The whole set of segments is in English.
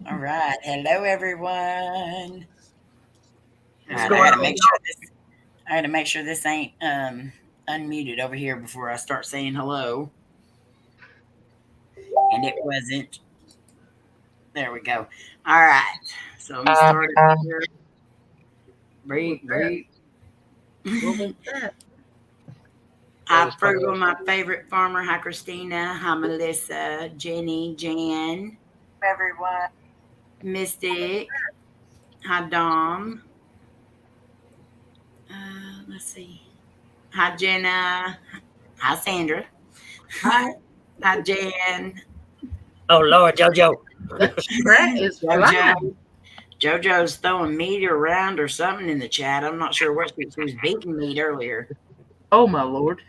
All right. Hello, everyone. All What's right. I going gotta on, make y'all? sure this. I gotta make sure this ain't unmuted over here before I start saying hello. And it wasn't. There we go. All right. So let me start it here. What was Breathe, that? breathe. What was that? That Hi, was funny. Frugal, my favorite farmer. Hi, Christina. Hi, Melissa, Jenny, Jan, everyone. Mystic. Hi, Dom. Let's see. Hi, Jenna. Hi, Sandra. Hi. Hi, Jan. Oh Lord, JoJo. That chat is JoJo. flying. JoJo's throwing meat around or something in the chat. I'm not sure what she was beating meat earlier. Oh my lord.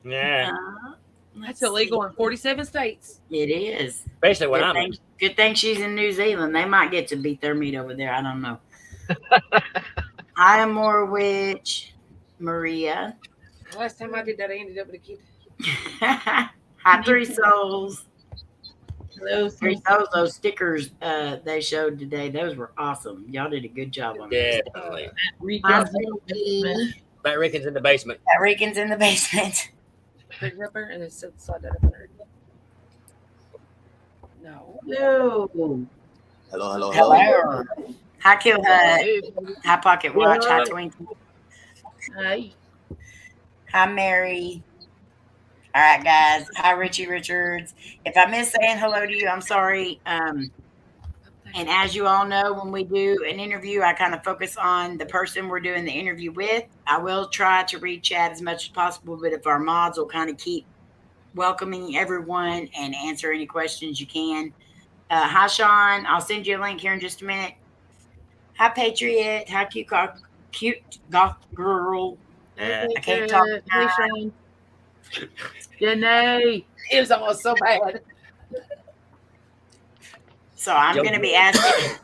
Yeah, Uh, let's That's see. illegal in 47 states. It is. especially when Good I'm thing, in. good thing she's in New Zealand. They might get to beat their meat over there. I don't know. Hi, Amor Witch. Maria. Last time I did that, I ended up with a kid. Hi, Three Souls. Hello, Three Susie. Souls, those stickers they showed today, those were awesome. Y'all did a good job on those. Definitely. Hi, Weekends in the basement. Cindy. Matt Ricken's in the basement. Rican's in the basement. Pick it up there and then slide that up there. No. Hello. Hello. Hello. Hi, Kill Hut. Hey. Hi, Pocket Watch. Hi, Twinkie. Hi. Hi, Mary. All right, guys. Hi, Richie Richards. If I miss saying hello to you, I'm sorry. And as you all know, when we do an interview, I kind of focus on the person we're doing the interview with. I will try to read chat as much as possible, but if our mods will kind of keep welcoming everyone and answer any questions you can. Hi, Shawn. I'll send you a link here in just a minute. Hi, Patriot. Hi, cute goth girl. Yeah. I can't talk. Hey, Sean. Janae. It was almost so bad. So I'm going to be asking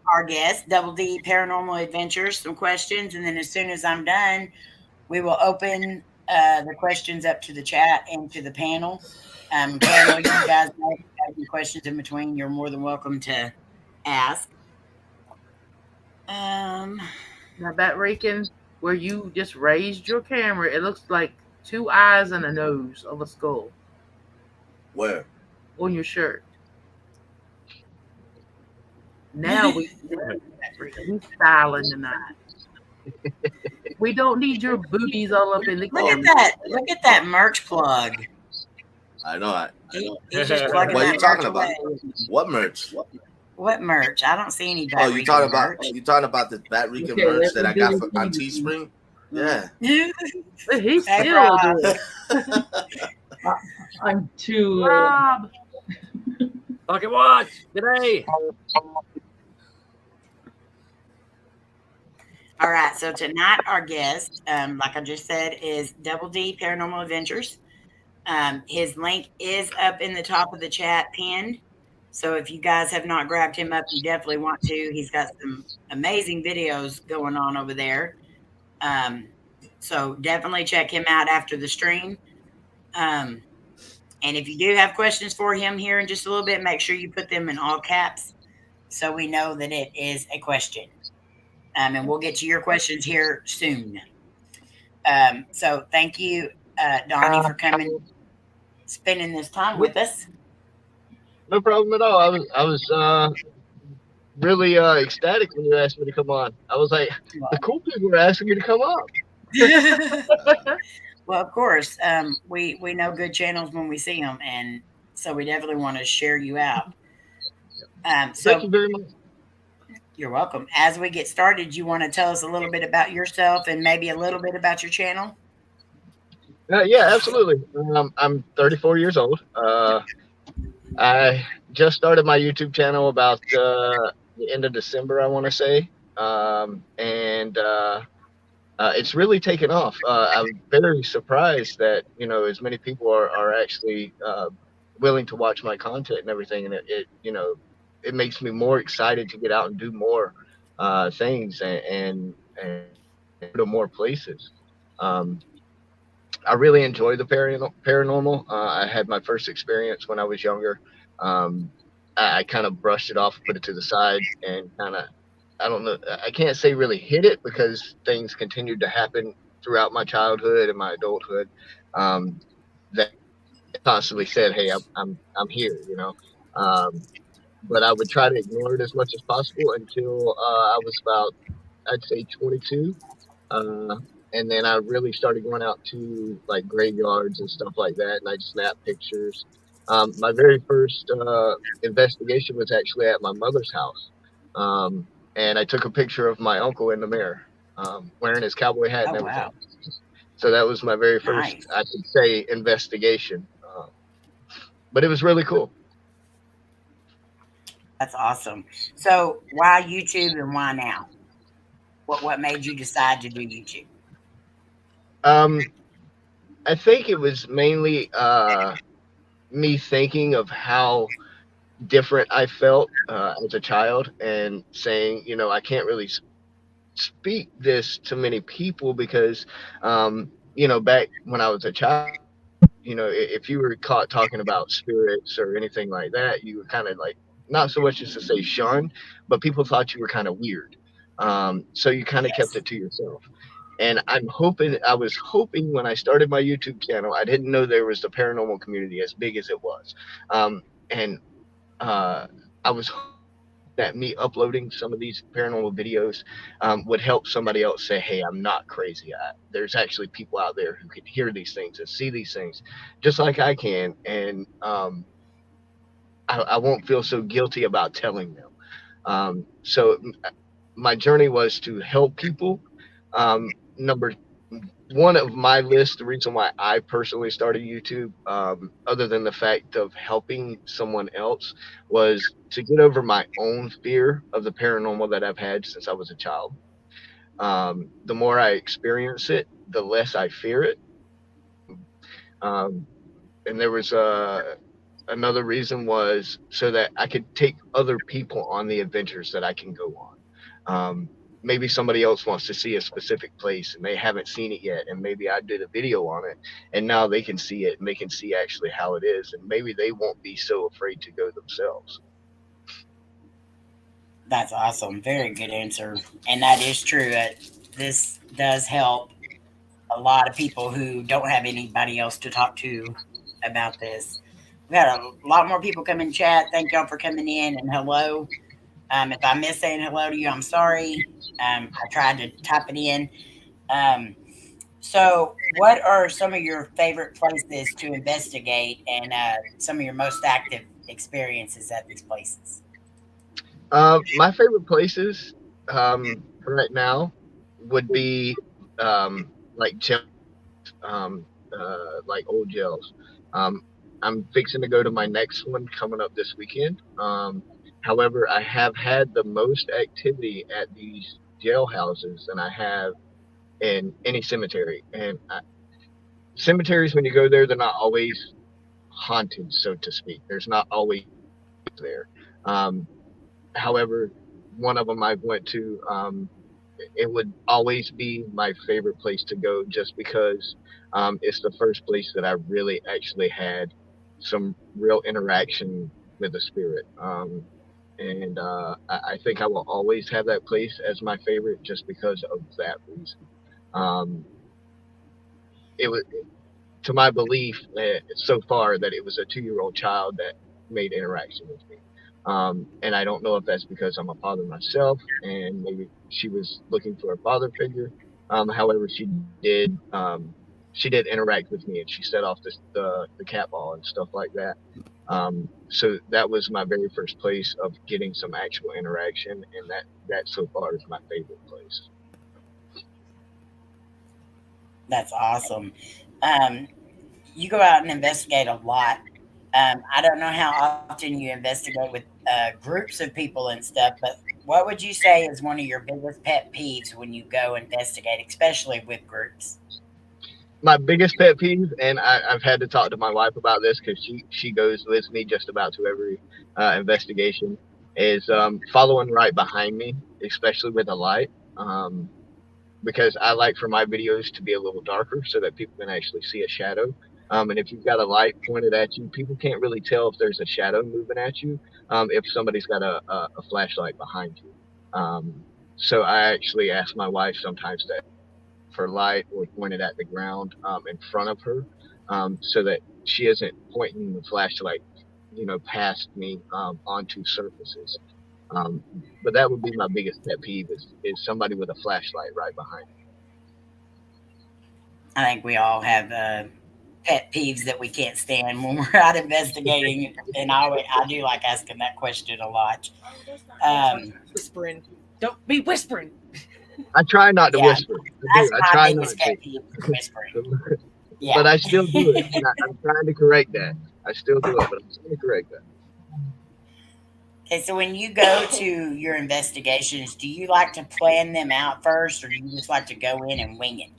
our guest, Double D Paranormal Adventures, some questions, and then as soon as I'm done, we will open the questions up to the chat and to the panel. Panel, you guys know if you have any questions in between, you're more than welcome to ask. Now, Batrican, where you just raised your camera, it looks like two eyes and a nose of a skull Where? on your shirt. Now we styling tonight. We don't need your boobies all up in the Look at camera. that! Look at that merch plug. I know. He's just plugging What are that you talking merch about? away. What merch? What merch? I don't see any Oh, Batrican you talking about? merch. You talking about the Batrican Okay, merch let's that I do got it on again. Teespring? Yeah. But he's Hey, still Rob. doing it. I'm too. Rob. Pocket Watch. Today. All right. So tonight, our guest, like I just said, is Double D Paranormal Adventures. His link is up in the top of the chat pinned. So if you guys have not grabbed him up, you definitely want to. He's got some amazing videos going on over there. So definitely check him out after the stream. And if you do have questions for him here in just a little bit, make sure you put them in all caps so we know that it is a question. And we'll get to your questions here soon. So thank you, Donnie, for coming, spending this time with us. No problem at all. I was really ecstatic when you asked me to come on. I was like, the cool people were asking me to come on. Well, of course, we know good channels when we see them, and so we definitely want to share you out. Thank So you very much. you're welcome. As we get started, you want to tell us a little bit about yourself and maybe a little bit about your channel? Yeah, absolutely. I'm 34 years old. I just started my YouTube channel about the end of December, I want to say, and it's really taken off. I'm very surprised that as many people are actually willing to watch my content and everything, and it makes me more excited to get out and do more things and go to more places. Um, I really enjoy the paranormal. I had my first experience when I was younger. Um, I kind of brushed it off, put it to the side, and kind of, I don't know, I can't say really hid it because things continued to happen throughout my childhood and my adulthood. That constantly said, "Hey, I'm here," you know. But I would try to ignore it as much as possible until I was about, I'd say, 22. Uh, and then I really started going out to like graveyards and stuff like that, and I'd snap pictures. My very first investigation was actually at my mother's house, and I took a picture of my uncle in the mirror, wearing his cowboy hat and Oh, everything. wow. So that was my very first, Nice. I could say, investigation. But it was really cool. That's awesome. So why YouTube and why now? What made you decide to do YouTube? Um, I think it was mainly me thinking of how different I felt as a child and saying, you know, I can't really speak this to many people because, you know, back when I was a child, you know, if you were caught talking about spirits or anything like that, you were kind of like, not so much as to say shunned, but people thought you were kind of weird. So you kind of kept Yes. it to yourself. And I was hoping when I started my YouTube channel, I didn't know there was the paranormal community as big as it was. And I was hoping that me uploading some of these paranormal videos would help somebody else say, "Hey, I'm not crazy. There's actually people out there who can hear these things and see these things, just like I can, and I won't feel so guilty about telling them." So my journey was to help people. Number one of my list, the reason why I personally started YouTube, other than the fact of helping someone else, was to get over my own fear of the paranormal that I've had since I was a child. The more I experience it, the less I fear it. Um, and there was another reason was so that I could take other people on the adventures that I can go on. Maybe somebody else wants to see a specific place and they haven't seen it yet, and maybe I did a video on it, and now they can see it and they can see actually how it is, and maybe they won't be so afraid to go themselves. That's awesome. Very good answer. And that is true. This does help a lot of people who don't have anybody else to talk to about this. We had a lot more people come in chat. Thank y'all for coming in and hello. If I miss saying hello to you, I'm sorry. I tried to type it in. Um, so, what are some of your favorite places to investigate and some of your most active experiences at these places? My favorite places right now would be like jail, like old jails. Um, I'm fixing to go to my next one coming up this weekend. However, I have had the most activity at these jailhouses than I have in any cemetery. And cemeteries, when you go there, they're not always haunted, so to speak. There's not always there. Um, However, one of them I went to, it would always be my favorite place to go just because it's the first place that I really actually had some real interaction with the spirit. And I think I will always have that place as my favorite just because of that reason. Um, it was, to my belief, so far, that it was a 2-year-old child that made interaction with me. And I don't know if that's because I'm a father myself, and maybe she was looking for a father figure. However, did she did interact with me, and she set off the cat ball and stuff like that. So that was my very first place of getting some actual interaction, and that so far is my favorite place. That's awesome. Um, you go out and investigate a lot. I don't know how often you investigate with groups of people and stuff, but what would you say is one of your biggest pet peeves when you go investigate, especially with groups? My biggest pet peeve, and I've had to talk to my wife about this because she goes with me just about to every investigation, is following right behind me, especially with a light. Because I like for my videos to be a little darker so that people can actually see a shadow. And if you've got a light pointed at you, people can't really tell if there's a shadow moving at you if somebody's got a flashlight behind you. So I actually ask my wife sometimes to for light or pointed at the ground in front of her so that she isn't pointing the flashlight, past me onto surfaces. But that would be my biggest pet peeve is somebody with a flashlight right behind me. I think we all have pet peeves that we can't stand when we're out investigating, and I do like asking that question a lot. Whispering. Don't be whispering. I try not to Yeah, whisper. that's I my try not biggest pet to. peeve, whispering. Yeah. But I still do it. And I'm trying to correct that. I still do it, but I'm trying to correct that. Okay, so when you go to your investigations, do you like to plan them out first, or do you just like to go in and wing it?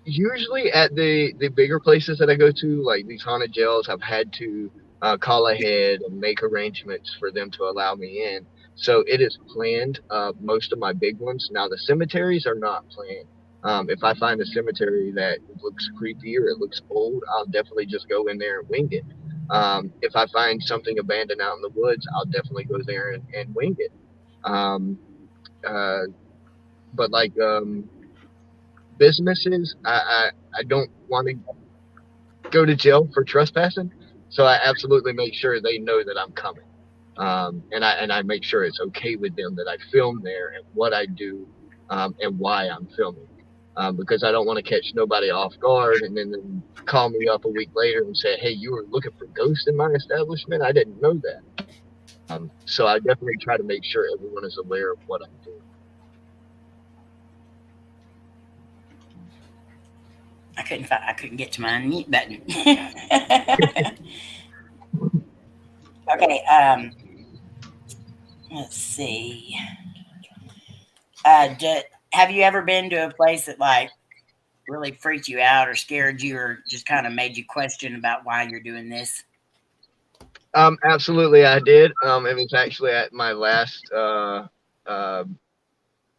Usually at the bigger places that I go to, like these haunted jails, I've had to call ahead and make arrangements for them to allow me in. So it is planned. Most of my big ones. Now the cemeteries are not planned. If I find a cemetery that looks creepy or it looks old, I'll definitely just go in there and wing it. If I find something abandoned out in the woods, I'll definitely go there and wing it. Um, but like businesses, I don't want to go to jail for trespassing, so I absolutely make sure they know that I'm coming. And I make sure it's okay with them that I film there and what I do and why I'm filming. Because I don't want to catch nobody off guard and then call me up a week later and say, hey, you were looking for ghosts in my establishment? I didn't know that. So I definitely try to make sure everyone is aware of what I'm doing. I couldn't get to my unmute button. Okay, let's see. Have you ever been to a place that like really freaked you out or scared you or just kind of made you question about why you're doing this? Absolutely, I did. It was actually at my last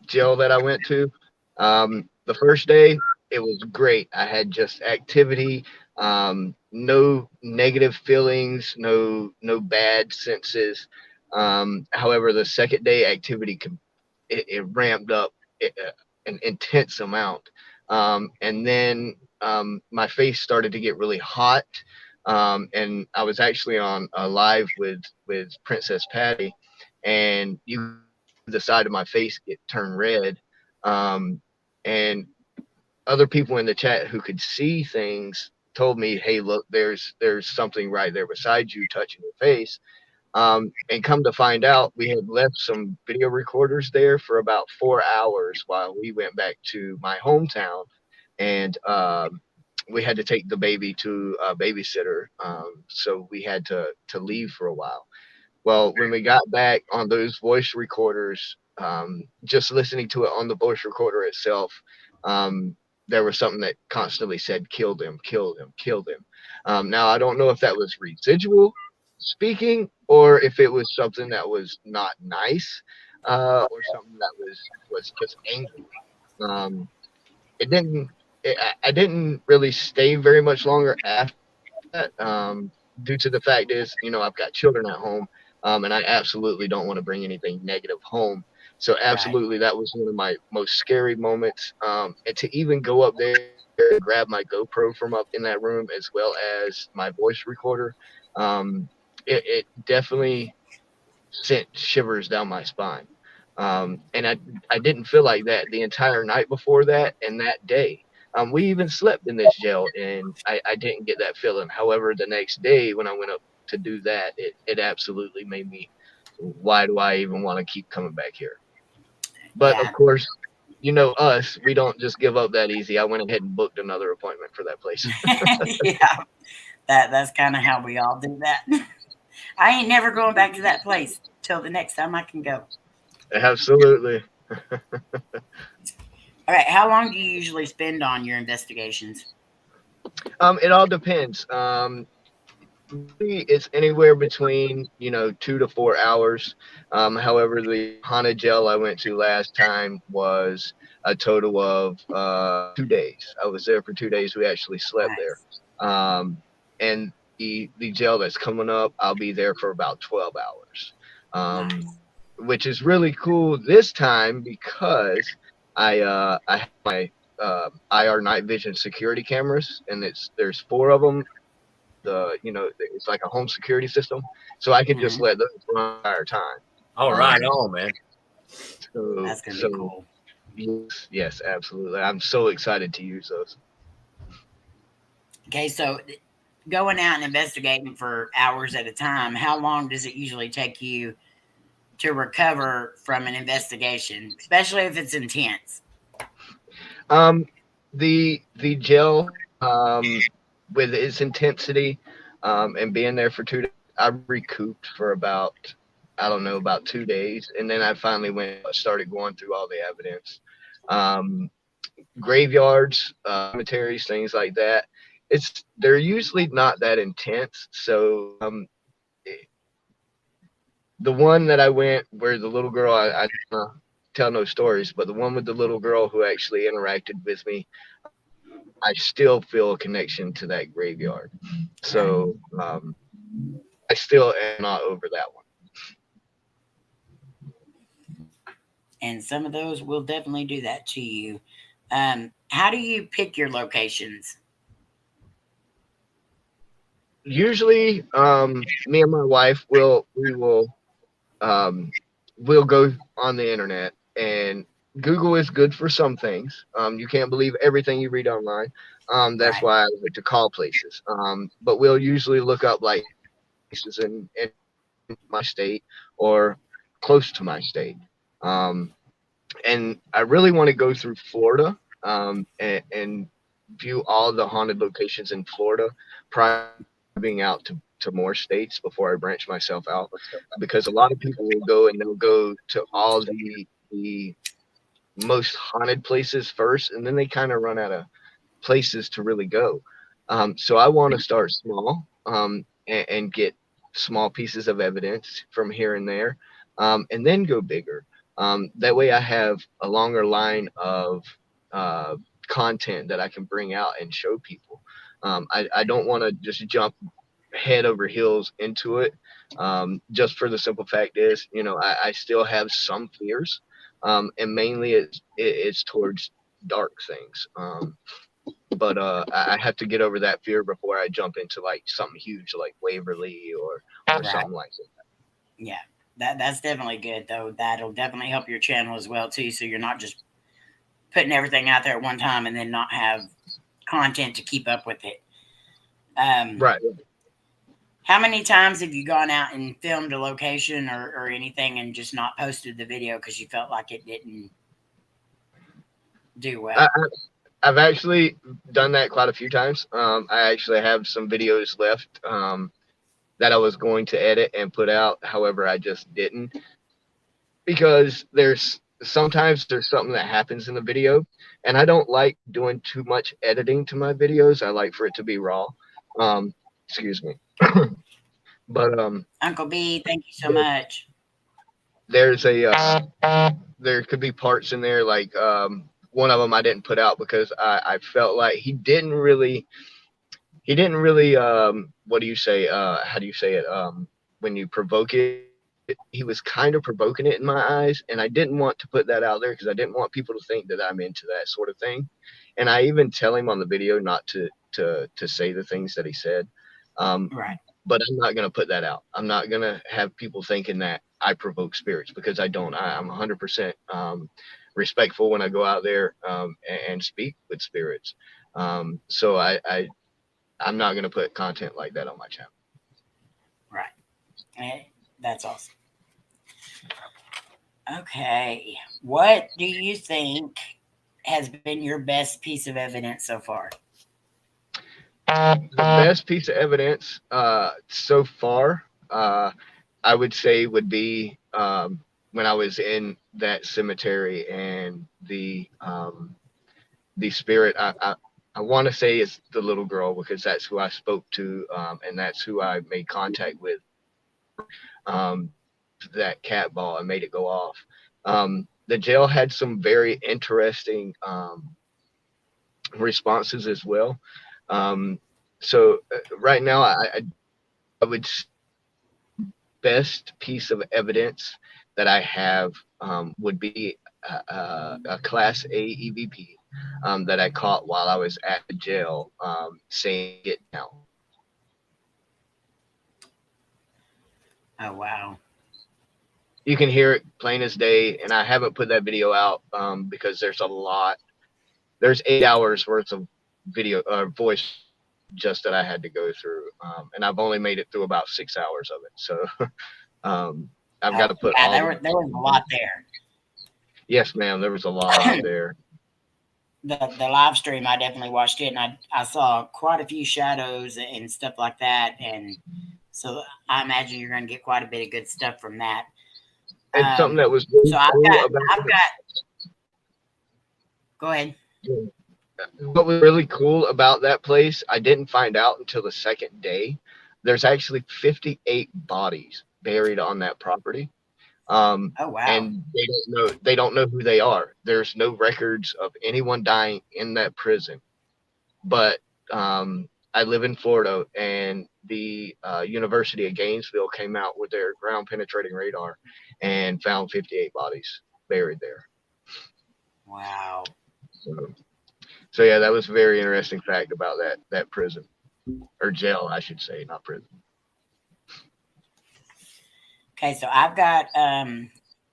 jail that I went to. The first day, it was great. I had just activity, no negative feelings, no bad senses. However, the second day activity it ramped up an intense amount, and then my face started to get really hot. And I was actually on a live with Princess Patty, and the side of my face get turned red. And other people in the chat who could see things told me, hey, look, there's something right there beside you touching your face. And come to find out, we had left some video recorders there for about 4 hours while we went back to my hometown. And we had to take the baby to a babysitter. So we had to leave for a while. Well, when we got back on those voice recorders, just listening to it on the voice recorder itself, there was something that constantly said, kill them, kill them, kill them. Now, I don't know if that was residual speaking or if it was something that was not nice or something that was just angry. I didn't really stay very much longer after that due to the fact is, I've got children at home. And I absolutely don't want to bring anything negative home. So absolutely, that was one of my most scary moments. And to even go up there and grab my GoPro from up in that room, as well as my voice recorder, it definitely sent shivers down my spine. And I didn't feel like that the entire night before that and that day. We even slept in this jail, and I didn't get that feeling. However, the next day when I went up to do that, it absolutely made me, why do I even want to keep coming back here? But of course, us, we don't just give up that easy. I went ahead and booked another appointment for that place. Yeah, that's kind of how we all do that. I ain't never going back to that place till the next time I can go. Absolutely. All right, how long do you usually spend on your investigations? It all depends. It's anywhere between 2 to 4 hours. However, the haunted jail I went to last time was a total of 2 days. I was there for 2 days. We actually slept there. And the jail that's coming up, I'll be there for about 12 hours, which is really cool this time because I have my IR night vision security cameras, and there's 4 of them. It's like a home security system, so I could just let those run the entire time. All right, on, man. So, That's gonna be cool. Yes, absolutely. I'm so excited to use those. Okay, so going out and investigating for hours at a time, how long does it usually take you to recover from an investigation, especially if it's intense? The jail, with its intensity, and being there for 2 days, I recouped for about 2 days, and then I finally started going through all the evidence. Graveyards, cemeteries, things like that. They're usually not that intense. So the one that I went where the little girl, I tell no stories, but the one with the little girl who actually interacted with me, I still feel a connection to that graveyard. So I still am not over that one. And some of those will definitely do that to you. How do you pick your locations? Usually, me and my wife we'll go on the internet, and Google is good for some things. You can't believe everything you read online. That's why I like to call places. But we'll usually look up like places in my state or close to my state. And I really want to go through Florida, and view all the haunted locations in Florida prior to being out to more states before I branch myself out, because a lot of people will go and they'll go to all the most haunted places first, and then they kind of run out of places to really go. So I want to start small, and get small pieces of evidence from here and there, and then go bigger. That way I have a longer line of content that I can bring out and show people. I don't want to just jump head over heels into it, just for the simple fact is, I still have some fears, and mainly it's towards dark things. But I have to get over that fear before I jump into like something huge like Waverly or something like that. Yeah, that's definitely good though. That'll definitely help your channel as well too. So you're not just putting everything out there at one time and then not have content to keep up with it. Right. How many times have you gone out and filmed a location or anything and just not posted the video because you felt like it didn't do well? I've actually done that quite a few times. I actually have some videos left that I was going to edit and put out. However, I just didn't, because sometimes there's something that happens in the video, and I don't like doing too much editing to my videos. I like for it to be raw. Excuse me. But Uncle B, thank you so much. There's there could be parts in there like one of them I didn't put out because I felt like he didn't really what do you say, how do you say it, when you provoke it, he was kind of provoking it in my eyes, and I didn't want to put that out there because I didn't want people to think that I'm into that sort of thing. And I even tell him on the video not to say the things that he said. Right. But I'm not going to put that out. I'm not going to have people thinking that I provoke spirits, because I don't. I'm 100% respectful when I go out there and speak with spirits. So I'm not going to put content like that on my channel. Right. That's awesome. Okay. What do you think has been your best piece of evidence so far? The best piece of evidence so far, I would say, would be when I was in that cemetery and the spirit. I want to say it's the little girl because that's who I spoke to, and that's who I made contact with. That cat ball and made it go off. The jail had some very interesting responses as well. So right now, I would best piece of evidence that I have would be a Class A EVP that I caught while I was at the jail, saying it now. Oh wow. You can hear it plain as day, and I haven't put that video out because there's a lot. There's 8 hours worth of video voice just that I had to go through, and I've only made it through about 6 hours of it. So I've got to put all. There was a lot there. Yes, ma'am. There was a lot there. The live stream, I definitely watched it, and I saw quite a few shadows and stuff like that, and so I imagine you're going to get quite a bit of good stuff from that. It's something that was really so cool Go ahead. What was really cool about that place, I didn't find out until the second day. There's actually 58 bodies buried on that property. Oh wow! And they don't know who they are. There's no records of anyone dying in that prison. But I live in Florida, and the University of Gainesville came out with their ground penetrating radar and found 58 bodies buried there. Wow. So yeah, that was a very interesting fact about that prison, or jail, I should say, not prison. Okay, so I've got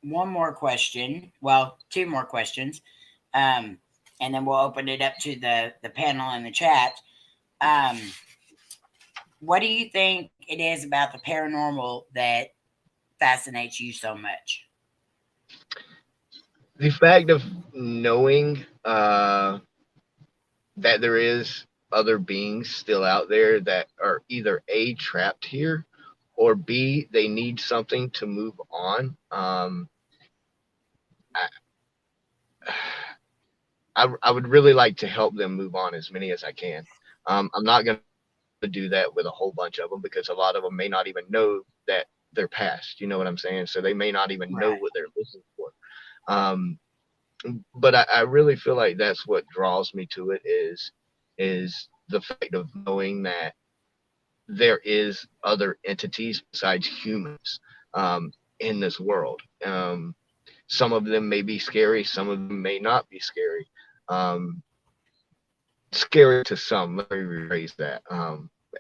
one more question. Well, two more questions, and then we'll open it up to the panel in the chat. What do you think it is about the paranormal that fascinates you so much? The fact of knowing that there is other beings still out there that are either A, trapped here, or B, they need something to move on. I would really like to help them move on as many as I can. I'm not going to do that with a whole bunch of them because a lot of them may not even know that they're past. You know what I'm saying? So they may not even know what they're looking for. But I really feel like that's what draws me to it is the fact of knowing that there is other entities besides humans in this world. Some of them may be scary, some of them may not be scary. Scary to some, let me rephrase that.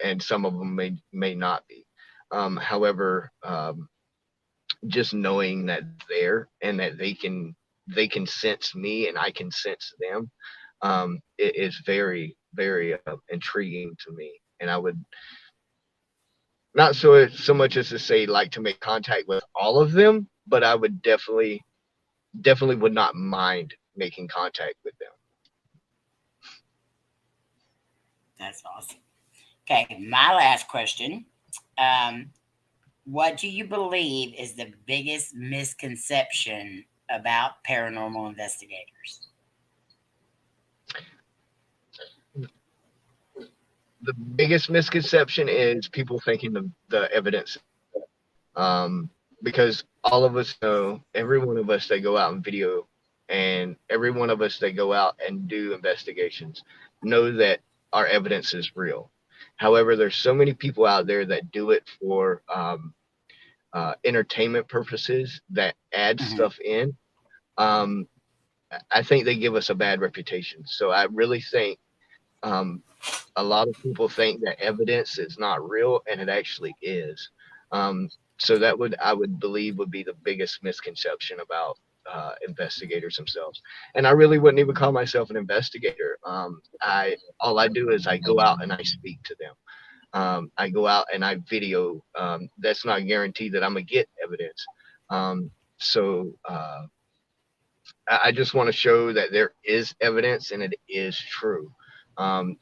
And some of them may not be. However, just knowing that they're and that they can sense me and I can sense them, it is very, very intriguing to me. And I would not so much as to say like to make contact with all of them, but I would definitely would not mind making contact with them. That's awesome. Okay, my last question. What do you believe is the biggest misconception about paranormal investigators? The biggest misconception is people thinking the evidence, because all of us know, every one of us that go out and video, and every one of us that go out and do investigations know that our evidence is real. However, there's so many people out there that do it for entertainment purposes that add stuff in. I think they give us a bad reputation. So I really think a lot of people think that evidence is not real, and it actually is. So that I would believe would be the biggest misconception about investigators themselves. And I really wouldn't even call myself an investigator. All I do is I go out and I speak to them. I go out and I video. That's not guaranteed that I'm gonna get evidence. So I just want to show that there is evidence and it is true.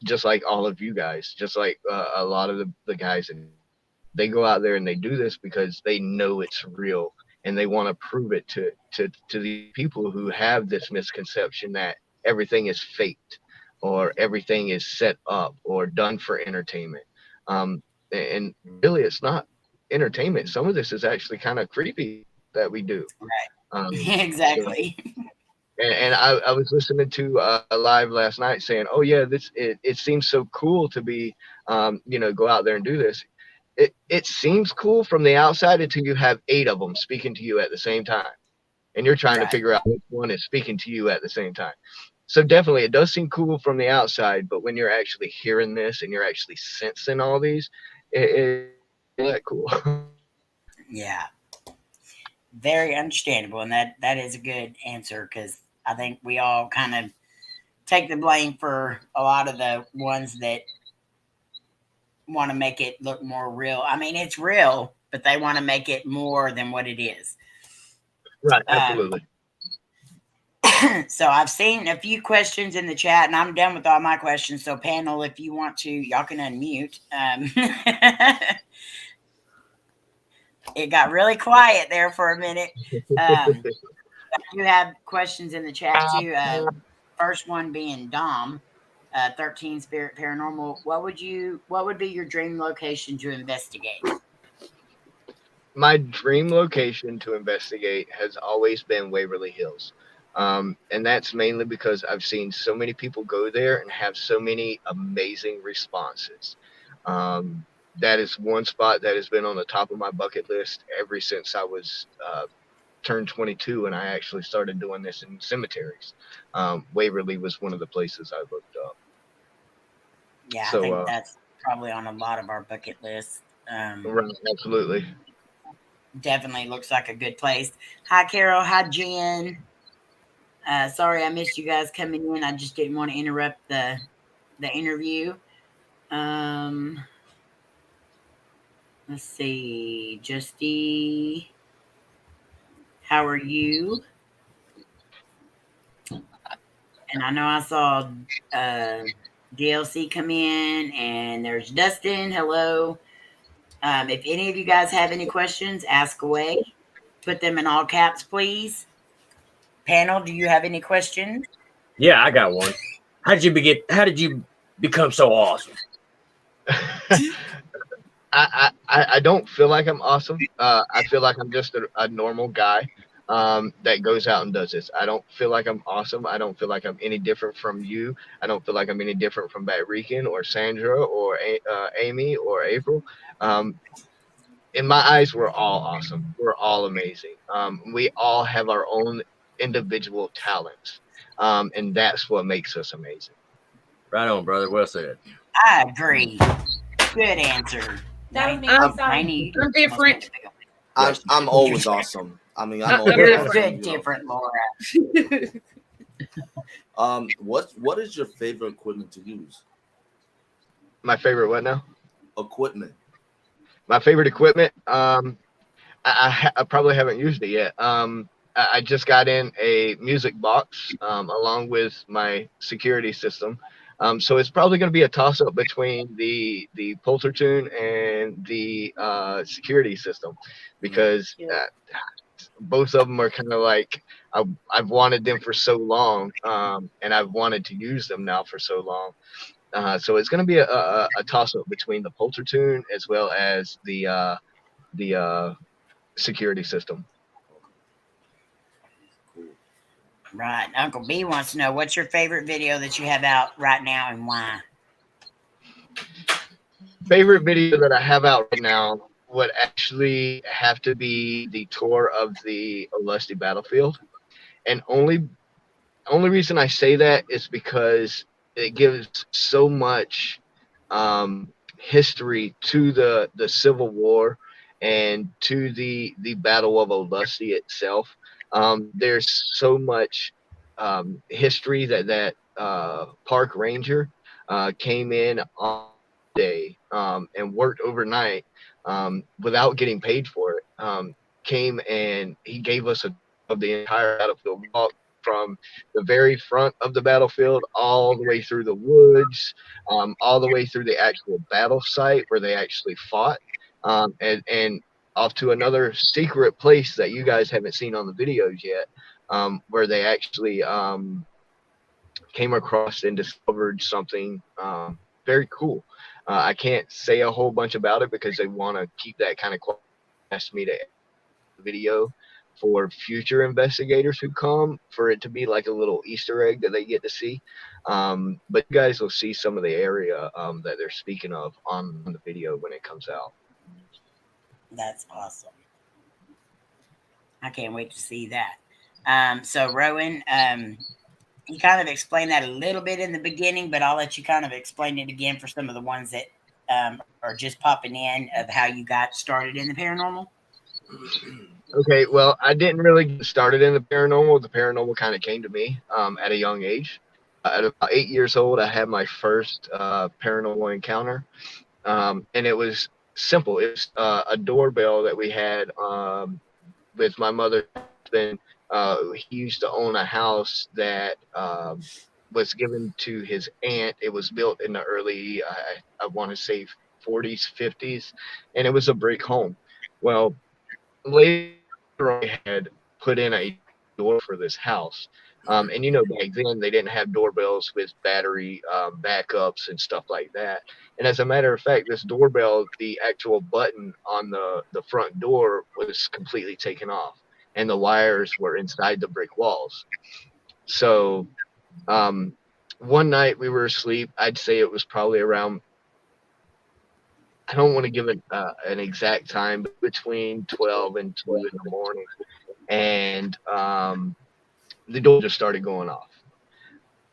Just like all of you guys, just like a lot of the guys, and they go out there and they do this because they know it's real and they want to prove it to the people who have this misconception that everything is faked. or everything is set up or done for entertainment. And really, it's not entertainment. Some of this is actually kind of creepy that we do. So, Exactly. and I was listening to a live last night saying, oh yeah, it seems so cool to be, go out there and do this. It seems cool from the outside until you have 8 of them speaking to you at the same time, and you're trying to Right. figure out which one is speaking to you at the same time. So definitely, it does seem cool from the outside, but when you're actually hearing this and you're actually sensing all these, it's that cool. Yeah. Very understandable, and that is a good answer because I think we all kind of take the blame for a lot of the ones that want to make it look more real. I mean, it's real, but they want to make it more than what it is. Right, absolutely. So I've seen a few questions in the chat, and I'm done with all my questions. So panel, if you want to, y'all can unmute. It got really quiet there for a minute. You have questions in the chat too. First one being Dom, 13 Spirit Paranormal. What would be your dream location to investigate? My dream location to investigate has always been Waverly Hills. And that's mainly because I've seen so many people go there and have so many amazing responses. That is one spot that has been on the top of my bucket list ever since I was turned 22 and I actually started doing this in cemeteries. Waverly was one of the places I looked up. Yeah, So, I think that's probably on a lot of our bucket lists. Right, absolutely. Definitely looks like a good place. Hi, Carol. Hi, Jen. Sorry I missed you guys coming in. I just didn't want to interrupt the interview. Let's see. Justy, how are you? And I know I saw DLC come in, and there's Dustin. Hello. If any of you guys have any questions, ask away. Put them in all caps, please. Panel, do you have any questions? Yeah, I got one. How did you become so awesome? I don't feel like I'm awesome. I feel like I'm just a normal guy that goes out and does this. I don't feel like I'm awesome. I don't feel like I'm any different from you. I don't feel like I'm any different from Batrican or Sandra or Amy or April. In my eyes, we're all awesome. We're all amazing. We all have our own individual talents, and that's what makes us amazing. Right on, brother. Well said. I agree. Good answer. I'm different. I'm always awesome. I mean, I'm always You're awesome, good, you know. different, Laura. What is your favorite equipment to use? My favorite what now? Equipment. My favorite equipment. I probably haven't used it yet. I just got in a music box along with my security system. So it's probably going to be a toss up between the Polter Tune and the security system, because both of them are kind of like I've wanted them for so long, and I've wanted to use them now for so long. So it's going to be a toss up between the Polter Tune as well as the security system. Right. Uncle B wants to know, what's your favorite video that you have out right now and why? Favorite video that I have out right now would actually have to be the tour of the Lusty Battlefield. And only reason I say that is because it gives so much history to the Civil War and to the Battle of Olusty itself. There's so much history that park ranger came in on day and worked overnight without getting paid for it. Came and he gave us of the entire battlefield walk from the very front of the battlefield all the way through the woods, all the way through the actual battle site where they actually fought, and off to another secret place that you guys haven't seen on the videos yet, where they actually came across and discovered something very cool. I can't say a whole bunch about it because they want to keep that kind of quiet. Asked me to video for future investigators who come, for it to be like a little Easter egg that they get to see. But you guys will see some of the area that they're speaking of on the video when it comes out. That's awesome. I can't wait to see that. So Rowan, you kind of explained that a little bit in the beginning, but I'll let you kind of explain it again for some of the ones that are just popping in, of how you got started in the paranormal. Okay, well, I didn't really get started in the paranormal. The paranormal kind of came to me at a young age. At about 8 years old, I had my first paranormal encounter, and it was simple. It was a doorbell that we had with my mother. Then he used to own a house that was given to his aunt. It was built in the early, I want to say 40s, 50s, and it was a brick home. Well, later on, I had put in a door for this house. And back then they didn't have doorbells with battery backups and stuff like that. And as a matter of fact, this doorbell, the actual button on the front door was completely taken off, and the wires were inside the brick walls. So one night we were asleep. I'd say it was probably around, I don't want to give it an exact time, but between 12 and 2 in the morning. And the door just started going off.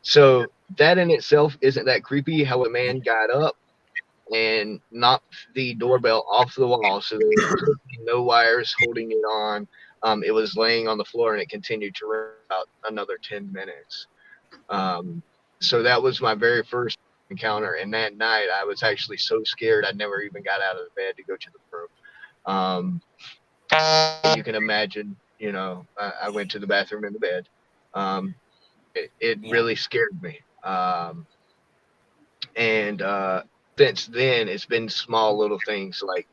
So that in itself isn't that creepy, how a man got up and knocked the doorbell off the wall. So there was no wires holding it on. It was laying on the floor, and it continued to ring about another 10 minutes. So that was my very first encounter. And that night I was actually so scared I never even got out of the bed to go to the room. You can imagine, I went to the bathroom in the bed. It really scared me. And since then, it's been small little things like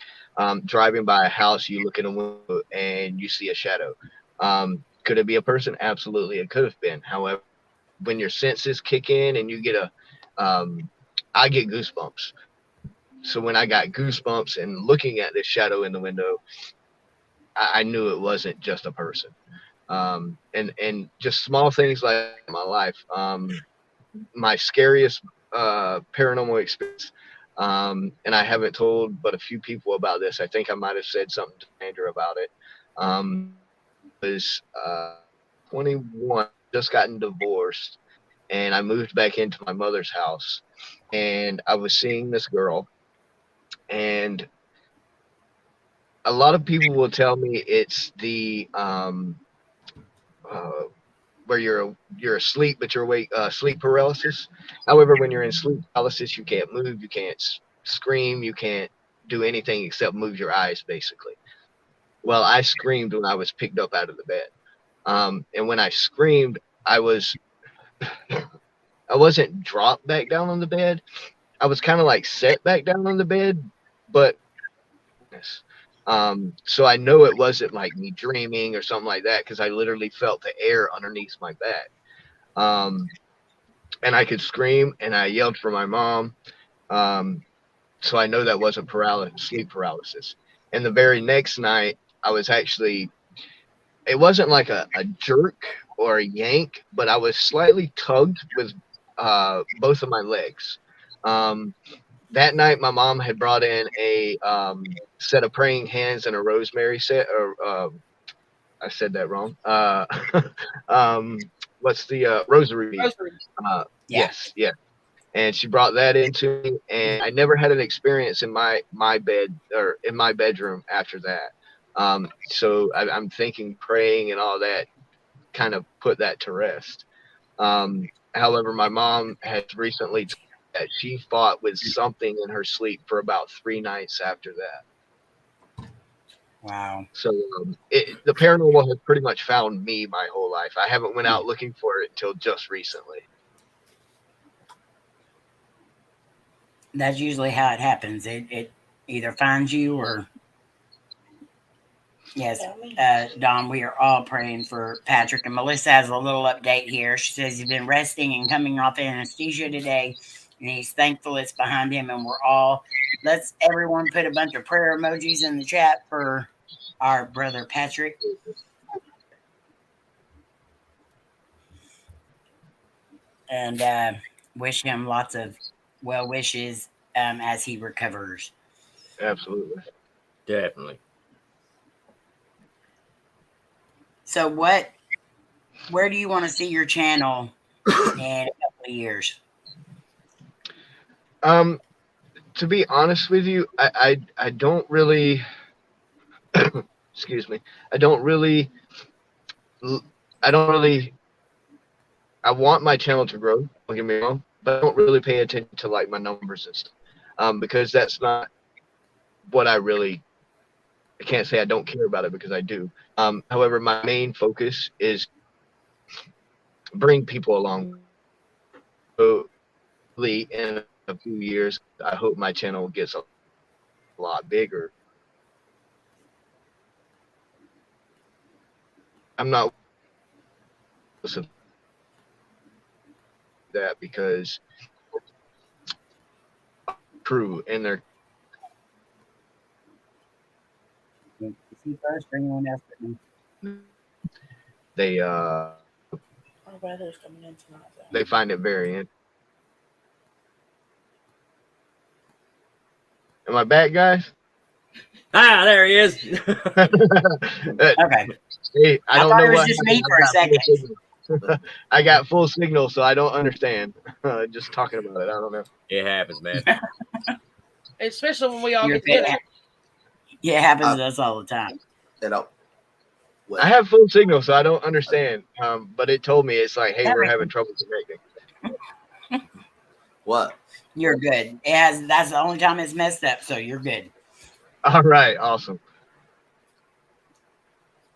driving by a house, you look in a window and you see a shadow. Could it be a person? Absolutely, it could have been. However, when your senses kick in and you get I get goosebumps. So when I got goosebumps and looking at this shadow in the window, I knew it wasn't just a person. And just small things like my life. My scariest paranormal experience, and I haven't told but a few people about this. I think I might have said something to Sandra about it. Was 21, just gotten divorced, and I moved back into my mother's house, and I was seeing this girl, and a lot of people will tell me it's the where you're asleep but you're awake, sleep paralysis. However, when you're in sleep paralysis, you can't move, you can't scream, you can't do anything except move your eyes, basically. Well, I screamed when I was picked up out of the bed, and when I screamed, I wasn't dropped back down on the bed. I was kind of like set back down on the bed, but so I know it wasn't like me dreaming or something like that, because I literally felt the air underneath my back. And I could scream, and I yelled for my mom. So I know that wasn't sleep paralysis. And the very next night, I was actually, it wasn't like a jerk or a yank, but I was slightly tugged with both of my legs. That night, my mom had brought in a set of praying hands and a rosemary set. Or I said that wrong. What's the rosary? Yes. And she brought that into me, and I never had an experience in my bed or in my bedroom after that. So I'm thinking praying and all that kind of put that to rest. However, my mom has recently told me that she fought with something in her sleep for about 3 nights after that. Wow. So the paranormal has pretty much found me my whole life. I haven't went out looking for it until just recently. That's usually how it happens. It either finds you or Yes, Don, we are all praying for Patrick. And Melissa has a little update here. She says he's been resting and coming off anesthesia today, and he's thankful it's behind him. And let's everyone put a bunch of prayer emojis in the chat for our brother Patrick. And wish him lots of well wishes as he recovers. Absolutely. Definitely. So where do you want to see your channel in a couple of years? To be honest with you, I don't really excuse me. I want my channel to grow, don't get me wrong, but I don't really pay attention to like my numbers and stuff. Because that's not what I can't say I don't care about it, because I do. However, my main focus is bring people along. So in a few years, I hope my channel gets a lot bigger. I'm not that because true and they're they they find it very interesting. Am I back, guys? Ah, there he is. Okay. Hey, I don't thought know it was what just me for a second. I got full signal, so I don't understand. Just talking about it, I don't know. It happens, man. Especially when we all You're get together. good. Yeah, it happens to us all the time. I have full signal, so I don't understand. But it told me it's like, hey, we're having trouble connecting. What? You're good. That's the only time it's messed up, so you're good. All right, awesome.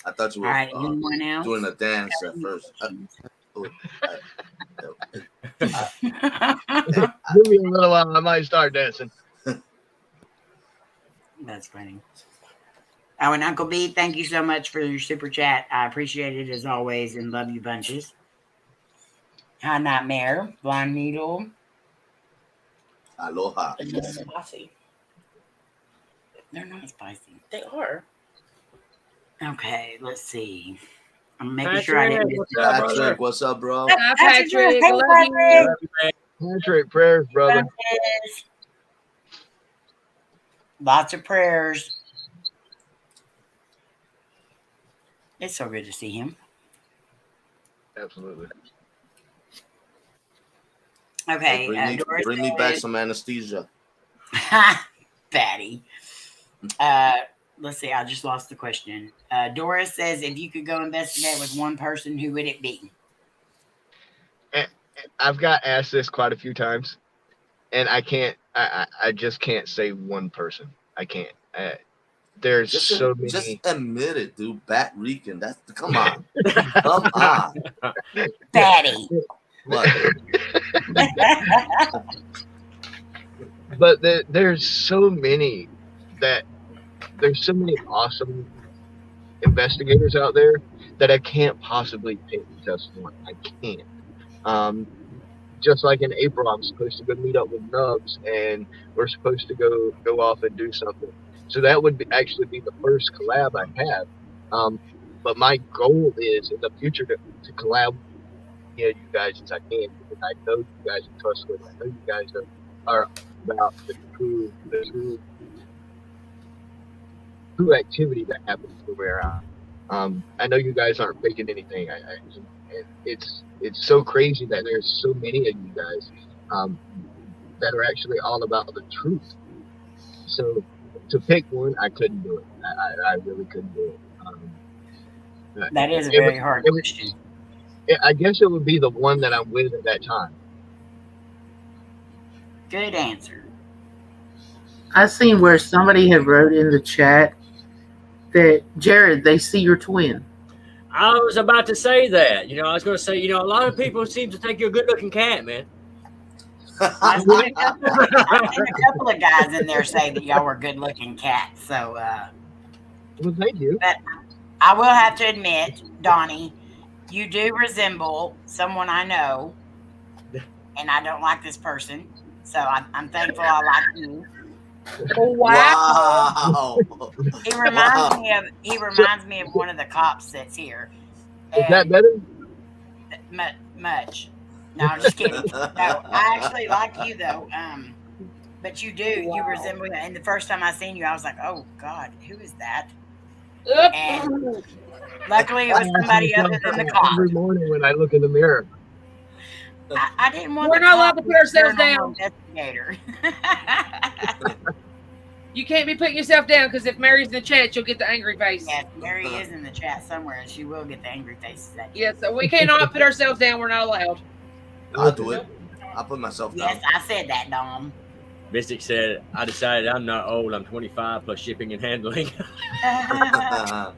I thought you were doing a dance at first. Give me a little while, I might start dancing. That's funny. Oh, and Uncle B, thank you so much for your super chat. I appreciate it as always and love you bunches. Hi, Nightmare, Blind Needle. Aloha. It's spicy. They're not spicy. They are. Okay, let's see. I'm making sure I didn't miss it. Patrick, what's up, bro? Hi, Patrick. Hey, Love you. Patrick, prayers, brother. Lots of prayers. It's so good to see him. Absolutely. Okay. Hey, bring me back some anesthesia. Fatty. Let's see. I just lost the question. Doris says, if you could go investigate with one person, who would it be? I've got asked this quite a few times, and I just can't say one person. I can't. There's so many. Just admit it, dude. Batrican. Come on. Come on. Fatty. What? But there's so many awesome investigators out there that I can't possibly pick just one. I can't. Just like in April, I'm supposed to go meet up with Nubs, and we're supposed to go off and do something. So that would actually be the first collab I have. But my goal is in the future to collab with you guys as I can, because I know you guys are trustworthy. I know you guys are about the true activity that happens where I know you guys aren't faking anything. It's so crazy that there's so many of you guys that are actually all about the truth. So to pick one, I couldn't do it. I really couldn't do it. That is a very hard question. I guess it would be the one that I'm with at that time. Good answer. I seen where somebody had wrote in the chat that, Jared, they see your twin. I was about to say that. I was going to say, a lot of people seem to think you're a good-looking cat, man. I've seen a couple of guys in there say that y'all were good-looking cats. So, Well, thank you. But I will have to admit, Donnie, you do resemble someone I know, and I don't like this person. So I'm thankful I like you. Oh, wow. Wow. He reminds me of one of the cops that's here. Is that better? Much. No, I'm just kidding. No, I actually like you though. But you do. You resemble him. And the first time I seen you, I was like, "Oh God, who is that?" And luckily, it was somebody other than the cop. Every morning when I look in the mirror. I didn't want. We're the not allowed cop to put ourselves paranormal down. Investigator. You can't be putting yourself down because if Mary's in the chat, you'll get the angry face. Yes, Mary is in the chat somewhere, and she will get the angry faces at you. Yes, so we cannot put ourselves down. We're not allowed. I'll do it. I'll put myself down. Yes, I said that, Dom. Mystic said, I decided I'm not old. I'm 25 plus shipping and handling. I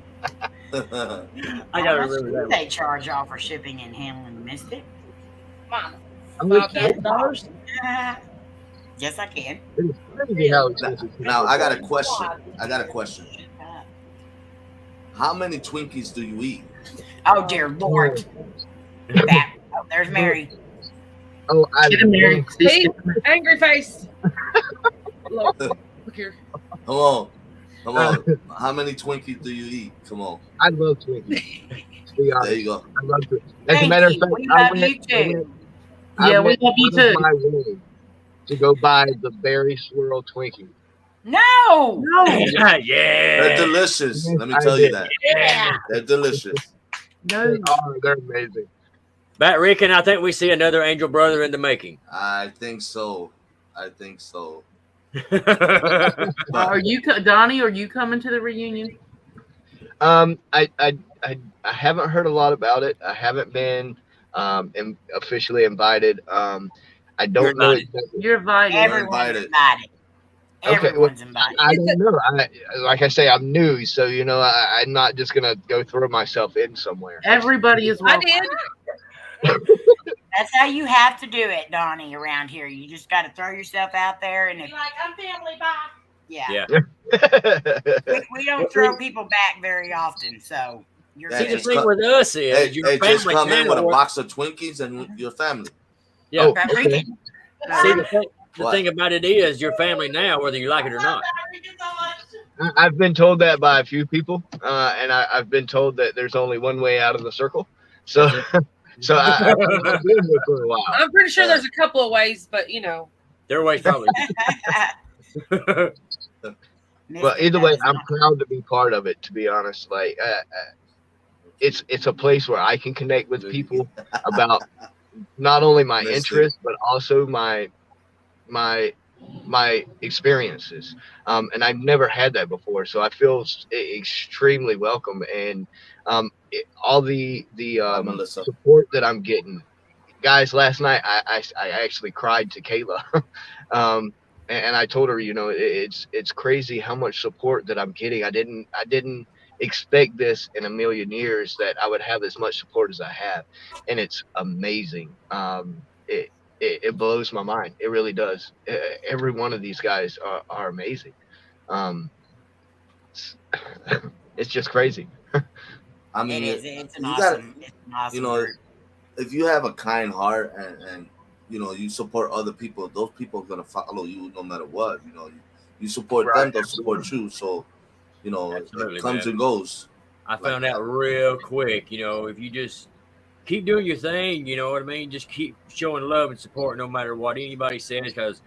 I got to remember that. They charge y'all for shipping and handling, Mystic. Mom. I'm with $5,000. Yes, I can. It's crazy how expensive. Now I got a question. How many Twinkies do you eat? Oh dear Lord. There's Mary. Oh, Get him, Mary. See? Angry face. Look here. Come on. How many Twinkies do you eat? Come on. I love Twinkies. To be honest. There you go. I love Twinkies. As a matter of fact, We love you too. Yeah, we love you too. My way to go buy the berry swirl Twinkie. No. Yeah. They're delicious. Let me I tell you did. that. Yeah. They're delicious. No. Oh, they're amazing. Batrican, I think we see another angel brother in the making. I think so. Are you, Donnie? Are you coming to the reunion? I haven't heard a lot about it. I haven't been officially invited. I don't know exactly. You're invited. Everyone's invited. Okay, Everyone's invited. I don't know. Like I say, I'm new, so I'm not just gonna go throw myself in somewhere. Everybody is I welcome. did. That's how you have to do it, Donnie, around here. You just got to throw yourself out there. And if, Like, I'm family, bye. yeah. Yeah. We don't throw people back very often. So you're Yeah, See, the just thing cut- with us is your just family come in with a now- box of Twinkies and your family. Yeah. Oh, Patrick. okay. See, the What? thing about it is your family now, whether you like it or not. I've been told that by a few people, and I've been told that there's only one way out of the circle. So, I've been here for a while. I'm pretty sure there's a couple of ways, but Their way's probably. But either way, I'm proud to be part of it. To be honest, like it's a place where I can connect with people about not only my interests but also my experiences. And I've never had that before, so I feel extremely welcome. And all the support that I'm getting, guys. Last night I actually cried to Kayla. And I told her, it's crazy how much support that I'm getting. I didn't expect this in a million years, that I would have as much support as I have, and it's amazing. It blows my mind. It really does. Every one of these guys are amazing. It's just crazy. I mean, it's an awesome group. If you have a kind heart and you support other people, those people are gonna follow you no matter what. You support them, they'll support you. So, Absolutely, it comes man. and goes. I found out real quick, if you just keep doing your thing, you know what I mean? Just keep showing love and support no matter what anybody says, because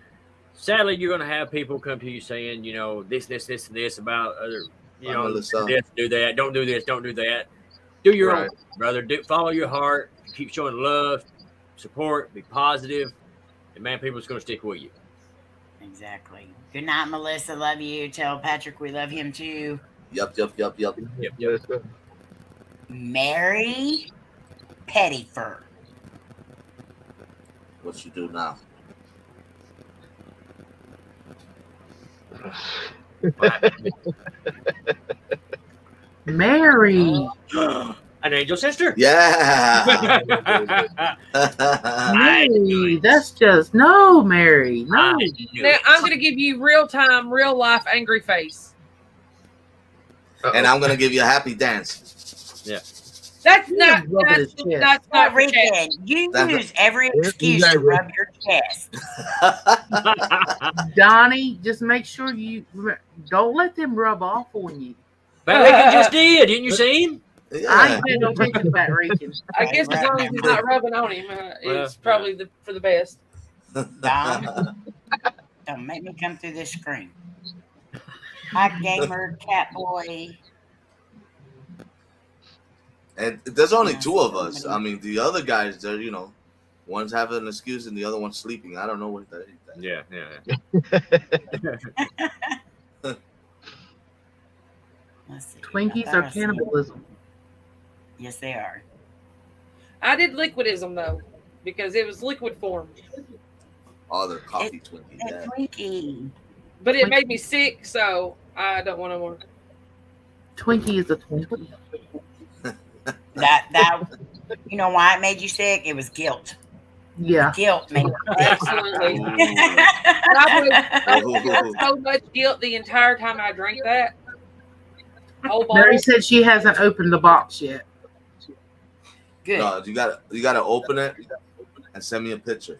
sadly you're going to have people come to you saying, this, and this about other, this, do that, don't do this, don't do that. Do your own, brother. Follow your heart, keep showing love, support, be positive, and man, people's going to stick with you. Exactly. Good night, Melissa. Love you. Tell Patrick we love him too. Yep. Mary Pettyfur. What you do now? Mary. An angel sister? Yeah. Mary, that's just no, Mary. No. Now, I'm going to give you real time, real life angry face. and I'm gonna give you a happy dance. Yeah. That's You not. just rub That's, his chest. that's not for Rican, chat. you That's use every Yeah, excuse to exactly. rub your chest. Donnie, just make sure you don't let them rub off on you. Batrican just did. Didn't you see him? I Yeah. ain't paying no attention to that Rican. I guess as long as he's not rubbing on him, it's probably for the best. Dom, don't make me come through this screen. Hi, gamer, cat boy. And there's only two of us. I mean, the other guys, they're, you know, one's having an excuse and the other one's sleeping. I don't know what that is. Yeah. Let's see. Twinkies I are thought I seen- cannibalism. Yes, they are. I did liquidism though, because it was liquid form, Oh, they're coffee Twinkies. A Yeah. Twinkie. but it made me sick, so I don't want no more. Twinkie is a Twinkie. That you know why it made you sick? It was guilt. Yeah. Guilt made you sick. Absolutely. Ooh. I was so much guilt the entire time I drank that. Whole bottle. Mary said she hasn't opened the box yet. Good. No, you gotta open it and send me a picture.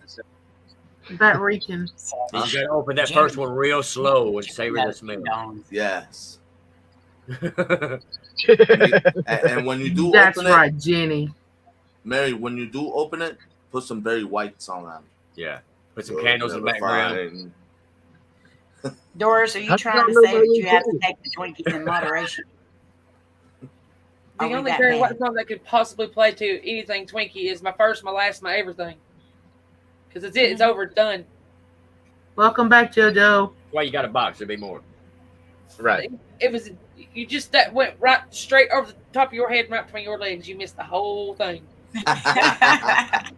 That Rican. You gotta open that first one real slow and savor the smell. Yes. And when you do That's open right, it, Jenny. Mary, when you do open it, put some very white song on it. Yeah. Put some candles in the background. Doris, are you How trying do to I say know that about you have to you? take the Twinkies in moderation? The Are we only that very bad? white song that could possibly play to anything Twinkie is my first, my last, my everything. Because it's it. It's over. It's done. Welcome back, JoJo. Why you got a box? There'd be more. Right. It was you just that went right straight over the top of your head, right between your legs. You missed the whole thing. Hi,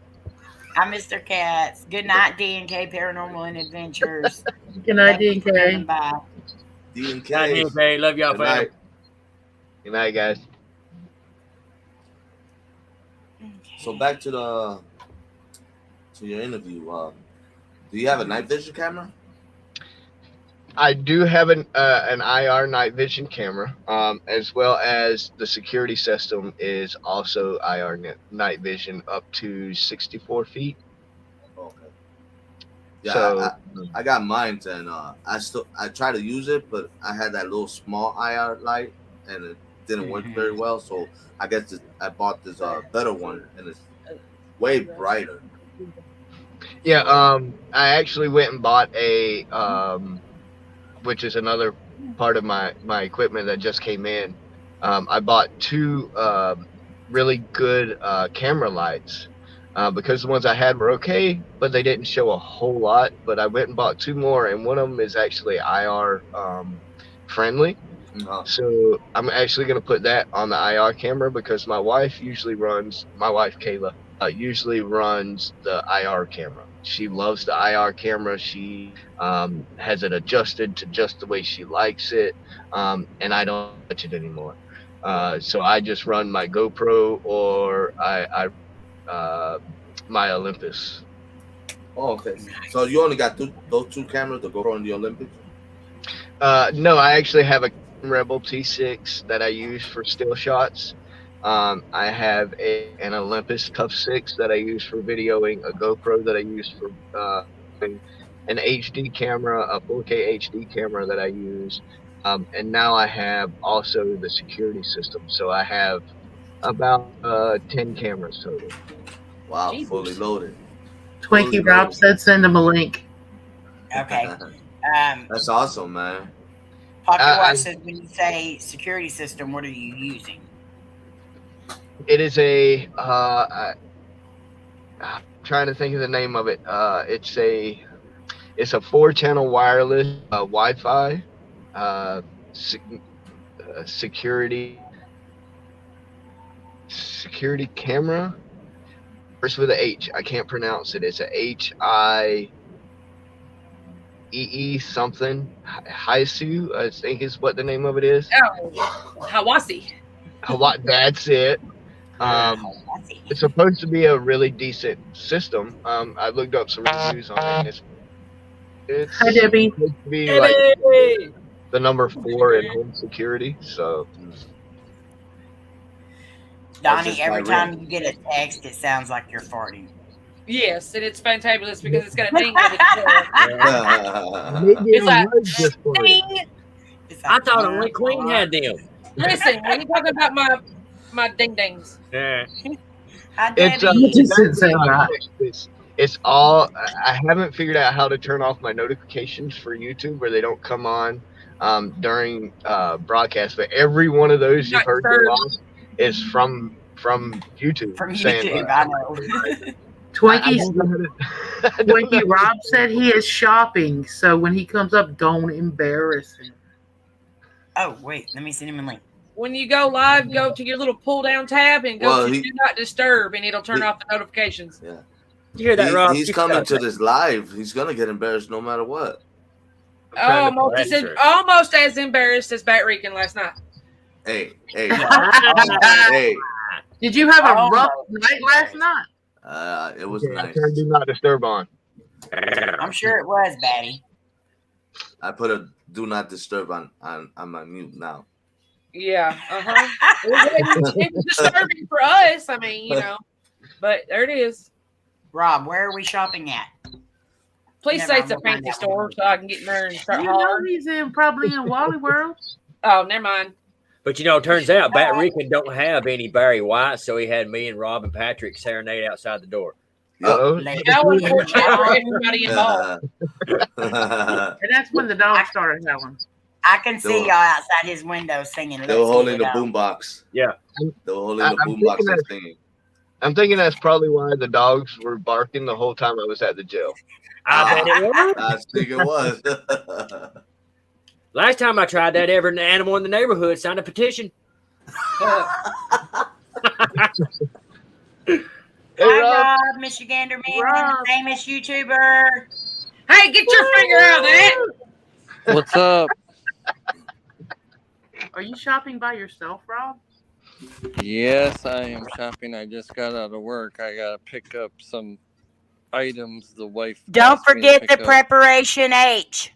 Mr. Cats. Good night, D&K Paranormal and Adventures. Good night, D&K. Bye. D&K. Good night, DK. Love y'all, Good fam. night. Good night, guys. So back to your interview. Do you have a night vision camera? I do have an IR night vision camera, as well as the security system is also IR night vision up to 64 feet. Okay. Yeah, So I got mine, and I try to use it, but I had that little small IR light, and it didn't work very well. So I guess I bought this better one, and it's way brighter. yeah, I actually went and bought a which is another part of my equipment that just came in. I bought two really good camera lights because the ones I had were okay, but they didn't show a whole lot. But I went and bought two more, and one of them is actually IR friendly. So I'm actually going to put that on the IR camera because my wife, Kayla, usually runs the IR camera. She loves the IR camera. She has it adjusted to just the way she likes it, and I don't touch it anymore. So I just run my GoPro or I my Olympus. Oh, okay. So you only got those two cameras, the GoPro and the Olympics? No, I actually have a Rebel T6 that I use for still shots. I have an Olympus Cuff 6 that I use for videoing, a GoPro that I use for an HD camera, a 4K HD camera that I use, and now I have also the security system. So I have about 10 cameras total. Wow, Jesus. fully loaded. Twinkie Rob said send him a link. Okay. That's awesome, man. Pocket Watch says when you say security system, what are you using? It is a I'm trying to think of the name of it. It's a 4-channel wireless Wi-Fi security camera. First with a H. I can't pronounce it. It's a HIEE something. Haisu, I think is what the name of it is. Oh, Hawasi. That's it. It's supposed to be a really decent system. I looked up some reviews on it. It's Hi, Debbie. supposed to be Hey, like the number 4 in home security. So Donnie, just every my time ring. you get a text, it sounds like you're farting. Yes, and it's fantabulous because it's got a ding with it as well. maybe It's it like, was just for ding. It's I like, thought only Queen had them. Listen, when you talking about my ding dings, Yeah. Hi, it's Debbie. You just didn't say that. it's all. I haven't figured out how to turn off my notifications for YouTube where they don't come on during broadcast. But every one of those you've Not heard disturbed. go off is from YouTube. From saying, YouTube, I know. Twinkie Rob said he is shopping, so when he comes up, don't embarrass him. Oh, wait, let me send him a link. when you go live, go to your little pull down tab and go to Do Not Disturb, and it'll turn off the notifications. Yeah. You hear that, Rob? He's coming to this live. He's gonna get embarrassed no matter what. Almost as embarrassed as Batrican last night. Hey. Hey. Did you have a rough night last night? It was nice. Turn Do Not Disturb on. I'm sure it was, Batty. I put a Do Not Disturb on my mute now. Yeah. It was disturbing for us. I mean, but there it is. Rob, where are we shopping at? Please say it's a fancy store so I can get in there and start hollering. He's probably in Wally World. Oh, never mind. But it turns out Batrican don't have any Barry White, so he had me and Rob and Patrick serenade outside the door. That was fortunate for everybody involved. And that's when the dog started howling. I can see y'all outside his window singing. They were holding the boombox. Yeah. They were holding the boombox and singing. I'm thinking that's probably why the dogs were barking the whole time I was at the jail. I bet it was. I think it was. Last time I tried that, every animal in the neighborhood signed a petition. Hi, Rob, Michigander man, famous YouTuber. Hey, get your finger out of that. What's up? Are you shopping by yourself, Rob? Yes, I am shopping. I just got out of work. I gotta pick up some items the wife. Don't asked me to forget pick the up. preparation H.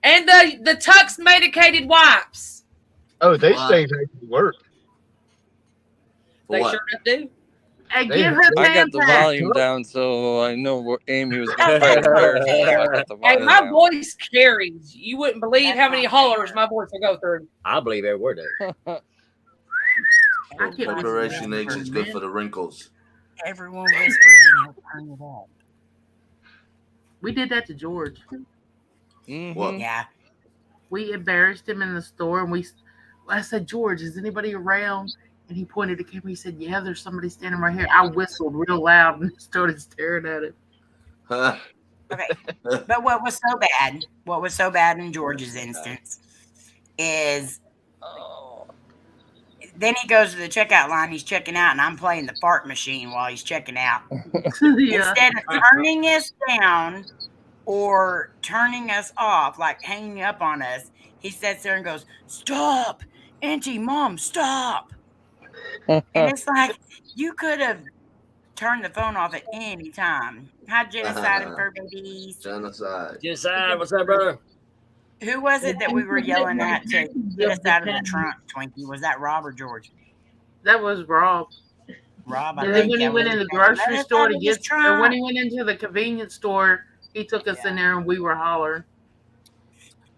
And the Tux medicated wipes. Oh, these things actually work. They sure do. Hey, give her I got the volume down, so I know what Amy was going to say. Hey, my voice carries. You wouldn't believe how many hollers my voice will go through. I believe every word of it. Preparation H is good for the wrinkles. Everyone whispers and he'll turn it off. We did that to George. What? Yeah. We embarrassed him in the store, and I said, George, is anybody around? And he pointed to the camera. He said, yeah, there's somebody standing right here. I whistled real loud and started staring at him. Okay. But what was so bad in George's instance is then he goes to the checkout line, he's checking out, and I'm playing the fart machine while he's checking out. Instead of turning us down or turning us off, like hanging up on us, he sits there and goes, stop, Auntie, Mom, stop. And it's like, you could have turned the phone off at any time. Hi, Genocide and Fur Babies. Genocide. What's up, brother? Who was it that we were yelling at to get us out of the trunk, Twinkie? Was that Rob or George? That was Rob. Rob, And then when he went in the grocery store to get, or when he went into the convenience store, he took us in there and we were hollering.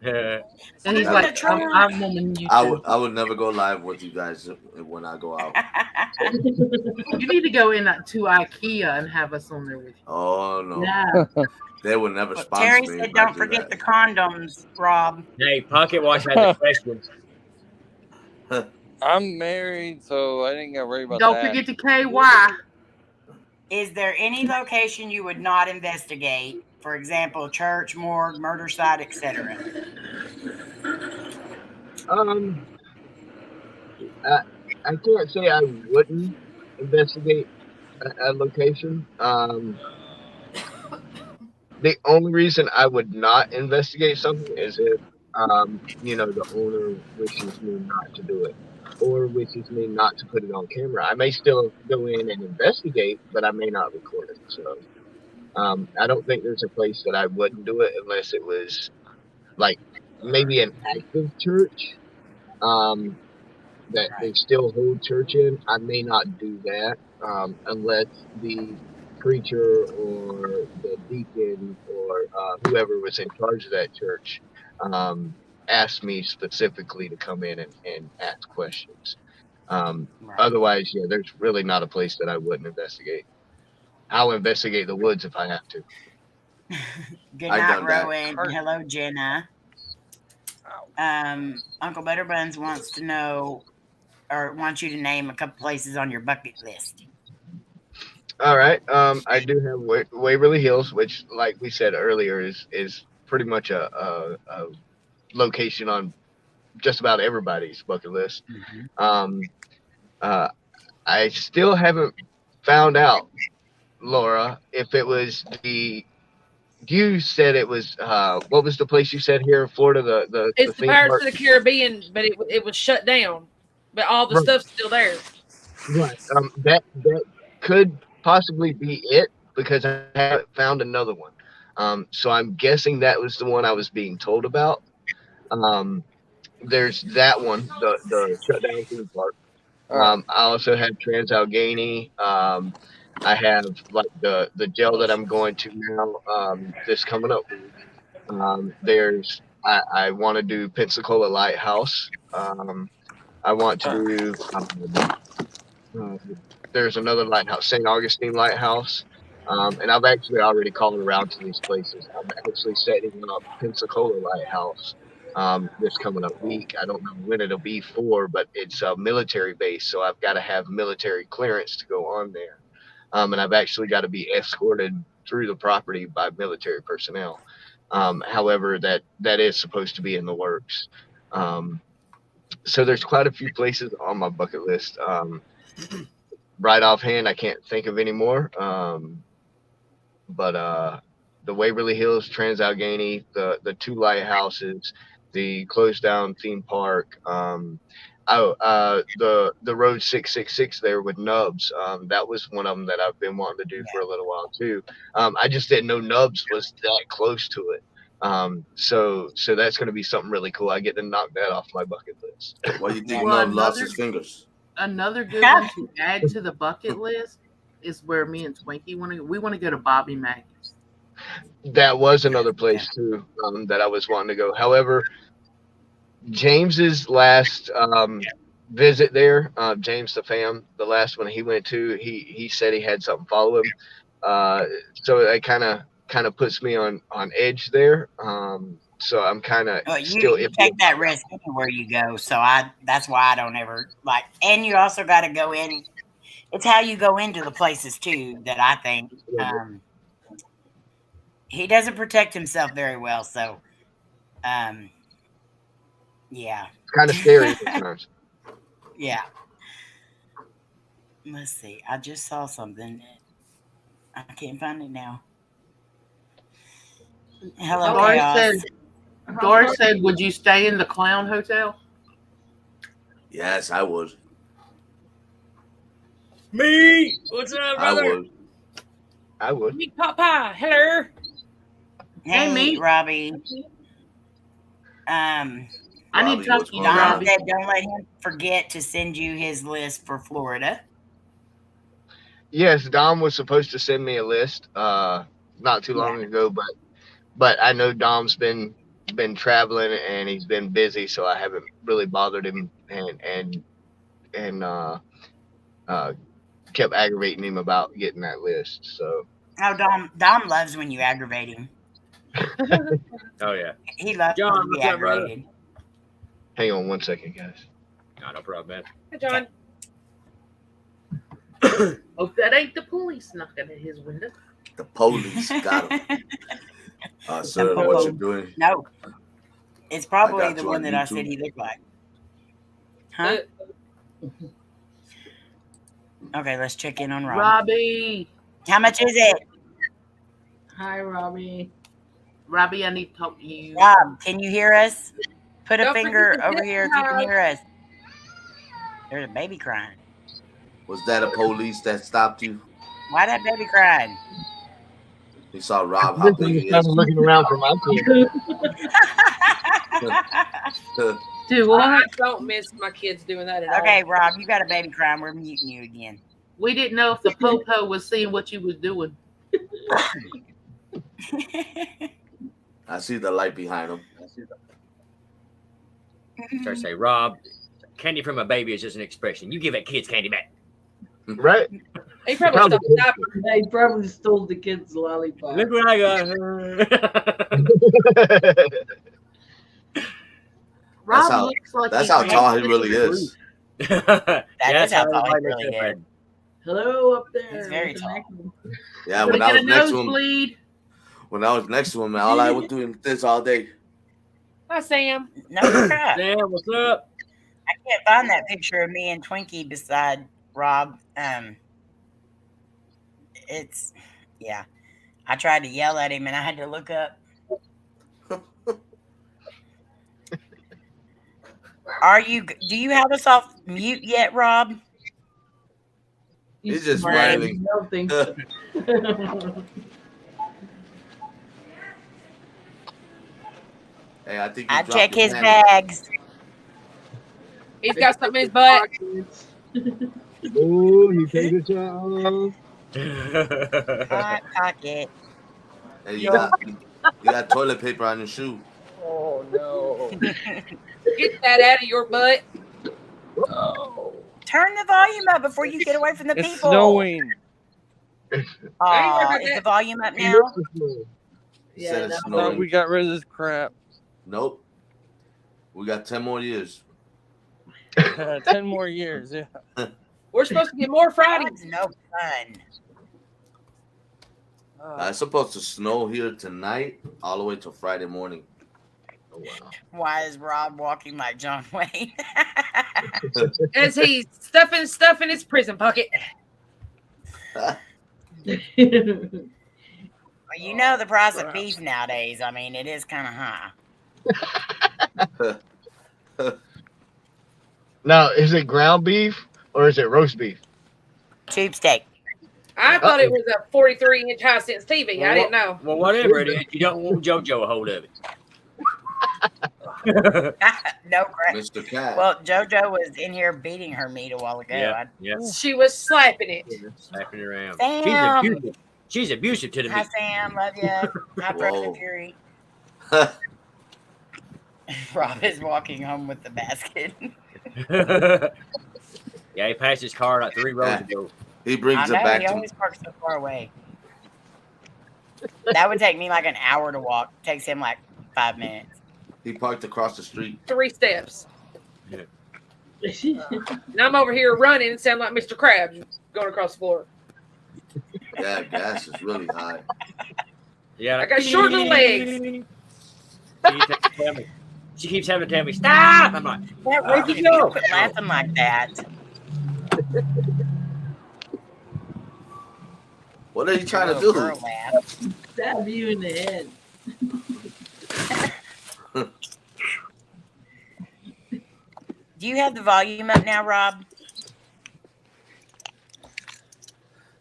And he's like, I'm woman, you too. I would never go live with you guys when I go out. You need to go in to IKEA and have us on there with you. Oh, no. Yeah. They would never sponsor Terry me. said, don't forget the condoms, Rob. Hey, Pocket Watch had a question. I'm married, so I didn't got to worry about Don't that. forget the KY. Is there any location you would not investigate? For example, church, morgue, murder site, etc. I can't say I wouldn't investigate a location. The only reason I would not investigate something is if, the owner wishes me not to do it or wishes me not to put it on camera. I may still go in and investigate, but I may not record it. So I don't think there's a place that I wouldn't do it unless it was like maybe an active church that they still hold church in, I may not do that unless the preacher or the deacon or whoever was in charge of that church asked me specifically to come in and ask questions. Otherwise, yeah, there's really not a place that I wouldn't investigate. I'll investigate the woods if I have to. Good I night, done that. Rowan. Hello, Jenna. Uncle Butterbuns wants to know, or wants you to name a couple places on your bucket list. All right. I do have Waverly Hills, which, like we said earlier, is pretty much a location on just about everybody's bucket list. I still haven't found out, Laura, if it was you said it was what was the place you said here in Florida? It's the theme Pirates park? of the Caribbean, but it was shut down. But all the stuff's still there. Right. That could possibly be it because I haven't found another one. So I'm guessing that was the one I was being told about. There's that one, the shutdown theme park. I also have Trans-Allegheny. I have like the jail that I'm going to now this coming up week. There's I want to do Pensacola Lighthouse. I want to do there's another lighthouse, St. Augustine Lighthouse. And I've actually already called around to these places. I'm actually setting up Pensacola Lighthouse this coming up week. I don't know when it'll be for, but it's a military base, so I've got to have military clearance to go on there. And I've actually got to be escorted through the property by military personnel. However, that is supposed to be in the works. So there's quite a few places on my bucket list. Right offhand, I can't think of any more. But the Waverly Hills, Trans-Allegheny, the two lighthouses, the closed down theme park, the road 666 there with Nubs. That was one of them that I've been wanting to do for a little while too. I just didn't know Nubs was that close to it. So that's going to be something really cool. I get to knock that off my bucket list. Why do you think Nub lost his fingers? Another good one to add to the bucket list is where me and Twinkie want to go to Bobby Mackey's. That was another place too that I was wanting to go. However, James's last visit there, James the fam, the last one he went to, he said he had something follow him. So it kind of puts me on edge there. So I'm kind of still. You take that risk anywhere you go. So that's why I don't ever like. And you also got to go in. It's how you go into the places too that I think he doesn't protect himself very well. So, yeah, it's kind of scary sometimes. Yeah. Let's see. I just saw something. I can't find it now. Hello, Chaos. Doris said, would you stay in the Clown Hotel? Yes, I would. Me? What's up, brother? I would. Meet Papa. Hello. Hey, meet Robbie. I need to talk to you, Robbie. Don't let him forget to send you his list for Florida. Yes, Dom was supposed to send me a list not too long ago, but I know Dom's been traveling and he's been busy, so I haven't really bothered him and kept aggravating him about getting that list. So Dom loves when you aggravate him. Oh yeah, he loves John, to be aggravated. Hang on 1 second, guys. No problem, man. Hey, John. Hope that ain't the police knocking at his window. The police got him. Sir, what you doing? No. It's probably the one that I said he looked like. Huh? Okay, let's check in on Robbie. Robbie. How much is it? Hi, Robbie. Robbie, I need to talk to you. Rob, can you hear us? Put a finger over here if you can hear us. There's a baby crying. Was that a police that stopped you? Why that baby crying? He saw Rob how big he is. Looking around for my kid. Do what? I don't miss my kids doing that at all. Okay, Rob, you got a baby crying. We're muting you again. We didn't know if the popo was seeing what you was doing. I see the light behind him. So I say, Rob, candy from a baby is just an expression. You give that kids candy back. Right? He probably Probably. stopped that. They probably stole the kid's lollipop. Look what I got. Rob how- looks like That's he how has tall he such really a is. That is how tall he everybody really looks up is. Hello up there. He's very with the tall. necklace. Yeah, Gonna when I get a was next to him, nosebleed. man, all I was doing this all day. Hi, Sam. No crap. Sam, what's up? I can't find that picture of me and Twinkie beside Rob. It's yeah. I tried to yell at him and I had to look up. Do you have us off mute yet, Rob? He's just smiling. smiling. I don't think so. Hey, I think you I dropped check your his panty. bags. He's got something in his butt. Ooh, you take a child. Hot pocket. Hey, you got toilet paper on your shoe. Oh no. Get that out of your butt. Turn the volume up before you get away from the It's people. snowing. Aw, is the volume up now? He said it's Yeah, Oh, snowing. we got rid of this crap. Nope. We got 10 more years. 10 more years, yeah. We're supposed to get more Fridays. That's no fun. It's supposed to snow here tonight all the way to Friday morning. Oh, wow. Why is Rob walking like John Wayne? As he's stuffing stuff in his prison pocket. Well, you know the price of beef nowadays. I mean, it is kind of high. Now, is it ground beef or is it roast beef? Tube steak. I thought it was a 43-inch high-sense TV. I didn't know. Well, whatever it is, you don't want JoJo a hold of it. No crap. Mr. Cat. Well, JoJo was in here beating her meat a while ago. Yeah, yeah. She was slapping it. Slapping it around. Sam. She's abusive to the Hi, meat. Sam. Love you. Hi, Frozen Whoa. Fury. Rob is walking home with the basket. Yeah, he passed his car like 3 rows ago. He brings I it know, back he to always parks so far away. That would take me like an hour to walk. Takes him like 5 minutes. He parked across the street. 3 steps. And I'm over here running and sound like Mr. Krabs going across the floor. Yeah, gas is really high. Yeah, I got short little legs. She keeps having to tell me, stop! I'm like, Where'd you go? Quit laughing like that. What are you trying to Little do? girl laugh. Stab you in the head. Do you have the volume up now, Rob?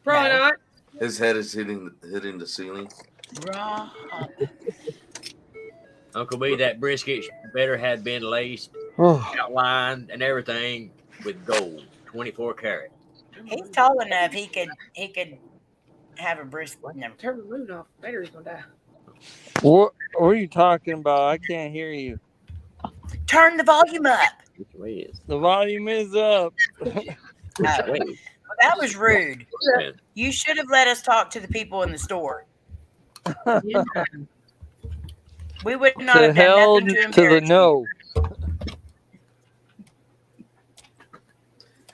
Probably No. not. His head is hitting the ceiling. Rob. Uncle B, that brisket better had been laced, Oh, outlined, and everything with gold, 24 karat. He's tall enough. He could have a brisket. Never. Turn the moon off. Battery's going to die. what are you talking about? I can't hear you. Turn the volume up. Which way is? The volume is up. Oh, well, that was rude. it? You should have let us talk to the people in the store. Yeah. We would not To have done hell nothing to to the embarrass you. no.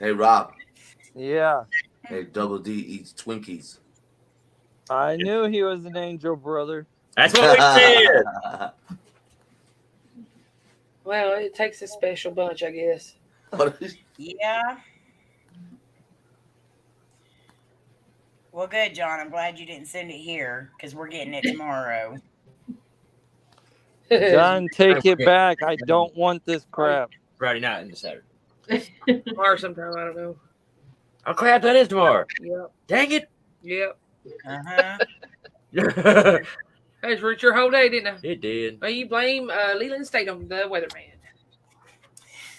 Hey, Rob. Yeah, Hey, Double D eats Twinkies. I knew he was an angel, brother. That's what we said. Well, it takes a special bunch, I guess. What is- Yeah. Well, good, John. I'm glad you didn't send it here because we're getting it tomorrow. John, take it back. I don't want this crap. Friday night and Saturday. Or sometime, I don't know. Oh, crap, that is tomorrow. Yep. Dang it. Yep. Uh-huh. Hey, it's ruined your whole day, didn't I? It did. Well, you blame Leland State on the weatherman.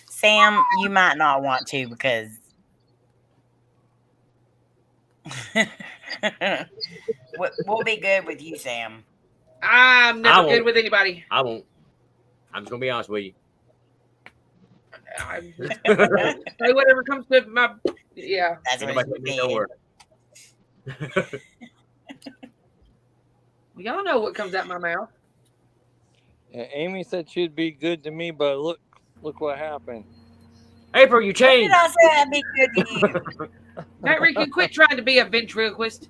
Sam, you might not want to because we'll be good with you, Sam. I'm I never won't. good with anybody. I won't. I'm just gonna be honest with you. Say whatever comes to my. Yeah. That's what Nobody it's take me been. nowhere. Y'all know what comes out my mouth. Yeah, Amy said she'd be good to me, but look what happened. April, you What did changed. I say I'd be good to you? Batrican, quit trying to be a ventriloquist.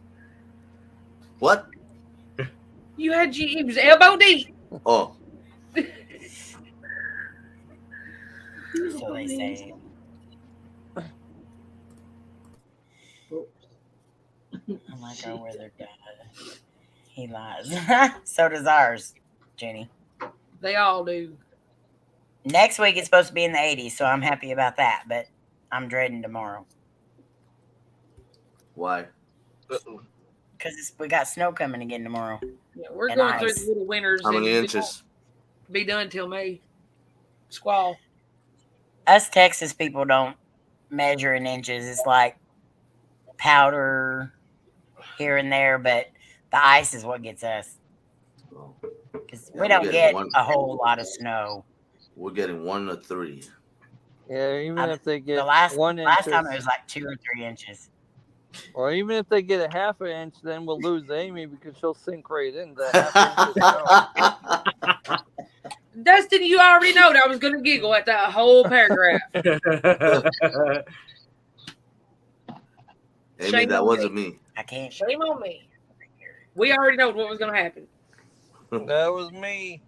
What? You had it was elbow deep. Oh, So they say. I like our weather guy. He lies. So does ours, Jenny. They all do. Next week it's supposed to be in the 80s, so I'm happy about that, but I'm dreading tomorrow. why? Because we got snow coming again tomorrow. Yeah, we're And going through ice. the little winters. How many and it inches? won't be done till May. Squall. Us Texas people don't measure in inches. It's like powder here and there, but the ice is what gets us. Oh, Because Yeah, we don't we're get getting one. a whole lot of snow. we're getting 1 to 3. Yeah, even I- if they get The last 1 inch, last time it was like 2 or 3 inches. or even if they get a half an inch, then we'll lose Amy because she'll sink right into that half inch of snow. Dustin, you already know that I was going to giggle at that whole paragraph. Amy, Shame that on wasn't me. I can't. Shame on me. We already know what was going to happen. That was me.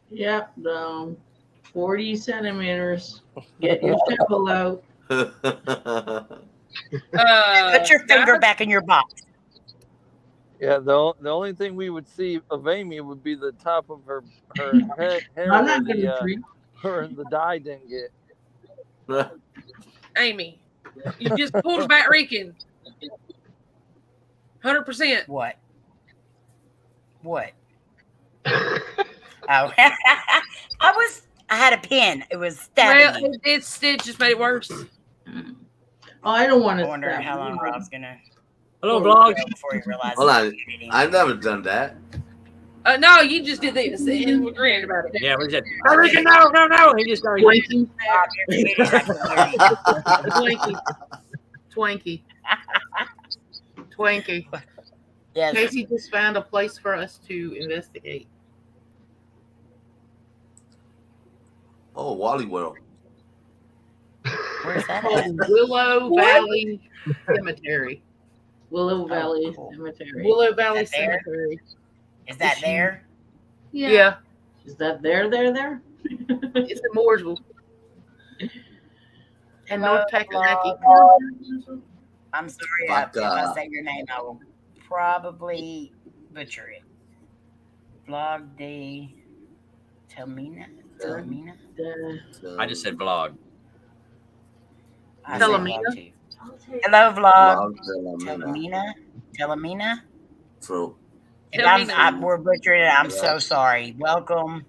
Yep, 40 centimeters. Get your shovel out. Put your finger guys, back in your box. Yeah, the only thing we would see of Amy would be the top of her head, hair I'm where not going to treat. the dye didn't get. Amy, you just pulled a Batrican. 100%. What? What? Oh, I had a pin. It was stabbing Well, you. it just made it worse. Oh, I don't want I to. wonder how long Rob's gonna Hello, go vlog. before he realizes. Hold on. he muted him. I've never done that. No, you just did this and we're agreeing about it. Yeah, we said, Batrican, no. He just started. Twinkie. Rob, you're muted. I can hear you. Twinkie. Twinkie. Yes. Casey just found a place for us to investigate. Oh, Wally World. Where's that at? Called Willow Valley Cemetery. Willow Valley cool. Cemetery. Willow Valley Is that there? Cemetery. Is that there? Yeah. Is that there? It's in Mooresville. And North Takanaki. I'm sorry if I say your name, I will probably butcher it. Vlog de Telmina? I just said vlog. I said Telemina? vlog too. Hello, vlog. Telemina. Telemina? True. If we're butchering it, I'm so sorry. Welcome.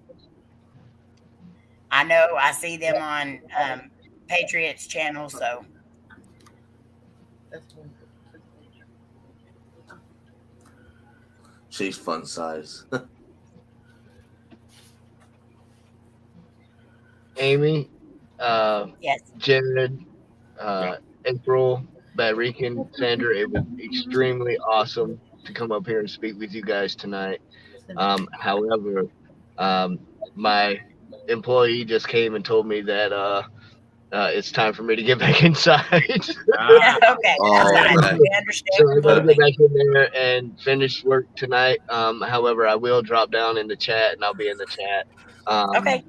I know I see them on Patriots channel, so She's fun size. Amy, yes. Jared, April, Batrican, Sandra, it was extremely awesome to come up here and speak with you guys tonight. However, my employee just came and told me that it's time for me to get back inside. Okay. Oh, That's fine. okay. We understand. So I'm gonna get back in there and finish work tonight. However, I will drop down in the chat and I'll be in the chat. Okay.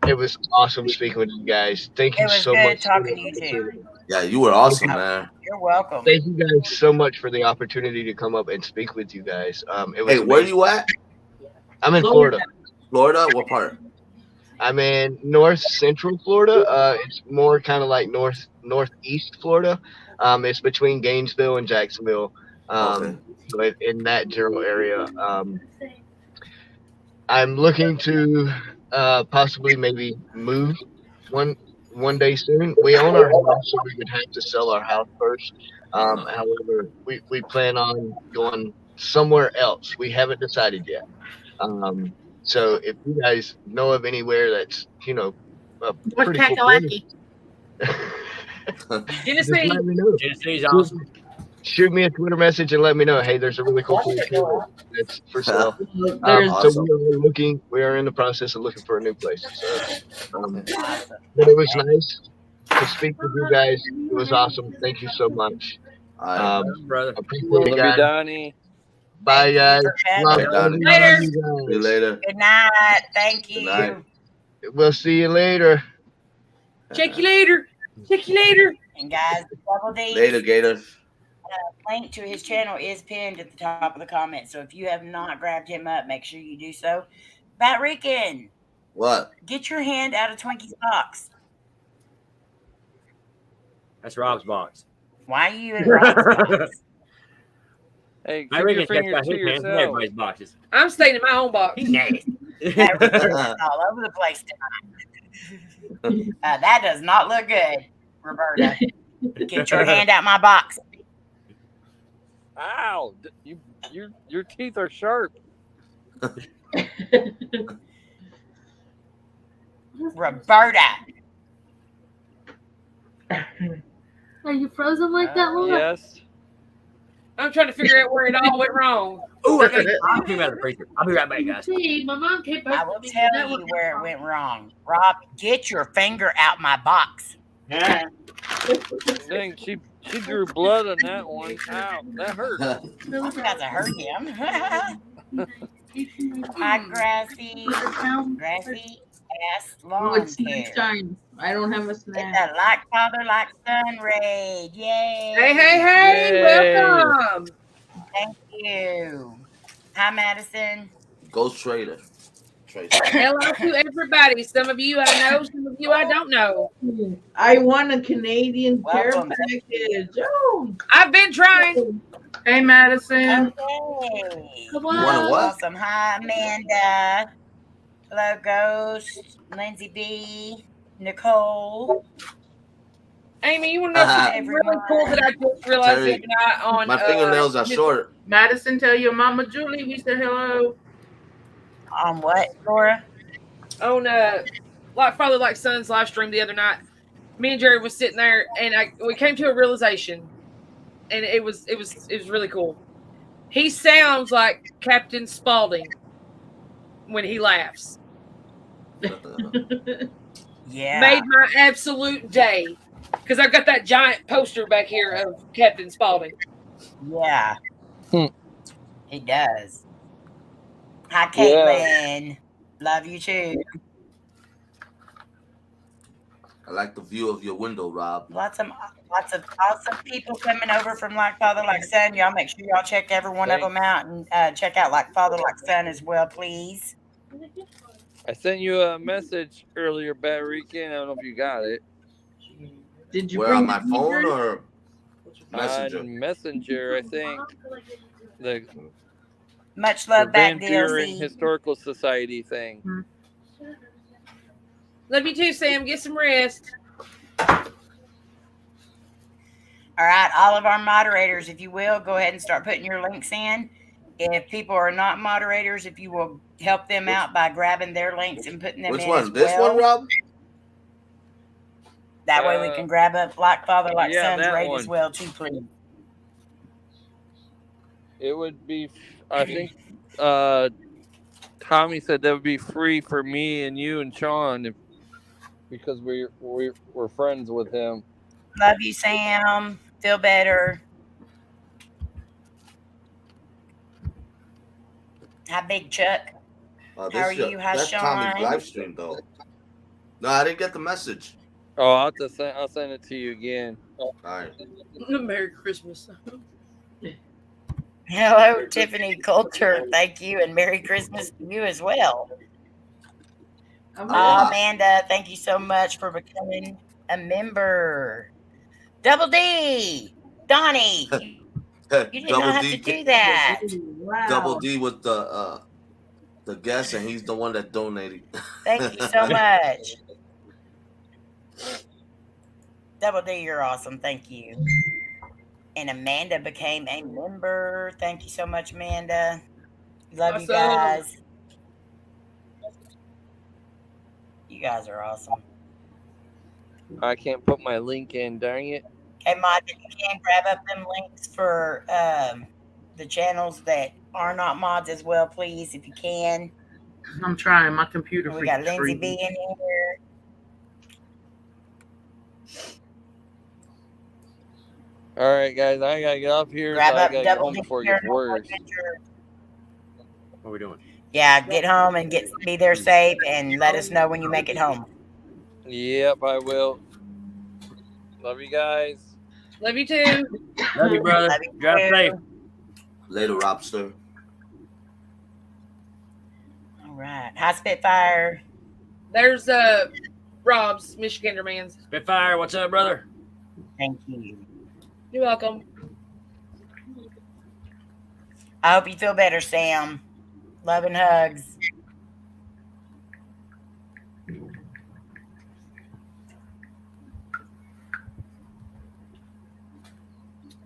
It was awesome speaking with you guys. Thank you It was so good much. talking to you too. Yeah, you were awesome, man. You're welcome. Thank you guys so much for the opportunity to come up and speak with you guys. It was Hey, where amazing. you at? I'm in Florida. Florida? What part? I'm in north central Florida. It's more kind of like northeast Florida. It's between Gainesville and Jacksonville. Okay. So in that general area. I'm looking to possibly maybe move one day soon. We own our house, so we would have to sell our house first. However, we plan on going somewhere else. We haven't decided yet. So if you guys know of anywhere that's a What's pretty cool place, Kakalaki? just Tennessee. let me know. Tennessee's awesome. Shoot me a Twitter message and let me know. Hey, there's a really cool place here that's for sale. There's So we are in the process of looking for a new place. So, but it was nice to speak with you guys. It was awesome. Thank you so much. Brother. Appreciate Love it, you, guys. Donnie. Bye, guys. Love Hey, Donnie. you guys. See you later. Good night. Thank you. Good night. We'll see you later. Check you later. Check you later. And guys, Double D. Later, Gator. Link to his channel is pinned at the top of the comments. So if you have not grabbed him up, make sure you do so. Batrican, What? get your hand out of Twinkie's box. That's Rob's box. Why are you in Rob's box? Hey, I keep reckon your fingers got to his hands in yourself. everybody's boxes. I'm staying in my own box. He's nasty. Batrican's all over the place tonight. That does not look good, Roberta. Get your hand out my box. Ow! Your teeth are sharp. Roberta. Are you frozen like that, Laura? Yes. I'm trying to figure out where it all went wrong. Oh, I got I'll be out of the freezer. I'll be right back, guys. See, my mom came I will tell you where it went wrong. Rob, get your finger out my box. Dang, she drew blood on that one. Ow, that hurt. You guys have hurt him. Hi, Grassy. Grassy ass Oh, lawn it's care. snack time. I don't have a It's snack. a like father, like son raid. Yay. Hey, Yay. welcome. Thank you. Hi, Madison. Ghost Trader. Hello to everybody. Some of you I know, some of you I don't know. I won a Canadian care Welcome. package. Oh, I've been trying. Hey, Madison. Okay. come You want a on. what? Awesome. Hi, Amanda. Hello, Ghost. Lindsay B. Nicole. Amy, you want to know something really cool that I just realized the Terry, other night on My fingernails are short. Madison, tell your mama Julie we said hello. On what, Laura? on like Father Like Son's live stream the other night. Me and Jerry was sitting there, and we came to a realization, and it was really cool. He sounds like Captain Spaulding when he laughs. Yeah. Made my absolute day because I've got that giant poster back here of Captain Spaulding. Yeah. Hmm. He does. Hi, Caitlin. Love you too. I like the view of your window, Rob. Lots of awesome people coming over from Like Father Like Son. Y'all make sure y'all check every one of them out and check out Like Father Like Son as well, please. I sent you a message earlier, Batrican. I don't know if you got it. Did you Where bring on my the phone heater? or Messenger? Messenger, I think. The Much love back, Van Buren DLC. Historical Society thing. Love you too, Sam. Get some rest. All right, all of our moderators, if you will, go ahead and start putting your links in. If people are not moderators, if you will help them out by grabbing their links and putting them Which in one? as This well. one, Rob? That way we can grab up Like Father Like yeah, Son's that raid one. as well too, please. It would be, I think, Tommy said that would be free for me and you and Shawn because we're friends with him. Love you, Sam. Feel better. Hi, Big Chuck. How are you? How's That's Tommy's Shawn? live stream, though. No, I didn't get the message. Oh, I'll send it to you again. All right. Merry Christmas. Hello, Tiffany Coulter. Thank you, and Merry Christmas to you as well. Amanda, thank you so much for becoming a member. Double D, Donnie, you did not have to do that. Wow. Double D with the the guest, and he's the one that donated. Thank you so much. Double D, you're awesome. Thank you. And Amanda became a member. Thank you so much, Amanda. Love you guys. You guys are awesome. I can't put my link in, dang it. Hey, Mod, if you can grab up them links for the channels that are not mods as well, please, if you can. I'm trying. My computer. We got Lindsay B in here. All right, guys, I gotta get off here. Grab So I up gotta get Double home D before it gets Paranormal worse. Adventure. What are we doing? Yeah, get home and be there safe, and let us know when you make it home. Yep, I will. Love you guys. Love you too. Love you, brother. Love you Drive too. safe. Later, Robster. All right. Hi, Spitfire. There's Rob's Michigander man's. Spitfire, what's up, brother? Thank you. You're welcome. I hope you feel better, Sam. Love and hugs.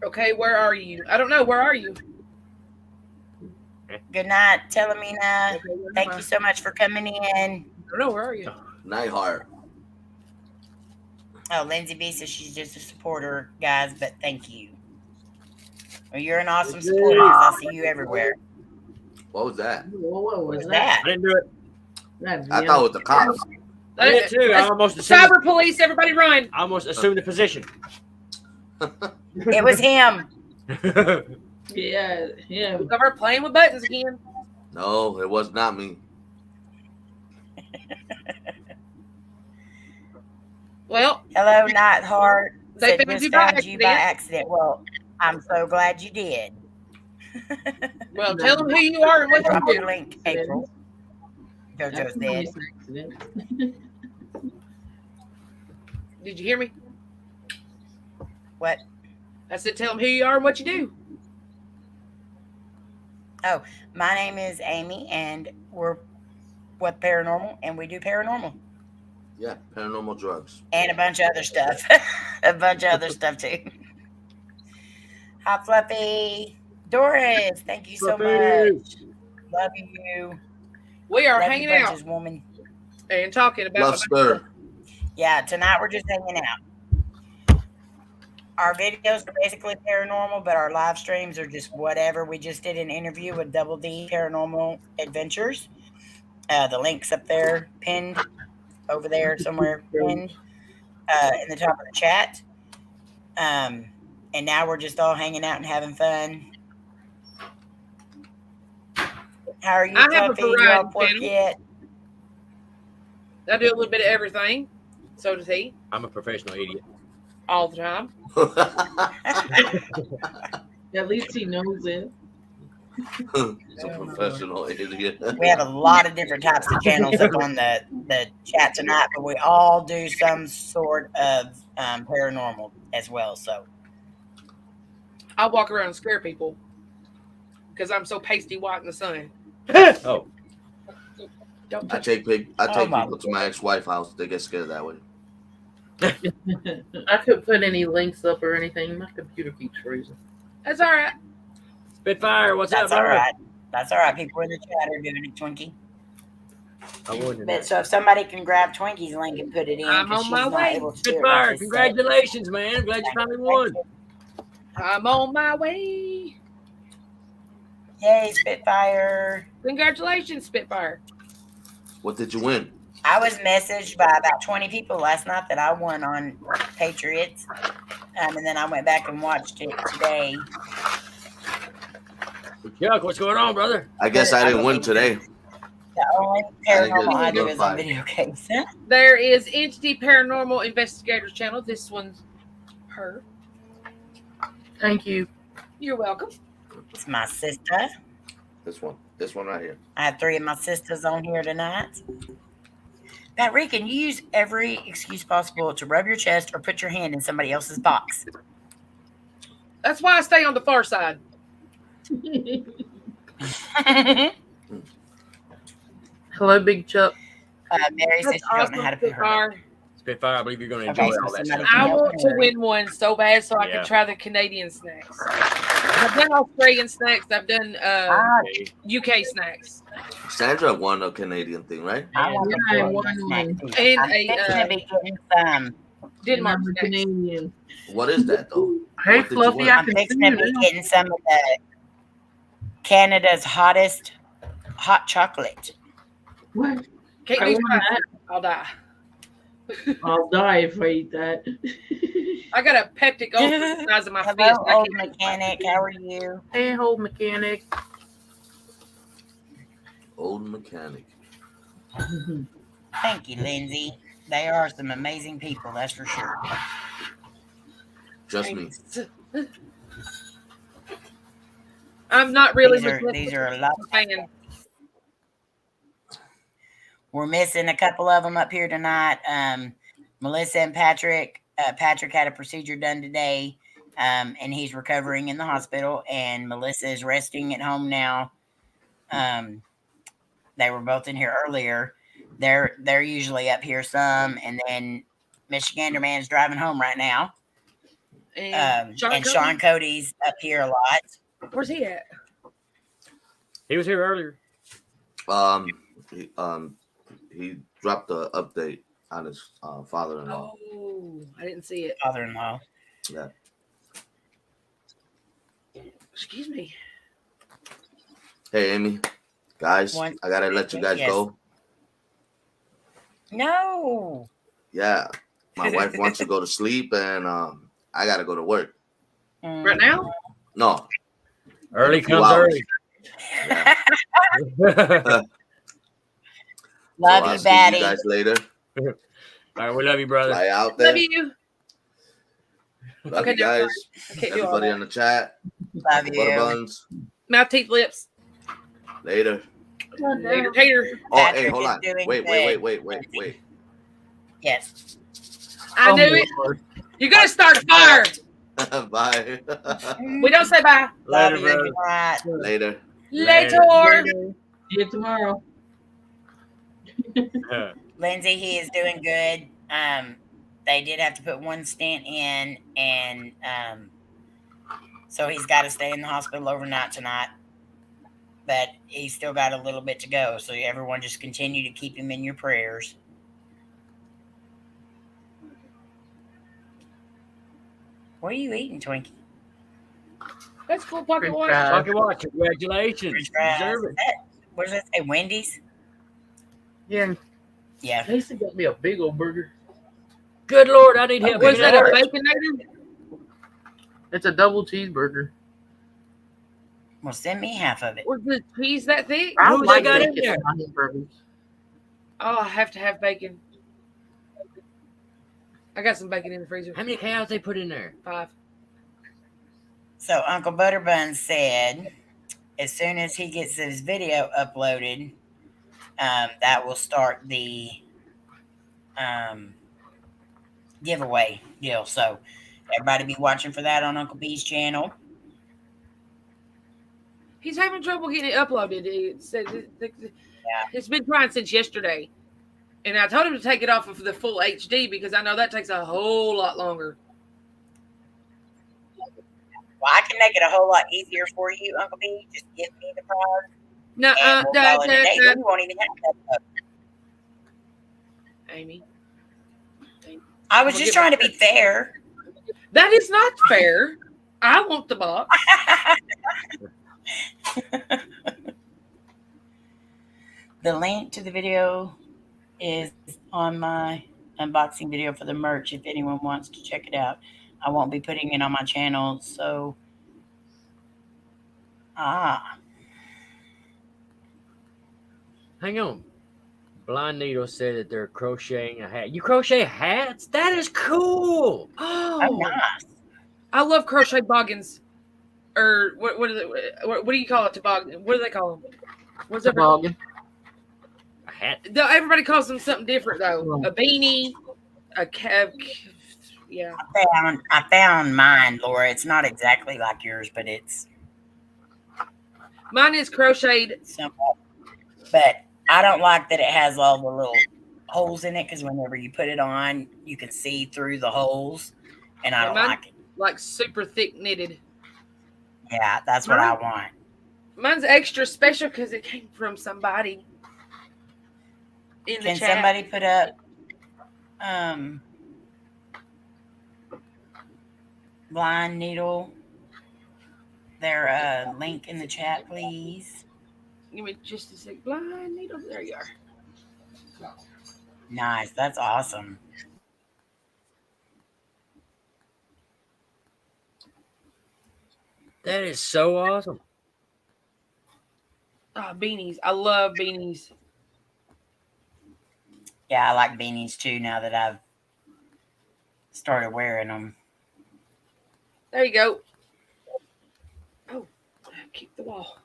Okay, where are you? I don't know. Where are you? Good night, Telemina. Thank you so much for coming in. I don't know. Where are you? Nightheart. Oh, Lindsay B says she's just a supporter, guys, but thank you. Well, you're an awesome supporter. I see you everywhere. What was that? What was that? I didn't do it. I thought it was the cops. I did too. I almost assumed. Cyber police! Everybody run! I almost assumed the position. It was him. Yeah. We're playing with buttons again. No, it was not me. Well, hello, Nightheart. They Said, found just you by found you by accident. Well, I'm so glad you did. Well, tell them who you are and what Drop you your do. link, April. JoJo's dead. Did you hear me? What? I said, tell them who you are and what you do. Oh, my name is Amy, and we're What Paranormal, and we do paranormal. Yeah, paranormal drugs. And a bunch of other stuff. A bunch of other stuff, too. Hi, Fluffy. Doris, thank you so much. Love you. We are Love hanging you out bunches, woman. and talking about. Love stir. Yeah, tonight we're just hanging out. Our videos are basically paranormal, but our live streams are just whatever. We just did an interview with Double D Paranormal Adventures. The link's up there, pinned over there somewhere, pinned in the top of the chat. And now we're just all hanging out and having fun. How are you, I have a Fluffy? You variety off work channel. yet? I do a little bit of everything. So does he. I'm a professional idiot. All the time. At least he knows it. He's a professional idiot. We have a lot of different types of channels up on the chat tonight, but we all do some sort of paranormal as well. So I walk around and scare people because I'm so pasty white in the sun. Oh. Don't I touch take Oh, my people to my ex-wife's house. They get scared that way. I couldn't put any links up or anything. My computer keeps freezing. That's all right. Spitfire, what's that's up, all brother? right. That's all right. People in the chat are doing it, Twinkie. I wouldn't. But so if somebody can grab Twinkie's link and put it in, I'm 'cause on she's my not way. able to do it Spitfire, right this congratulations, man. I'm glad you finally won. I'm on my way. second. Yay, Spitfire. Congratulations, Spitfire. What did you win? I was messaged by about 20 people last night that I won on Patriots. And then I went back and watched it today. Chuck, what's going on, brother? I guess I didn't win today. The only paranormal I do is on notified. video games. There is Entity Paranormal Investigators channel. This one's her. Thank you. You're welcome. It's my sister. This one right here. I have 3 of my sisters on here tonight. Batrican, you use every excuse possible to rub your chest or put your hand in somebody else's box. That's why I stay on the far side. Hello, Big Chuck. Mary says That's she don't know awesome, how to put her. Spitfire. Spitfire, I believe you're going to Okay, enjoy so all that somebody stuff. can I help want to Mary. win one so bad so I Yeah. can try the Canadian snacks. I've done Australian snacks. I've done Okay. UK snacks. Sandra won a Canadian thing, right? I want Yeah, the I Canadian won snack one. too. And I'm a, fixing to be getting some. Denmark I'm a snacks. Canadian. What is that though? Hey, What did you Fluffy, win? I I'm can fixing see to you be now. getting some of the Canada's hottest hot chocolate. What? Can't I do want spicy. that. I'll die. I'll die if I eat that. I got a peptic ulcer the size of my fist. Hello, I old can't- mechanic. How are you? Hey, old mechanic. Old mechanic. Thank you, Lindsay. They are some amazing people, that's for sure. Just me. I'm not really. These are a lot. fan. We're missing a couple of them up here tonight. Melissa and Patrick. Patrick had a procedure done today, and he's recovering in the hospital. And Melissa is resting at home now. They were both in here earlier. They're usually up here some, and then Michigander Man's driving home right now. And Shawn Kodi's up here a lot. Where's he at? He was here earlier. He dropped the update on his father-in-law. Oh, I didn't see it. Father-in-law. Yeah. Excuse me. Hey, Amy, guys, I gotta let you guys go. No. Yeah, my wife wants to go to sleep, and I gotta go to work. Right now? No. Early Few comes hours. early. Yeah. Love I'll you, see Batty. you guys later. All right, we love you, brother. Fly out there. Love you. Love Okay, you guys. I can't do all Everybody that. on the chat. Love you. Butter buns. Mouth, teeth, lips. Later. Later, tater. Oh, hey, Patrick hold is on. doing Wait. Yes. I knew it. You gotta start a fire. Bye. We don't say bye. Love Later, you. brother. Good night. Later. Later. See you tomorrow. Lindsay, he is doing good. They did have to put one stent in, and so he's got to stay in the hospital overnight tonight. But he's still got a little bit to go. So everyone just continue to keep him in your prayers. What are you eating, Twinkie? That's cool. Pocket French watch. fries. Pocket watch. Congratulations. French fries. Deserve it. What does that say? Wendy's? Yeah, Yeah. Casey got me a big old burger. Good Lord, I need help. Was getting that that a up. baconator? It's a double cheeseburger. Well, send me half of it. Was the cheese that thick? I Who they like got in bacon there? on my hamburgers. Oh, I have to have bacon. I got some bacon in the freezer. How many cows they put in there? 5. So Uncle Butterbun said, as soon as he gets his video uploaded, that will start the giveaway deal. So everybody be watching for that on Uncle B's channel. He's having trouble getting it uploaded. It's been trying since yesterday. And I told him to take it off of the full HD because I know that takes a whole lot longer. Well, I can make it a whole lot easier for you, Uncle B. Just give me the prize. No, And we'll call it a day. Then we won't even have that. Amy. I was just trying to be fair. That is not fair. I want the box. The link to the video is on my unboxing video for the merch if anyone wants to check it out. I won't be putting it on my channel, so Hang on. Blind Needle said that they're crocheting a hat. You crochet hats? That is cool. oh nice. I love crochet boggins. Or what is it? What do you call it? Toboggan. What do they call them? What's it? Toboggan. A hat. Everybody calls them something different though. A beanie, a cap. Yeah. I found mine, Laura. It's not exactly like yours, but it's Mine is crocheted. simple. But I don't like that it has all the little holes in it because whenever you put it on, you can see through the holes, and I don't like it. Like super thick knitted. Yeah, that's what I want. Mine's extra special because it came from somebody. Can somebody put up blind needle their link in the chat, please? Give me just a sec. Blind needle. There you are. Nice. That's awesome. That is so awesome. Oh, beanies. I love beanies. Yeah, I like beanies too now that I've started wearing them. There you go. Oh, kick the wall.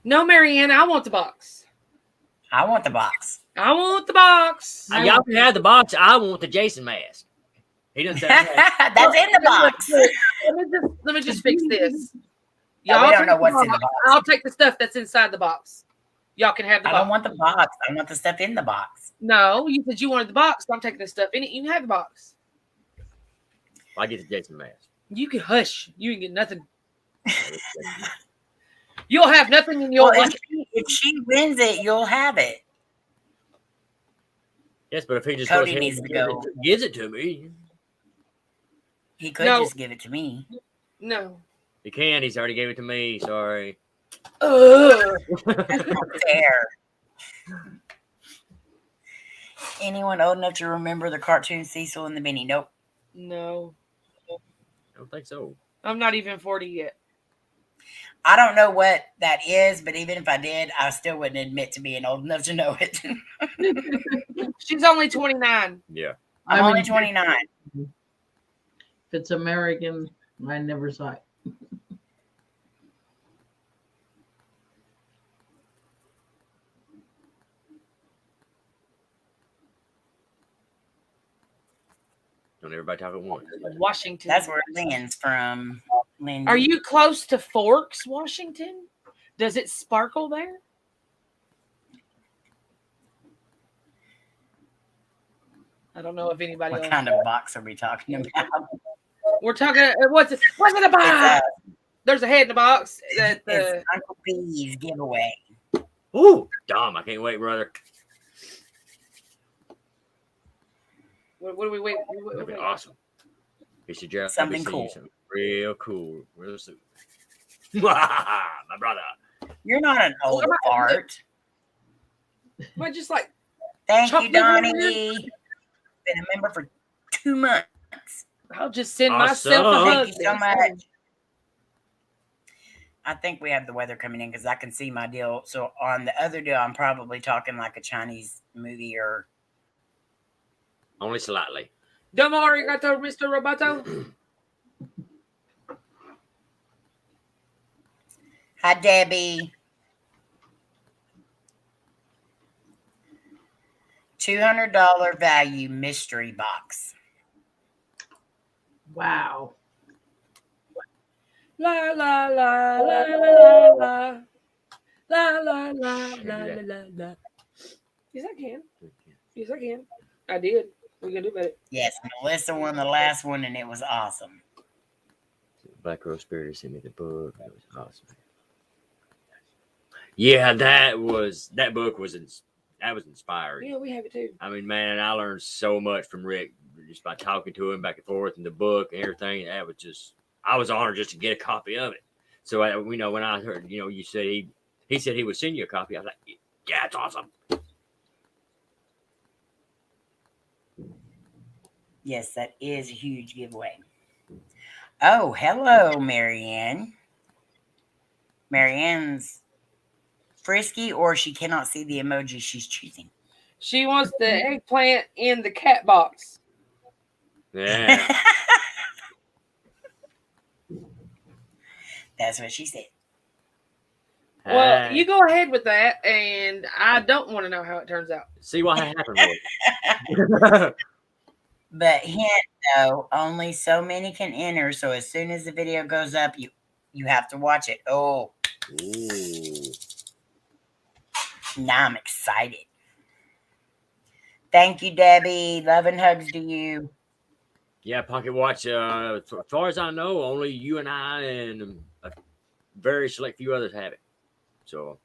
No, Marianne, I want the box. I want the box. I want the box. Y'all can have the box. I want the Jason mask. He doesn't. That's in the box. Let me just fix this. Y'all don't know what's in the box. I'll take the stuff that's inside the box. Y'all can have the box. I don't want the box. I want the stuff in the box. No, you said you wanted the box. So I'm taking the stuff in it. You can have the box. I get the Jason mask. You can hush. You can get nothing. You'll have nothing in your life. If she wins it, you'll have it. Yes, but if he just Coty needs to go. Gives it to me. He could just give it to me. No. He can. He's already gave it to me. Sorry. That's not fair. Anyone old enough to remember the cartoon Cecil and the Beanie? Nope. No. I don't think so. I'm not even 40 yet. I don't know what that is, but even if I did, I still wouldn't admit to being old enough to know it. She's only 29. Yeah. I'm only 29. If it's American, I never saw it. Don't everybody talk at once. Washington. That's where Lynn's from. Lynn. Are you close to Forks, Washington? Does it sparkle there? I don't know if anybody What else. kind of box are we talking about? We're talking. What's in the box? There's a head in the box. It's Uncle B's giveaway. Ooh, Dom, I can't wait, brother. What do we wait? That'd be awesome. Piece of Jeff. Something cool. Something real cool. Real soon. My brother. You're not an old fart. Am I just like? Thank you, Donnie. Been a member for 2 months. I'll just send myself a hug. Thank you so much. I think we have the weather coming in because I can see my deal. So on the other deal, I'm probably talking like a Chinese movie or. Only slightly. Domo arigato, Mr. Roboto. Hi, Debbie. $200 value mystery box. Wow. La la la la la la la la la la la. Yes, I can. Yes, I can. I did. What are you gonna do about it? Yes, Melissa won the last one, and it was awesome. Black Rose Spirit sent me the book. It was awesome. Yeah, that book was inspiring. Yeah, we have it too. I mean, man, I learned so much from Rick just by talking to him back and forth and the book and everything. That was just, I was honored just to get a copy of it. So, when I heard, you said he said he would send you a copy. I was like, yeah, it's awesome. Yes, that is a huge giveaway. Oh, hello, Marianne. Marianne's frisky, or she cannot see the emoji she's choosing. She wants the eggplant in the cat box. Yeah. That's what she said. Well, you go ahead with that, and I don't want to know how it turns out. See what happened with But hint though, only so many can enter. So as soon as the video goes up, you have to watch it. Oh, Ooh. Now I'm excited. Thank you, Debbie. Love and hugs to you. Yeah, Pocket Watch. As far as I know, only you and I and a very select few others have it. So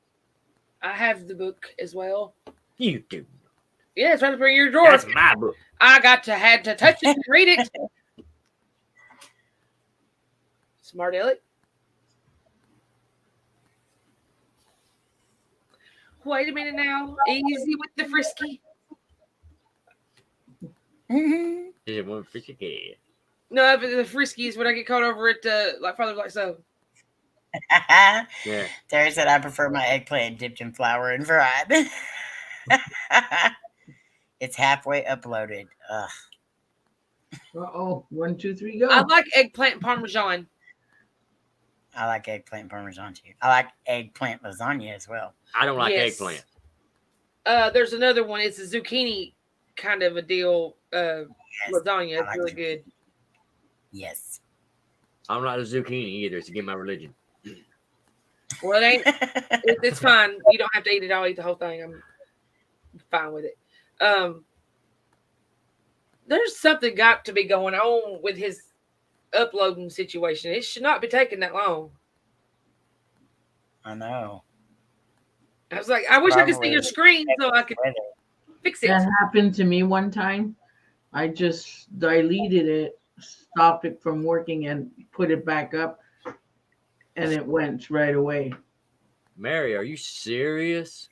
I have the book as well. you do. Yeah, it's right up in your drawer. That's my book. I had to touch it and read it. Smart Aleck. Wait a minute now. Easy with the frisky. Mhm. Is it one frisky kid? No, but the frisky is when I get caught over at like Father Like So. Yeah. Terry said I prefer my eggplant dipped in flour and fried. It's halfway uploaded. Ugh. Uh-oh. 1, 2, 3, go. I like eggplant parmesan. I like eggplant parmesan too. I like eggplant lasagna as well. I don't like Yes. eggplant. There's another one. It's a zucchini kind of a deal. Lasagna. It's like really zucchini. good. Yes. I don't like the zucchini either. It's against my religion. Well, it ain't. It's fine. You don't have to eat it. I'll eat the whole thing. I'm fine with it. There's something got to be going on with his uploading situation. It should not be taking that long. I know. I was like, I wish I could see Probably. your screen so I could fix it. That happened to me one time. I just deleted it, stopped it from working, and put it back up, and it went right away. Mary, are you serious?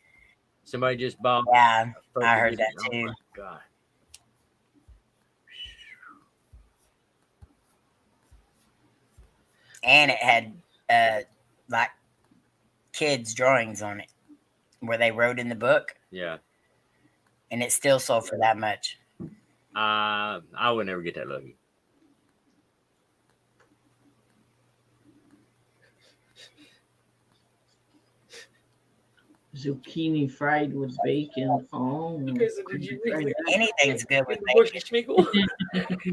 Somebody just bought. Yeah, a I heard that Oh too. my God. And it had like kids' drawings on it where they wrote in the book, Yeah. and it still sold for that much. I would never get that lucky. Zucchini fried with bacon. Oh, Okay, so did you read it? Anything's good with The Bush bacon. Schmeagle?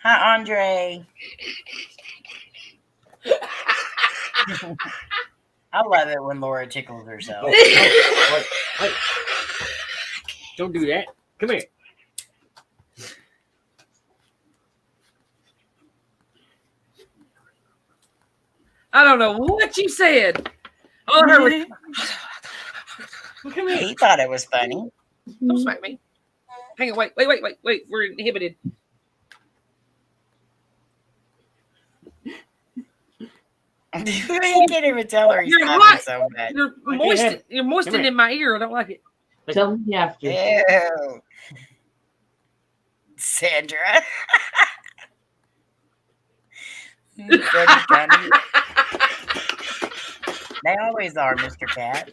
Hi, Andre. I love it when Laura tickles herself. Hey. Don't do that. Come here. I don't know what you said. All I heard was, come here. He thought it was funny. Don't smack me. Hang on, wait. We're inhibited. You can't even tell her he's You're laughing hot. so bad. You're can't have it. moistening in my ear. I don't like it. Tell me after. Ew. Sandra. Funny, funny. They always are, Mr. Katz.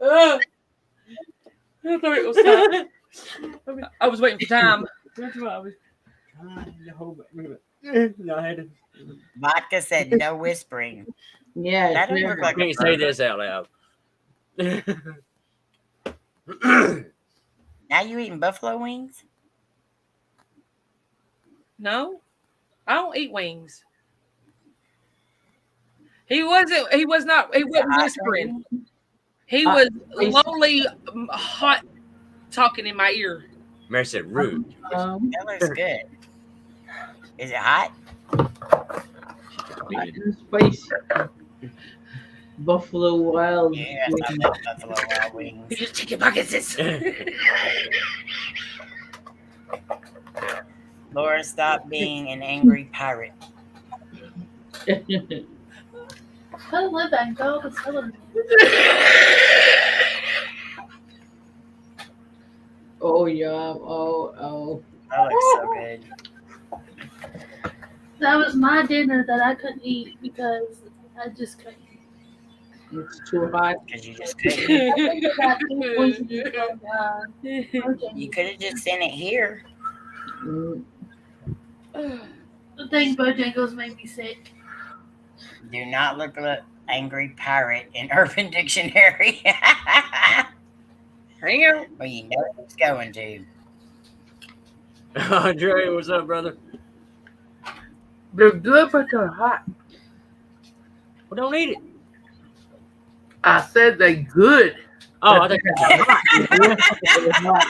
I thought it was time. I was waiting for time. That's what I was trying to hold back. No, I had to. Vodka said no whispering. Yeah, That it's doesn't look never- I like a can't say burger. this out loud. Now you eating buffalo wings? No, I don't eat wings. He wasn't whispering. He was lowly hot talking in my ear. Mary said rude. That looks good. Is it hot? hot and spicy. Buffalo Wild. Yeah, I love buffalo wild wings. He just chicken buckets. Laura, stop being an angry pirate. Tell live and go to telling me. Oh yeah. Oh. That looks so good. That was my dinner that I couldn't eat because I just couldn't. It's too hot. Because you just couldn't. I think I got food poisoning from You could have just sent it here. Mm, the thing Bojangles made me sick. Do not look up angry pirate in Urban Dictionary. Hang on. Well, you know it's going to. Andre, what's up, brother? They're good, but they're hot. Well, don't eat it. I said they good. Oh, I think that's hot.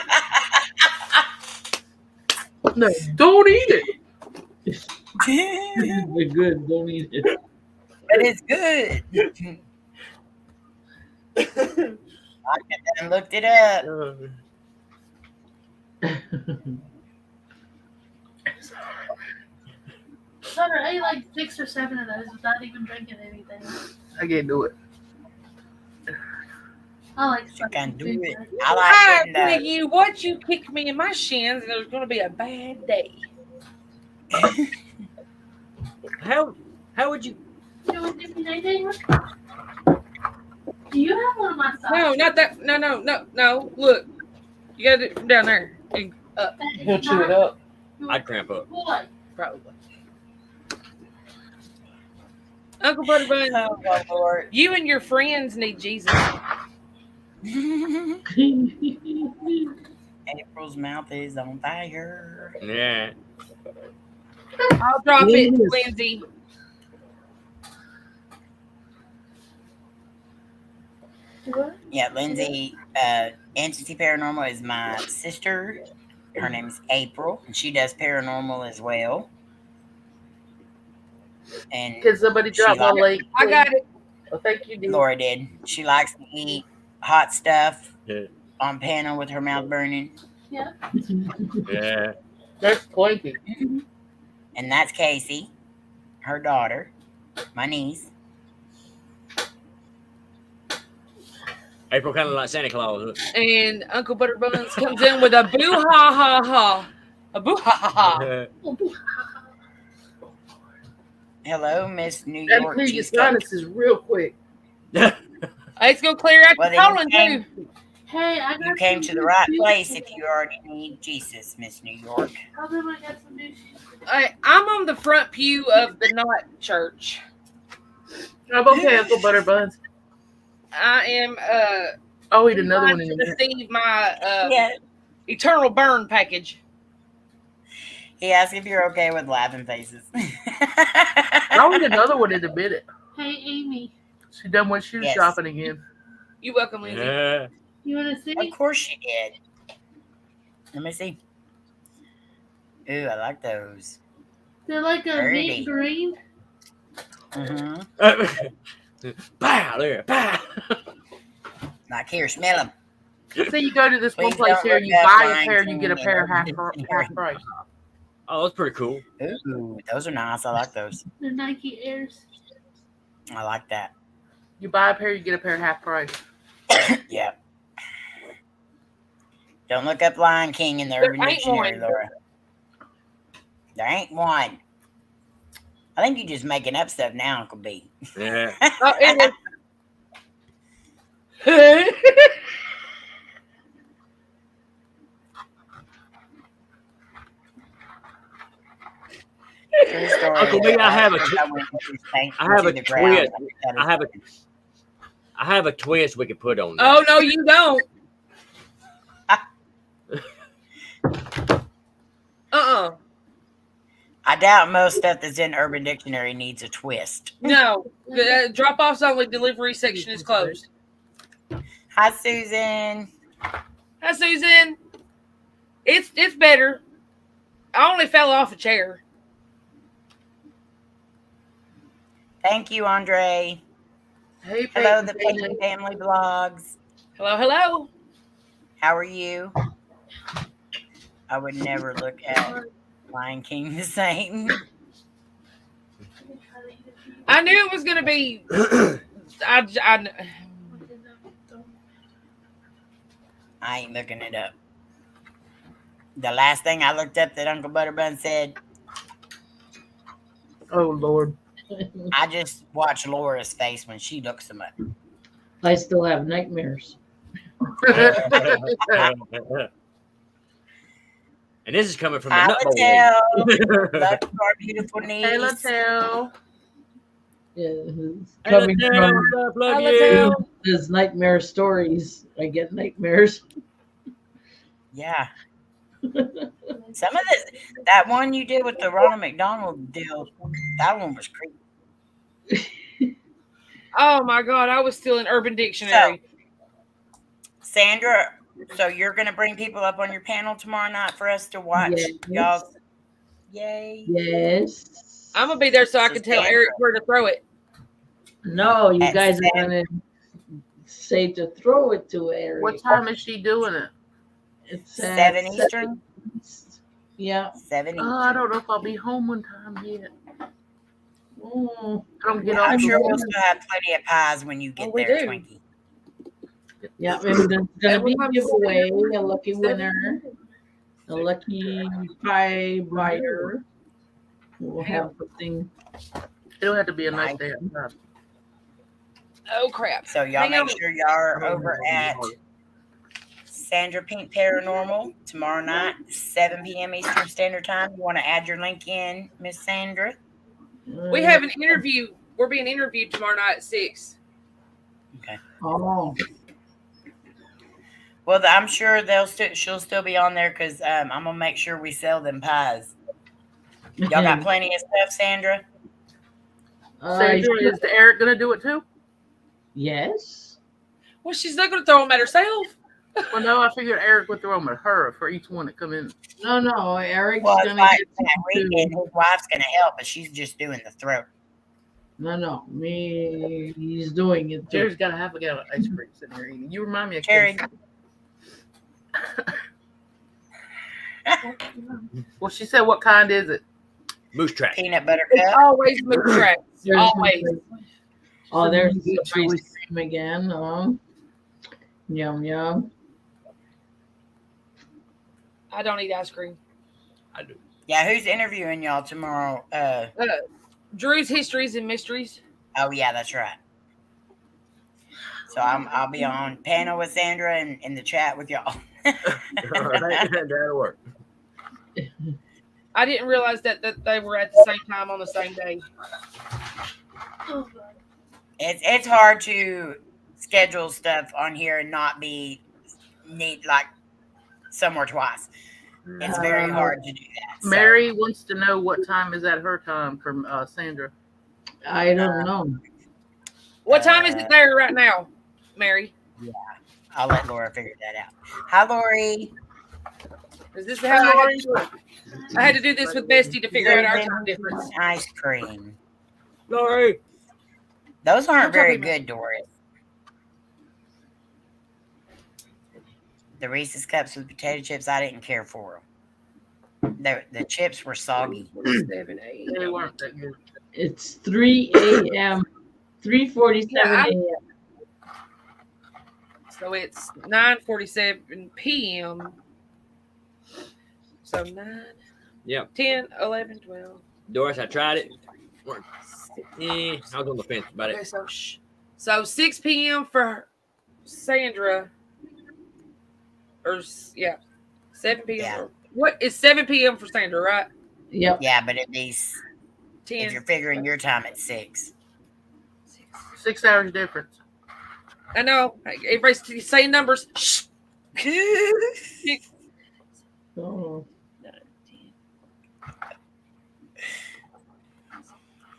No, don't eat it. They're good. Don't eat it. But it's good. I looked it up. Sandra ate like 6 or 7 of those without even drinking anything. I can't do it. I like You can do it. food. I I like tell it. you what, you kick me in my shins, and there's going to be a bad day. How would you? You want to give me anything? Do you have one of my socks? No, not that. No. Look, you got it from down there. And up, He'll chew it up. I'd cramp up. What? probably. Uncle Butterbun, Oh, Lord. you and your friends need Jesus. April's mouth is on fire. Yeah. I'll drop it, Yes. Lindsay. What? Yeah, Lindsay, Entity Paranormal is my sister. Her name's April, and she does paranormal as well. And Can somebody drop my link? I got it. Oh, thank you, dear. Laura did. She likes to eat hot stuff Yeah. on panel with her mouth burning. Yeah. Yeah. That's Twinkie. And that's Casey, her daughter, my niece. April kind of like Santa Claus. And Uncle Butterbuns comes in with a boo ha ha ha. A boo ha ha ha. Hello, Miss New That York clear your Cheesecake. sinuses real quick. It's going to clear out Well, the then colon, you came, too. Hey, I got you came some to the new right shoes place today. if you already need Jesus, Miss New York. Tell them I got some new shoes today. I'm on the front pew of the not church. I'm okay, Uncle Butterbuns. I am I'll eat another trying one in to a minute. receive my Yeah. eternal burn package. He asked if you're okay with laughing faces. I'll eat another one in a minute. Hey, Amy, She done went shoe Yes. shopping again. You welcome, Lindsay. Yeah. you want to see? Of course she did. Let me see. Ooh, I like those. They're like a Pretty. mint green. Mm-hmm. Pow there, pow. Like, here, smell them. Say you go to this one Please place don't here, look you up buy a Lion pair, you get a King pair and half Urban price. Oh, that's pretty cool. Ooh, those are nice. I like those. They're Nike Airs. I like that. You buy a pair, you get a pair half price. Yeah. Don't look up Lion King in the There Urban ain't Dictionary, one. Laura. There ain't one. I think you're just making up stuff now, Uncle B. Yeah. Oh, it True story. Uncle B, I have a I went and threw paint I have into a the ground. twist. I have a twist we could put on that. Oh, no, you don't. I doubt most stuff that's in Urban Dictionary needs a twist. No. The drop offs only delivery section is closed. Hi, Susan. Hi, Susan. It's better. I only fell off a chair. Thank you, Andre. Hey, Hello, Peyton, the Peyton. Peyton Family Vlogs. Hello, hello. How are you? I would never look at Lion King the same. I knew it was going to be. I ain't looking it up. The last thing I looked up that Uncle Butterbun said, Oh, Lord. I just watch Laura's face when she looks them up. I still have nightmares. And this is coming from the Hi, nut bowl. Latel. Love you, our beautiful niece. Hey, Latel. Yeah, it's Hey, coming Latel, from what's up? Love Hi, you. Latel. his nightmare stories. I get nightmares. Yeah. Some of that one you did with the Ronald McDonald deal, that one was creepy. Oh my God, I was still in Urban Dictionary. So, Sandra, so you're going to bring people up on your panel tomorrow night for us to watch y'all. Yay. Yes. I'm going to be there so I can tell Eric where to throw it. No, you guys are going to say to throw it to Eric. What time is she doing it? It's 7 Eastern. Yeah. 7 Eastern. I don't know if I'll be home on time yet. I don't get I'm off. sure we'll still have plenty of pies when you get there, Twinkie. Yeah, and there's going to be a giveaway, a lucky winner, a lucky pie buyer. We'll have something. It'll have to be a nice day. Oh, crap. So y'all make sure y'all are over at Sandra Pink Paranormal tomorrow night, 7 p.m. Eastern Standard Time. You want to add your link in, Miss Sandra? We have an interview. We're being interviewed tomorrow night at 6. Okay. Oh. Well, I'm sure she'll still be on there because I'm gonna make sure we sell them pies. Y'all got plenty of stuff, Sandra. Sandra, is Eric gonna do it too? Yes. Well, she's not gonna throw them at herself. Well, no, I figured Eric would throw them at her for each one that come in. No, Eric's gonna get his wife's gonna help, but she's just doing the throat. No, he's doing it too. Jerry's gotta have a gallon of ice cream sitting there eating. You remind me of Jerry. Well, she said, what kind is it? Moose track. Peanut butter It's cup. always moose track. Always. Oh, there's the ice cream again. Yum yum. I don't eat ice cream. I do. Yeah, who's interviewing y'all tomorrow? Drew's Histories and Mysteries. Oh yeah, that's right. So I'll be on panel with Sandra and in the chat with y'all. That'll work. I didn't realize that they were at the same time on the same day. It's hard to schedule stuff on here and not be neat like somewhere twice. It's very hard to do that. So. Mary wants to know what time is at her time from Sandra. I don't know. What time is it there right now, Mary? Yeah, I'll let Laura figure that out. Hi, Lori. Is this how I had to do this with Bestie to figure out our time difference? Ice cream. Lori. Those aren't very good, Doris. The Reese's Cups with potato chips, I didn't care for them. The chips were soggy. 7, 8. They weren't that good. It's 3 a.m. 3:47 a.m. So it's 9:47 p.m. So 9, Yep. 10, 11, 12. Doris, I tried it. I was on the fence about Okay, it. so 6 p.m. for Sandra. Or, yeah, 7 p.m. Yeah. What is 7 p.m. for Sandra, right? Yep. Yeah, but at least 10. if you're figuring your time at 6. 6 hours difference. I know. Everybody's saying numbers. Shh. Oh.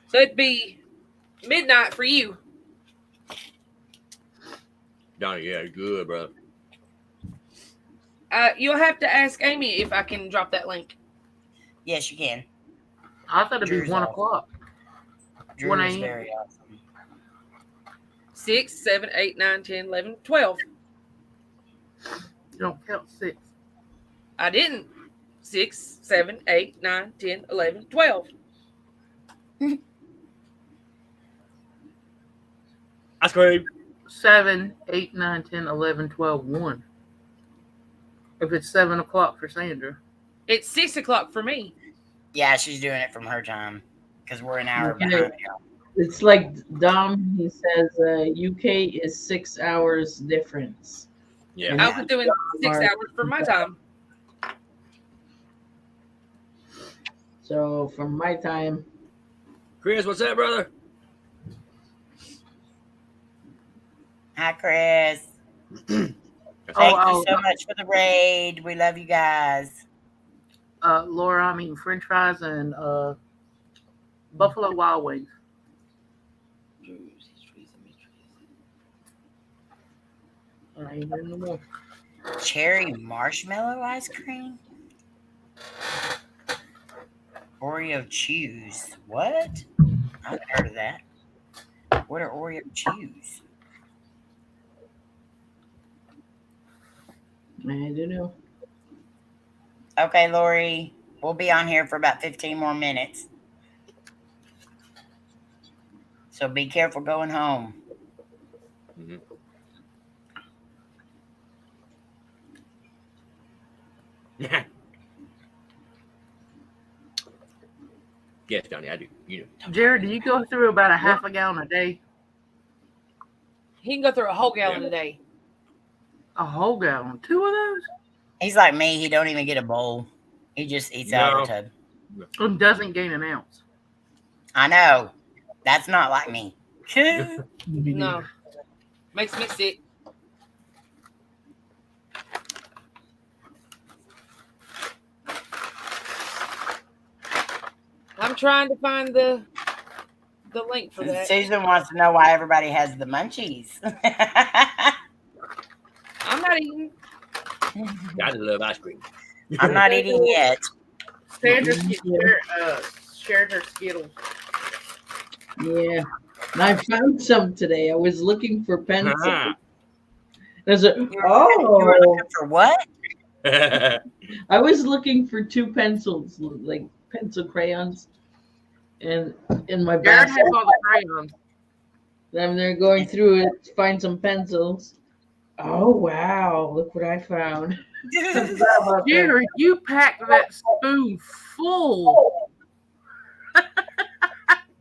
So it'd be midnight for you. Donnie, yeah, good, brother. You'll have to ask Amy if I can drop that link. Yes, you can. I thought it'd be Drew's 1 awesome. o'clock. Drew 1 is a.m. very awesome. 6, 7, 8, 9, 10, 11, 12. You don't count 6. I didn't. 6, 7, 8, 9, 10, 11, 12. Ice cream. 7, 8, 9, 10, 11, 12, 1. If it's 7 o'clock for Sandra. It's 6 o'clock for me. Yeah, she's doing it from her time because we're an hour Okay. behind y'all. It's like Dom, he says UK is 6 hours difference. Yeah. I was doing 6 hours for my time. So from my time, Chris, what's up, brother? Hi, Chris. Thank you so much for the raid. We love you guys. Laura, I'm eating French fries and Buffalo Wild Wings. I ain't doing no more. Cherry marshmallow ice cream? Oreo chews. What? I haven't heard of that. What are Oreo chews? I don't know. Okay, Lori. We'll be on here for about 15 more minutes. So be careful going home. Mm-hmm. Yes, Johnny, I do. You know. Jared, do you go through about a half a gallon a day? He can go through a whole gallon a day. A whole gallon? 2 of those? He's like me. He don't even get a bowl. He just eats out of the tub. And doesn't gain an ounce. I know. That's not like me. No. Makes me sick. I'm trying to find the link for that. Susan wants to know why everybody has the munchies. I'm not eating. Gotta love ice cream. I'm not eating yet. Sandra shared her Skittles. Yeah. And I found some today. I was looking for pencils. Uh-huh. I was like, You were looking for what? I was looking for 2 pencils, like pencil crayons, and in my Jared basket. has all the crayons. Then they're going through it to find some pencils. Oh wow! Look what I found. Jared, you packed that spoon full.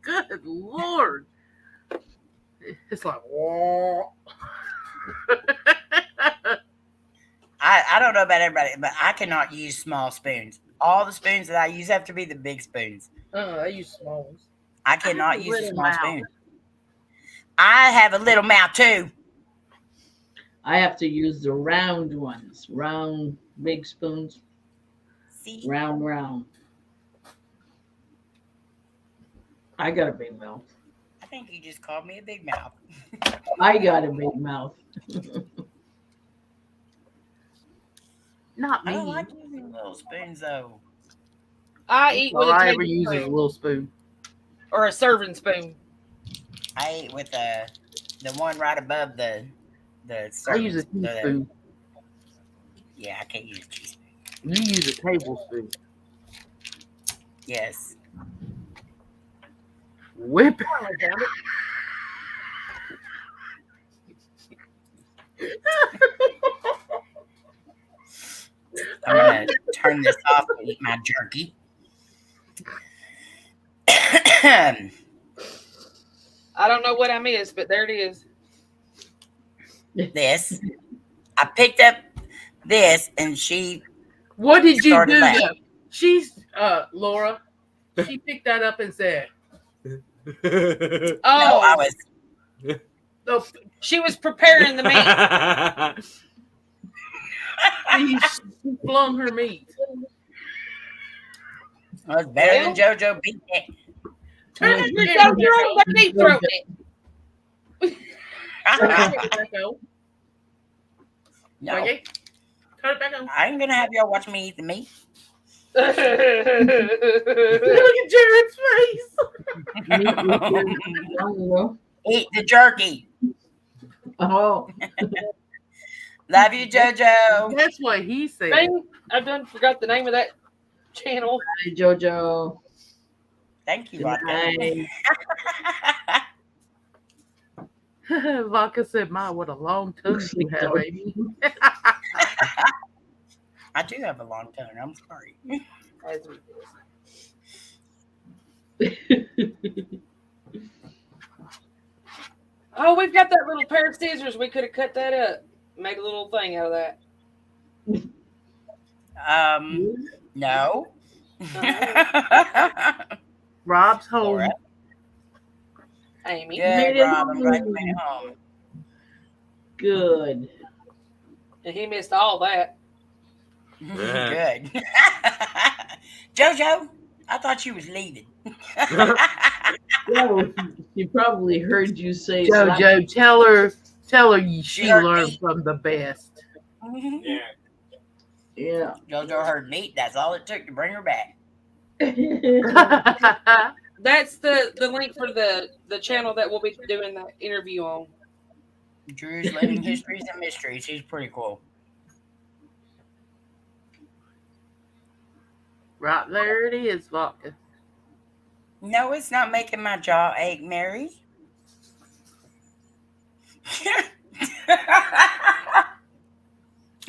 Good Lord. It's like, whoa. I don't know about everybody, but I cannot use small spoons. All the spoons that I use have to be the big spoons. I use small ones. I cannot use a little small mouth. spoon. I have a little mouth too. I have to use the round ones, round big spoons, See? round. I got a big mouth. I think you just called me a big mouth. I got a big mouth. Not I me. don't like using little spoons though. I eat with All a I ever use is a tablespoon little spoon. or a serving spoon. I eat with the one right above the I use a serving- the- teaspoon. Yeah, I can't use a teaspoon. You use a tablespoon. Yes. Whip it. I'm gonna turn this off to eat my jerky. I don't know what I missed, but there it is. This. I picked up this and she What did you started do? laughing. Though? She's Laura. She picked that up and said, No, Oh, I was "Oh, she was preparing the meat. she flung her meat." better than JoJo beat it. Turn it You're down. deep throating it. No, Okay. Turn it back on. I ain't gonna have y'all watch me eat the meat. Look at Jared's Eat the jerky. Oh, Love you, JoJo. face. That's what he said. I done forgot the name of that channel. hi, JoJo. Thank you, Vodka. Hi. Vodka said, "My, what a long tongue you have, baby." I do have a long tongue. I'm sorry. Oh, we've got that little pair of scissors. We could have cut that up. Make a little thing out of that. No. Rob's home. Laura. Amy. Good, Rob. I'm glad you made it home. Good. And he missed all that. Good. JoJo, I thought you was leaving. Well, she probably heard you say JoJo, tell her she heard learned me. from the best. Yeah. JoJo heard meat. That's all it took to bring her back. That's the link for the channel that we'll be doing the interview on. Drew's Living Histories and Mysteries. He's pretty cool. Right there it is, vodka. No, it's not making my jaw ache, Mary.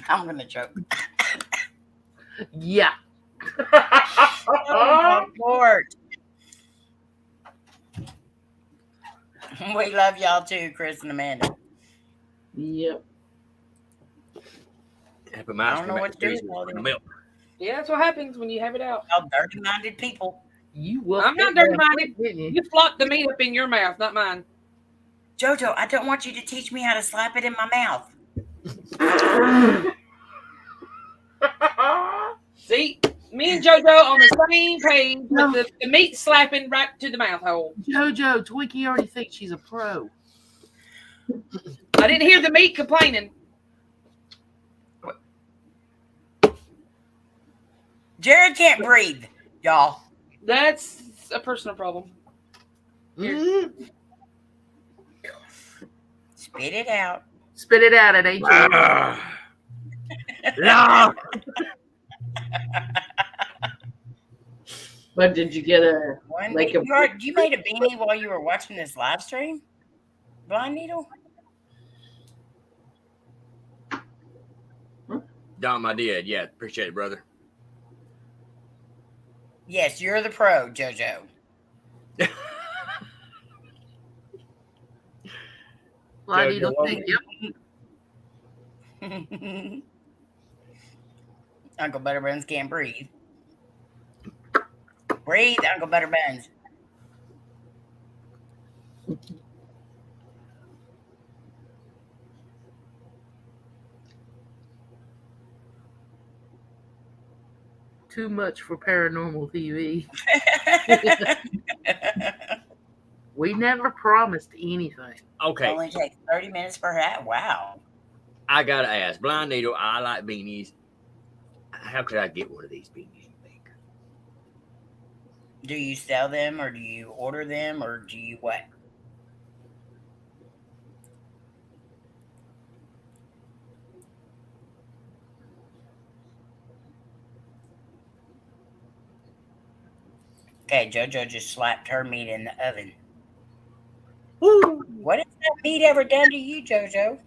I'm gonna choke. Yeah. Oh, Lord. We love y'all too, Chris and Amanda. Yep. I don't know what to do with all this. Yeah, that's what happens when you have it out. Y'all dirty-minded people. You will. I'm not dirty-minded. You flopped the meat up in your mouth, not mine. JoJo, I don't want you to teach me how to slap it in my mouth. See, me and JoJo on the same page with the meat slapping right to the mouth hole. JoJo, Twinkie already thinks she's a pro. I didn't hear the meat complaining. Jared can't breathe, y'all. That's a personal problem. Mm-hmm. Spit it out. Spit it out, it ain't yours. No. But did you get a like a? You made a beanie while you were watching this live stream, Blind Needle? Dom, I did. Yeah, appreciate it, brother. Yes, you're the pro, JoJo. Blind Needle, yep. Uncle Butterbuns can't breathe. Breathe, Uncle Butterbuns. Too much for paranormal TV. We never promised anything. Okay. It only takes 30 minutes per hat. Wow. I gotta ask, Blind Needle, I like beanies. How could I get one of these beanies, you think? Do you sell them or do you order them or do you what? Okay, JoJo just slapped her meat in the oven. Woo. What has that meat ever done to you, JoJo?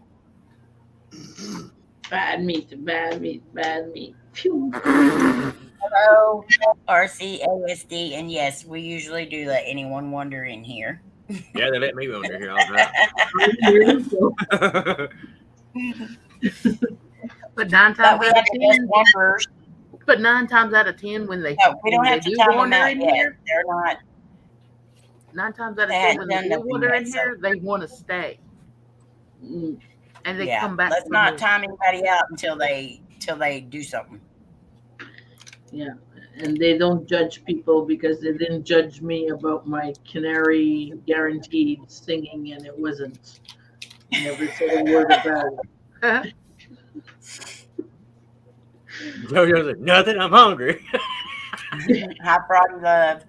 Bad meat, bad meat, bad meat. Phew. Hello, RCASD, and yes, we usually do let anyone wander in here. Yeah, they let me wander here all the time. But 9 times out of 10, wanderers. but 9 times out of 10, when they We don't have to time them out yet. here, They're not. 9 times out of They 10, when they hadn't do done wander in nothing here, they want to stay, Mm. and they Yeah, come back. let's for not more. time anybody out until they do something. Yeah, and they don't judge people because they didn't judge me about my canary guaranteed singing, and it wasn't. Never said a word about it. JoJo's like, nothing, I'm hungry. High Froggy Love.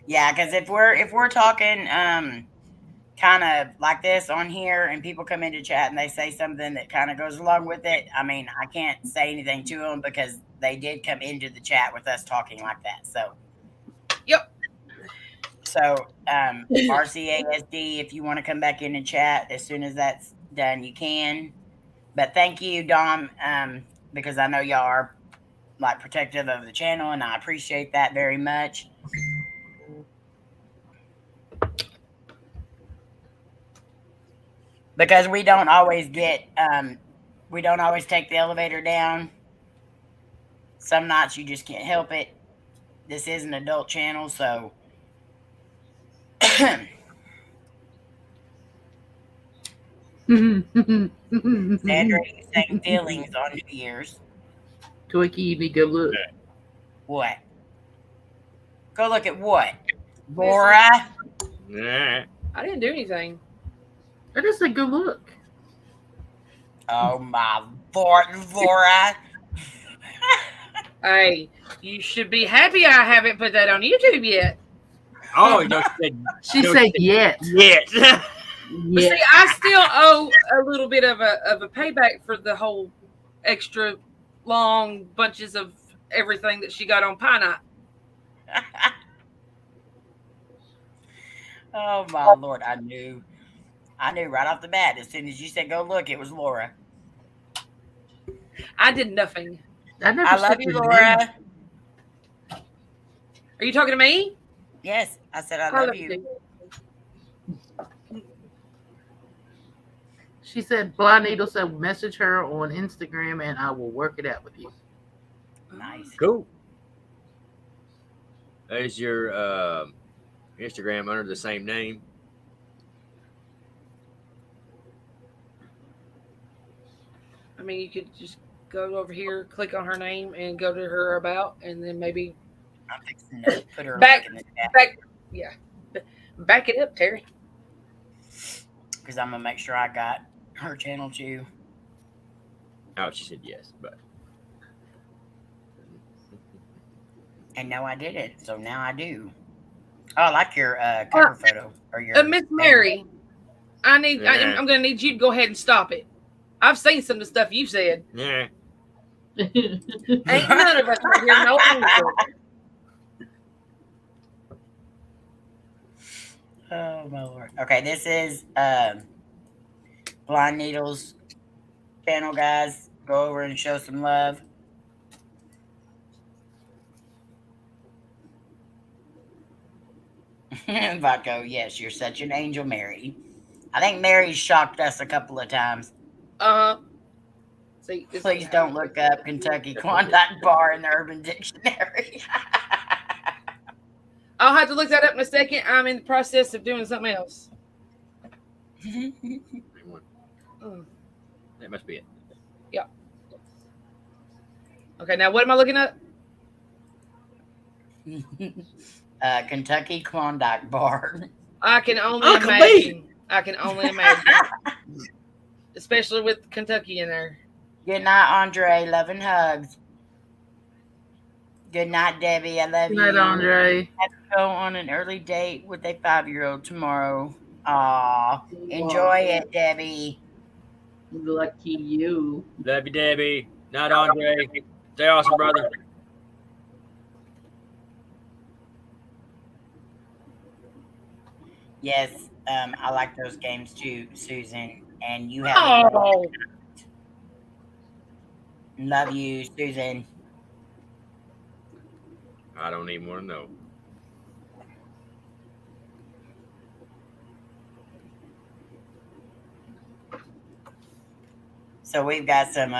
Yeah, because if we're talking kind of like this on here and people come into chat and they say something that kind of goes along with it, I mean, I can't say anything to them because they did come into the chat with us talking like that. So, Yep. So, RCASD, if you want to come back in and chat as soon as that's done, you can. But thank you, Dom, because I know y'all are like protective of the channel, and I appreciate that very much. Because we don't always take the elevator down. Some nights you just can't help it. This is an adult channel, so Sandra, you sang feelings on New Year's. Twinkie, you need to go look. What? Go look at what? Laura? Nah. I didn't do anything. I just said go look. Oh my Lord, Laura. Hey, you should be happy I haven't put that on YouTube yet. Oh, you know, She said yet. Yet. But see, I still owe a little bit of a payback for the whole extra long bunches of everything that she got on Pie Night. Oh my Lord, I knew right off the bat. As soon as you said go look, it was Laura. I did nothing. I love you, Laura. Are you talking to me? Yes, I said I love you. She said, Blind Needle said, message her on Instagram and I will work it out with you. Nice. Cool. There's your Instagram under the same name. I mean, you could just go over here, click on her name, and go to her about, and then maybe I'm fixing to put her back in the chat. Back it up, Terry. Because I'm gonna make sure I got her channel too. Oh, she said yes, but And no, I didn't. So now I do. Oh, I like your cover photo or your Miss Mary. I'm gonna need you to go ahead and stop it. I've seen some of the stuff you've said. yeah. Ain't none of us are here no longer. Oh my Lord. Okay, this is Blind Needle's channel, guys. Go over and show some love. Vodka, yes, you're such an angel, Mary. I think Mary's shocked us a couple of times. See, please don't look up Kentucky Klondike Bar in the Urban Dictionary. I'll have to look that up in a second. I'm in the process of doing something else. That must be it. Yeah. Okay, now what am I looking at? Kentucky Klondike Bar. I can only imagine. I can only imagine. Especially with Kentucky in there. Good night, Andre. Love and hugs. Good night, Debbie. I love you. Good night, Andre. I have to go on an early date with a 5-year-old tomorrow. Aw. Enjoy it, Debbie. Lucky you. Love you, Debbie. Night, Andre. Stay awesome, brother. Yes, I like those games too, Susan. And you have love you, Susan. I don't even want to know. So we've got some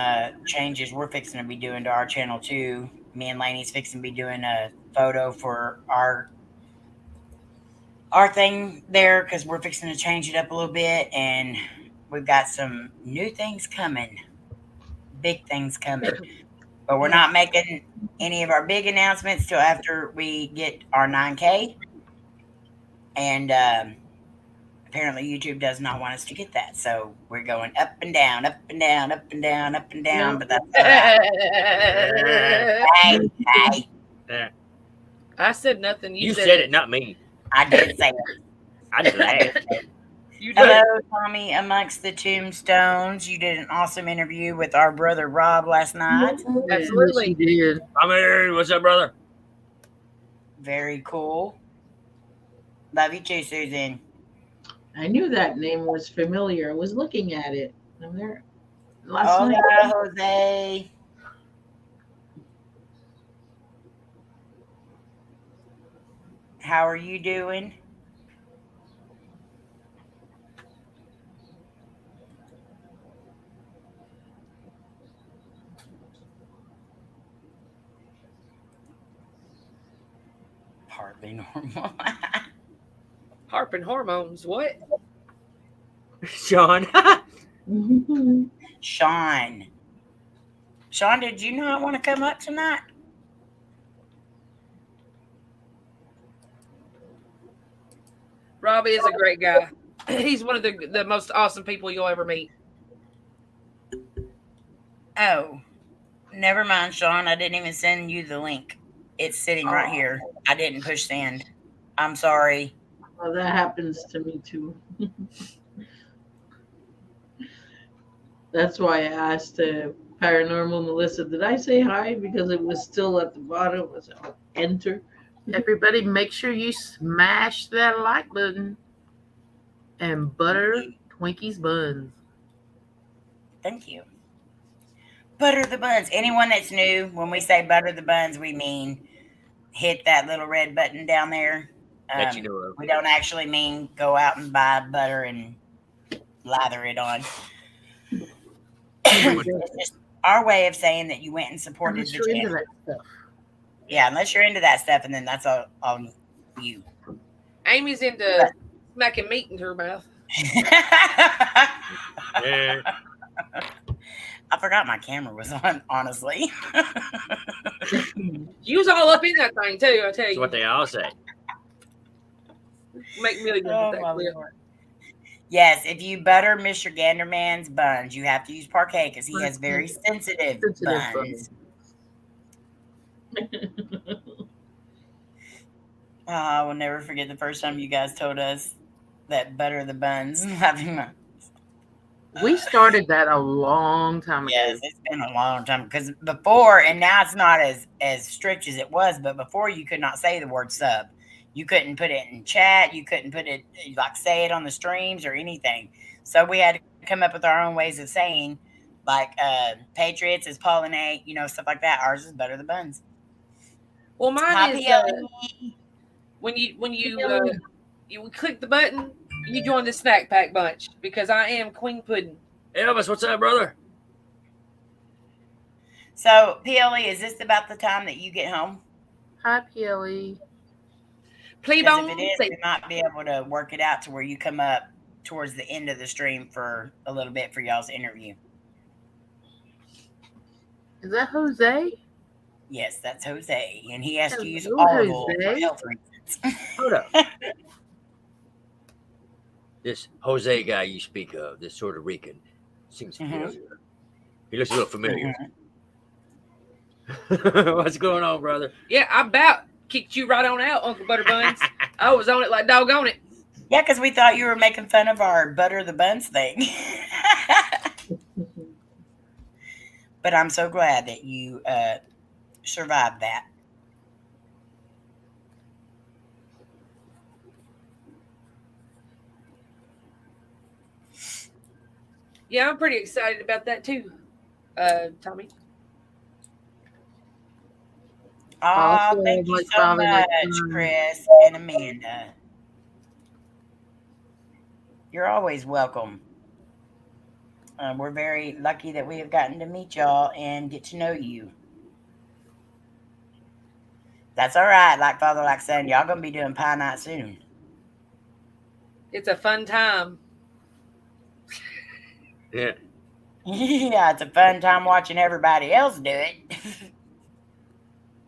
changes we're fixing to be doing to our channel too. Me and Layne's fixing to be doing a photo for our thing there because we're fixing to change it up a little bit, and we've got some new things coming, big things coming. But we're not making any of our big announcements till after we get our 9K. And apparently YouTube does not want us to get that. So we're going up and down, up and down, up and down, up and down. But that's all right. Hey. I said nothing. You said it, not me. I did say it. I just laughed. Hello, Tommy amongst the tombstones. You did an awesome interview with our brother Rob last night. Absolutely. Yes, you did. I'm here. What's up, brother? Very cool. Love you too, Susan. I knew that name was familiar. I was looking at it. I'm there last night. Jose. How are you doing? Partly normal. Harping hormones. What? Shawn. Shawn Shawn, did you not want to come up tonight? Robbie is a great guy. He's one of the most awesome people you'll ever meet. Oh, never mind, Shawn. I didn't even send you the link. It's sitting right here. I didn't push send. I'm sorry. Well, that happens to me too. That's why I asked Paranormal Melissa, did I say hi? Because it was still at the bottom. It was enter. Everybody, make sure you smash that like button and butter Twinkies buns. Thank you. Butter the buns. Anyone that's new, when we say butter the buns, we mean hit that little red button down there. That you know of. We don't actually mean go out and buy butter and lather it on. It's just our way of saying that you went and supported Unless the you're into channel. that stuff. Yeah, unless you're into that stuff, and then that's all you. Amy's into smacking meat in her mouth. Yeah. I forgot my camera was on, honestly. You was all up in that thing too, I tell That's you. what they all say. Make me Oh, that my clear. Lord. Yes, if you butter Mr. Ganderman's buns, you have to use Parquet because he has very sensitive buns. I will never forget the first time you guys told us that butter the buns. We started that a long time ago. Yes, it's been a long time because before, and now it's not as strict as it was, but before you could not say the word sub. You couldn't put it in chat. You couldn't put it, like, say it on the streams or anything. So we had to come up with our own ways of saying, like, Patriots is pollinate, stuff like that. Ours is butter the buns. Well, mine Hi, is PLE. when you click the button, you join the snack pack bunch because I am Queen Pudding. Elvis, what's up, brother? So, PLE, is this about the time that you get home? Hi, PLE. Because if it is, we might be able to work it out to where you come up towards the end of the stream for a little bit for y'all's interview. Is that Jose? Yes, that's Jose, and he has to use Hello, Audible for Jose. health reasons. Hold up. This Jose guy you speak of, this sort of Rican, seems familiar. He looks a little familiar. What's going on, brother? Yeah, I about kicked you right on out, Uncle Butterbuns. I was on it like doggone it. Yeah, because we thought you were making fun of our butter the buns thing. But I'm so glad that you survived that. Yeah, I'm pretty excited about that too, Tommy. Oh, thank you so much, Chris and Amanda. You're always welcome. We're very lucky that we have gotten to meet y'all and get to know you. That's all right. Like father, like son, y'all gonna be doing pie night soon. It's a fun time. Yeah. Yeah, it's a fun time watching everybody else do it.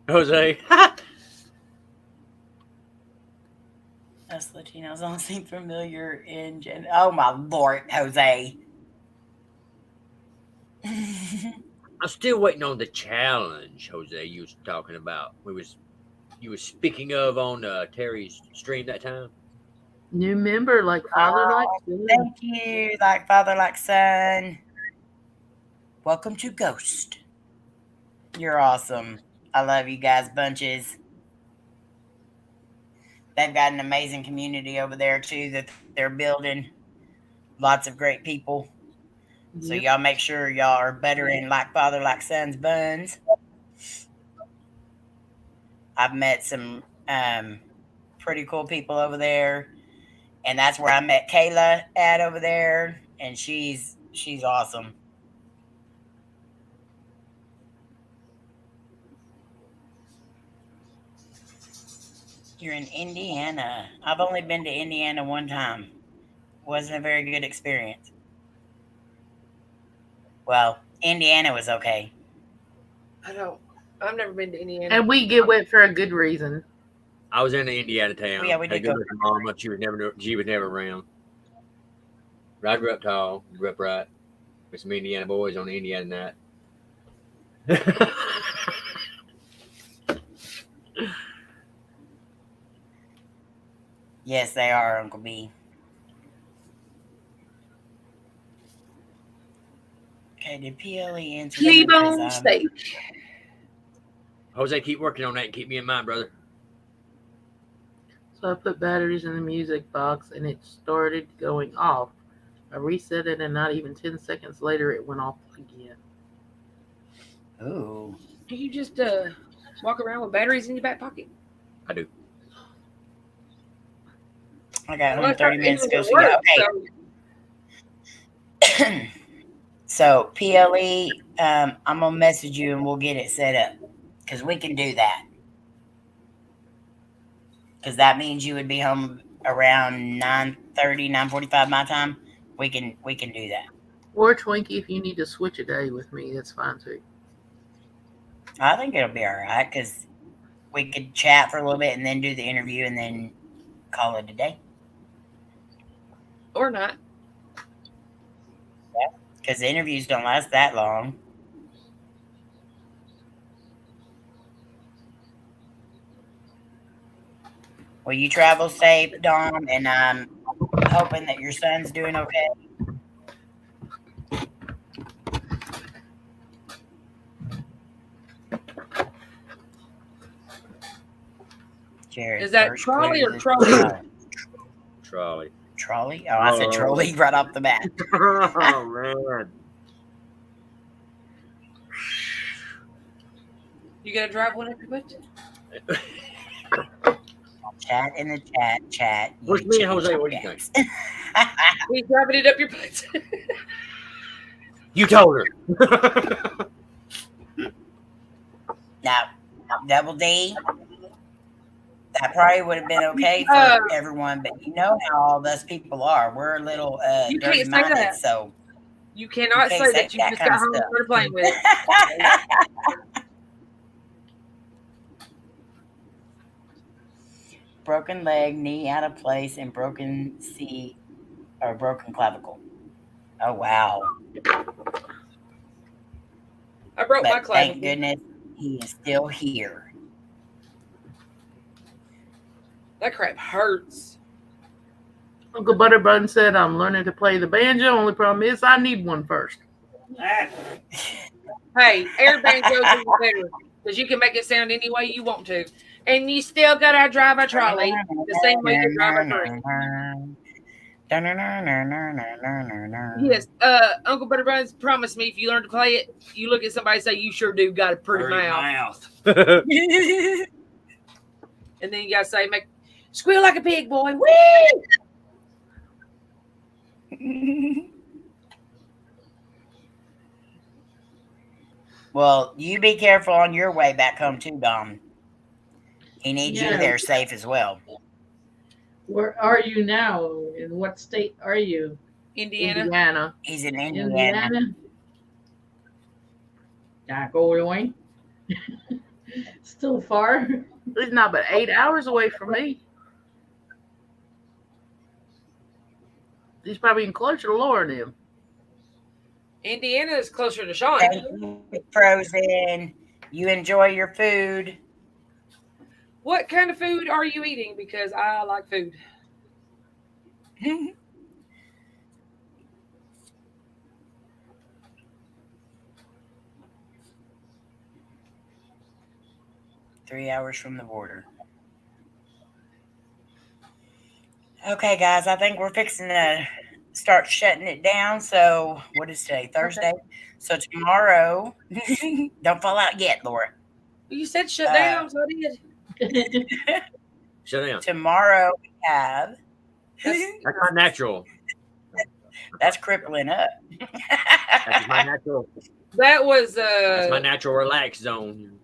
Jose. Us Latinos all seem familiar in gen. Oh my Lord, Jose. I'm still waiting on the challenge, Jose. You was talking about. You were speaking of on Terry's stream that time. New member, like father, like son. Thank you, like father, like son. Welcome to Ghost. You're awesome. I love you guys bunches. They've got an amazing community over there too that they're building. Lots of great people. So y'all make sure y'all are buttering like father, like son's buns. I've met some pretty cool people over there. And that's where I met Kayla at over there. And she's awesome. You're in Indiana. I've only been to Indiana one time. Wasn't a very good experience. Well, Indiana was okay. I've never been to Indiana. And we get wet for a good reason. I was in the Indiana town. Yeah, we Had a did go. good-looking mama. She was never around. I grew up tall, grew up right. With some Indiana boys on the Indiana night. Yes, they are, Uncle B. Okay, did PLE answer? T-bone steak. Jose, keep working on that and keep me in mind, brother. So I put batteries in the music box and it started going off. I reset it and not even 10 seconds later it went off again. Ooh. Do you just walk around with batteries in your back pocket? I do. I got Well, home 30 minutes ago. So work, okay. So PLE, I'm gonna message you and we'll get it set up because we can do that. Because that means you would be home around 9:30, 9:45 my time. We can do that. Or Twinkie, if you need to switch a day with me, that's fine too. I think it'll be all right because we could chat for a little bit and then do the interview and then call it a day. Or not. Yeah, because the interviews don't last that long. Well, you travel safe, Dom, and I'm hoping that your son's doing okay. Jared, Is that first trolley or clear trolley? Trolley. Trolley? Oh, I said trolley right off the bat. Oh, man. You gotta drive one every bit? Chat in the chat. What's me and Jose? What do you think? We driving it up your butt. You told her. Now, Double D, that probably would have been okay for everyone, but you know how all us people are. We're a little You can't say dirty-minded, that. so You cannot You say can't that say you that just kind got of home and stuff. started playing with it. broken leg, knee out of place, and broken C or broken clavicle. Oh wow! I broke my But clavicle. thank goodness he is still here. That crap hurts. Uncle Butterbun said, I'm learning to play the banjo. Only problem is I need one first. Hey, air banjos is better because you can make it sound any way you want to. And you still gotta drive a trolley the same way you drive a train. Yes, Uncle Butterbuns promised me if you learn to play it, you look at somebody and say, you sure do got a pretty mouth. And then you gotta say, make squeal like a pig, boy. Woo! Well, you be careful on your way back home too, Dom. He needs you there safe as well. Where are you now? In what state are you? Indiana. He's in Indiana. Going. Still far. It's not but 8 hours away from me. He's probably even closer to Laura than him. Indiana is closer to Shawn. Thank you, Frozen. You enjoy your food. What kind of food are you eating? Because I like food. 3 hours from the border. Okay, guys, I think we're fixing to start shutting it down. So, what is today? Thursday? Okay. So, tomorrow, don't fall out yet, Laura. You said shut down, so I did. Shut down. Tomorrow, we have. That's not natural. That's crippling up. That's my natural. That was that's my natural relax zone.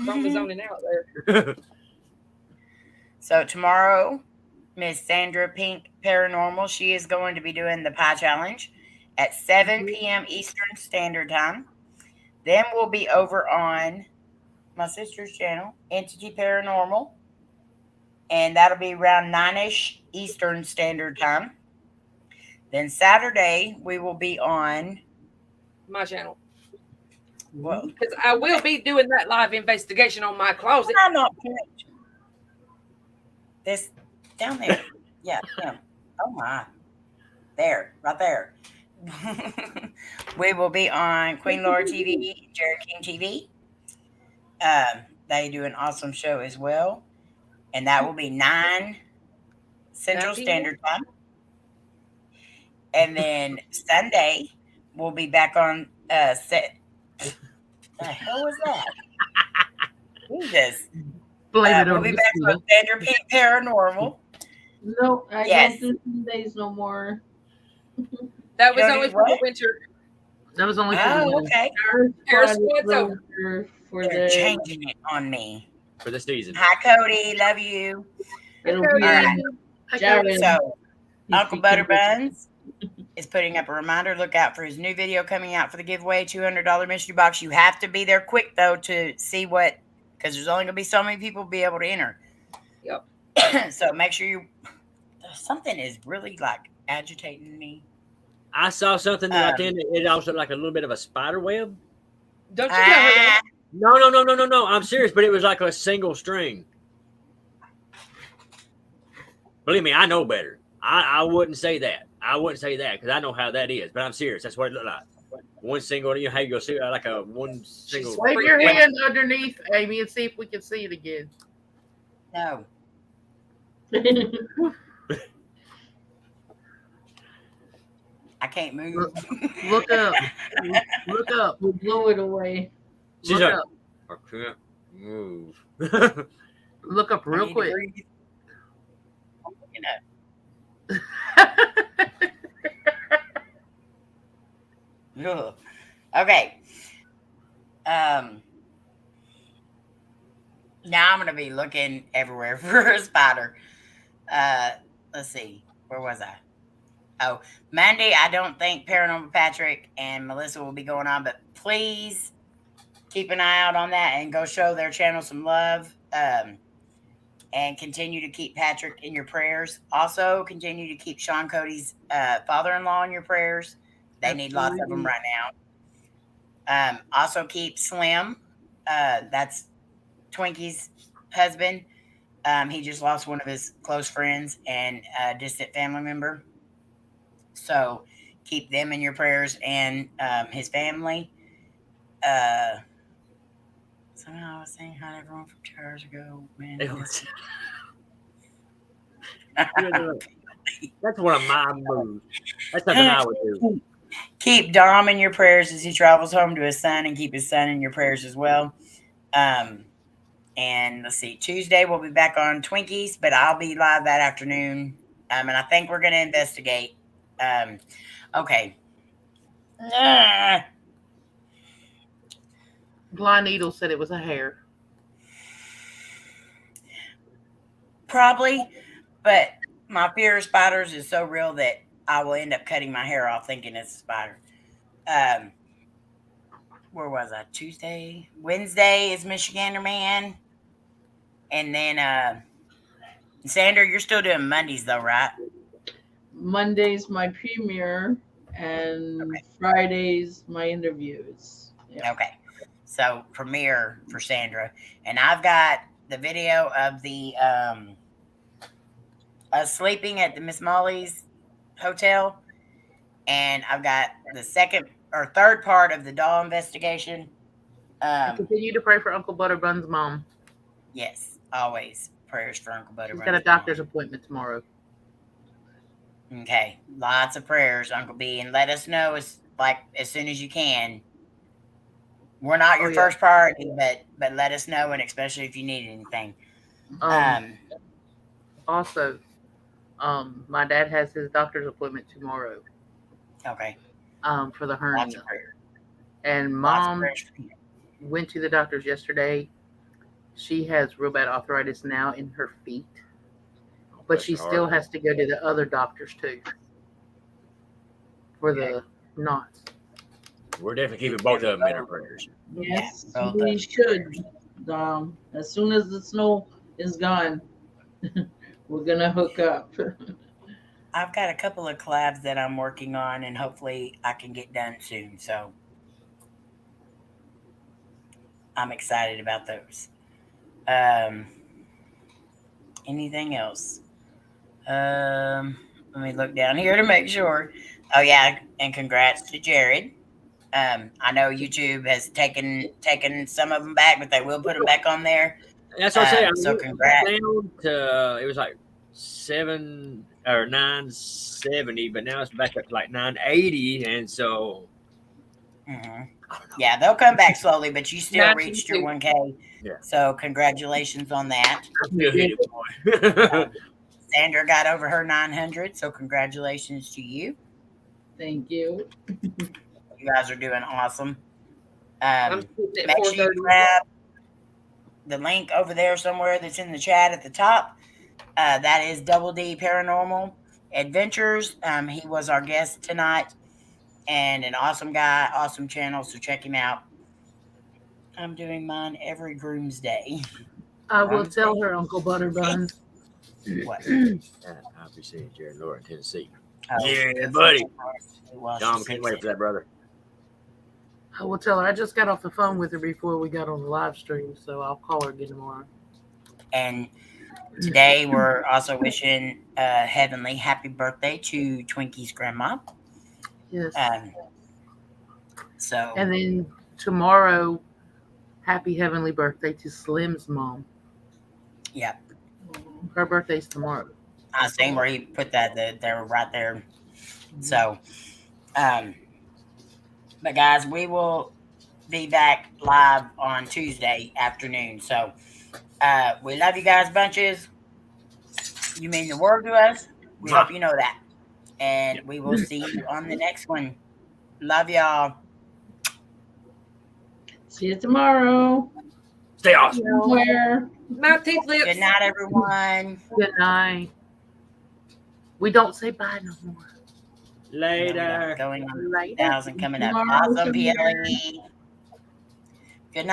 From the zoning out there. So tomorrow, Miss Sandra Pink Paranormal, she is going to be doing the pie challenge at 7 p.m. Eastern Standard Time. Then we'll be over on my sister's channel, Entity Paranormal. And that'll be around 9-ish Eastern Standard Time. Then Saturday, we will be on My channel. Well, because I will be doing that live investigation on my closet. I'm not this down there. Yeah, him. Oh my. There, right there. We will be on Queen Laura TV, Jerry King TV. They do an awesome show as well. And that will be 9 Central Standard Time. And then Sunday, we'll be back on set. The hell was that? Jesus. We'll be back on Sandra Pink Paranormal. No, I don't do Sundays no more. That was only for the winter. That was only for the winter. Okay. They're changing it on me. For the season. Hi, Cody. Love you. It'll All be right. Jared. So, Uncle Butterbuns is putting up a reminder. Look out for his new video coming out for the giveaway, $200 mystery box. You have to be there quick, though, to see what, because there's only going to be so many people be able to enter. Yep. So make sure you, something is really like agitating me. I saw something right then. It also looked like a little bit of a spider web. Don't you tell her that. No. I'm serious, but it was like a single string. Believe me, I know better. I wouldn't say that. I wouldn't say that because I know how that is. But I'm serious. That's what it looked like. One single. You know how you go see like a one single. Wave your hand underneath, Amy, and see if we can see it again. No. I can't move. Look up. Look up. We'll blow it away. She's Look like, up. I can't move. Look up real quick. I'm looking up. Ugh. Okay. Now I'm gonna be looking everywhere for a spider. Let's see. Where was I? Oh, Monday, I don't think Paranormal Patrick and Melissa will be going on, but please keep an eye out on that and go show their channel some love. And continue to keep Patrick in your prayers. Also, continue to keep Shawn Kodi's father-in-law in your prayers. They need lots of them right now. Also, keep Slim. That's Twinkie's husband. He just lost one of his close friends and a distant family member. So keep them in your prayers and his family. Somehow I was saying hi to everyone from 2 hours ago. Man, that's one of my moves. That's something I would do. Keep Dom in your prayers as he travels home to his son, and keep his son in your prayers as well. And let's see, Tuesday we'll be back on Twinkies, but I'll be live that afternoon. And I think we're going to investigate. Okay. Blind Needle said it was a hair. Probably, but my fear of spiders is so real that I will end up cutting my hair off thinking it's a spider. Where was I? Tuesday? Wednesday is Michigander Man. And then, Sandra, you're still doing Mondays though, right? Monday's my premiere and Friday's my interviews. Yeah. Okay. So premiere for Sandra. And I've got the video of the sleeping at the Miss Molly's hotel. And I've got the second or third part of the doll investigation. Continue to pray for Uncle Butterbun's mom. Yes, always prayers for Uncle Butterbun. She's got a doctor's appointment tomorrow. Okay, lots of prayers, Uncle B, and let us know as soon as you can. We're not your first priority, but let us know, and especially if you need anything. Also, my dad has his doctor's appointment tomorrow. Okay. For the hernia. Lots of prayers. And Mom went to the doctor's yesterday. She has real bad arthritis now in her feet. But she still has to go to the other doctors too. For the knots. We're definitely keeping both of them in our prayers. Yes, Yeah, both we of- should. As soon as the snow is gone, we're gonna hook up. I've got a couple of collabs that I'm working on, and hopefully I can get done soon. So I'm excited about those. Anything else? Let me look down here to make sure. Oh yeah, and congrats to Jared. I know YouTube has taken some of them back, but they will put them back on there. That's what I say. So congrats. Down to, it was like 7 or 970, but now it's back up to like 980, and so Yeah, they'll come back slowly, but you still 922. reached your 1K. Yeah. So congratulations on that. boy. Sandra got over her 900, so congratulations to you. Thank you. You guys are doing awesome. I'm sitting at Make sure you 4:30. grab the link over there somewhere that's in the chat at the top. That is Double D Paranormal Adventures. He was our guest tonight and an awesome guy, awesome channel, so check him out. I'm doing mine every Groom's Day. I will tell her, Uncle Butterbuns. What? I'll be seeing Jared and Laura in Tennessee. Oh, Yeah, buddy. Well, Tom, she can't says wait it. for that, brother. I will tell her. I just got off the phone with her before we got on the live stream, so I'll call her again tomorrow. And today we're also wishing Heavenly happy birthday to Twinkie's grandma. Yes. So And then tomorrow, happy heavenly birthday to Slim's mom. yeah, Her birthday's tomorrow. I seen where he put that. They were right there. So, but guys, we will be back live on Tuesday afternoon. So, we love you guys bunches. You mean the world to us. We hope you know that. And we will see you on the next one. Love y'all. See you tomorrow. Stay awesome. Somewhere. My teeth lips. Good night, everyone. Good night. We don't say bye no more. Later. Going on Later. 1,000 coming up. Tomorrow Awesome, somewhere. PLE.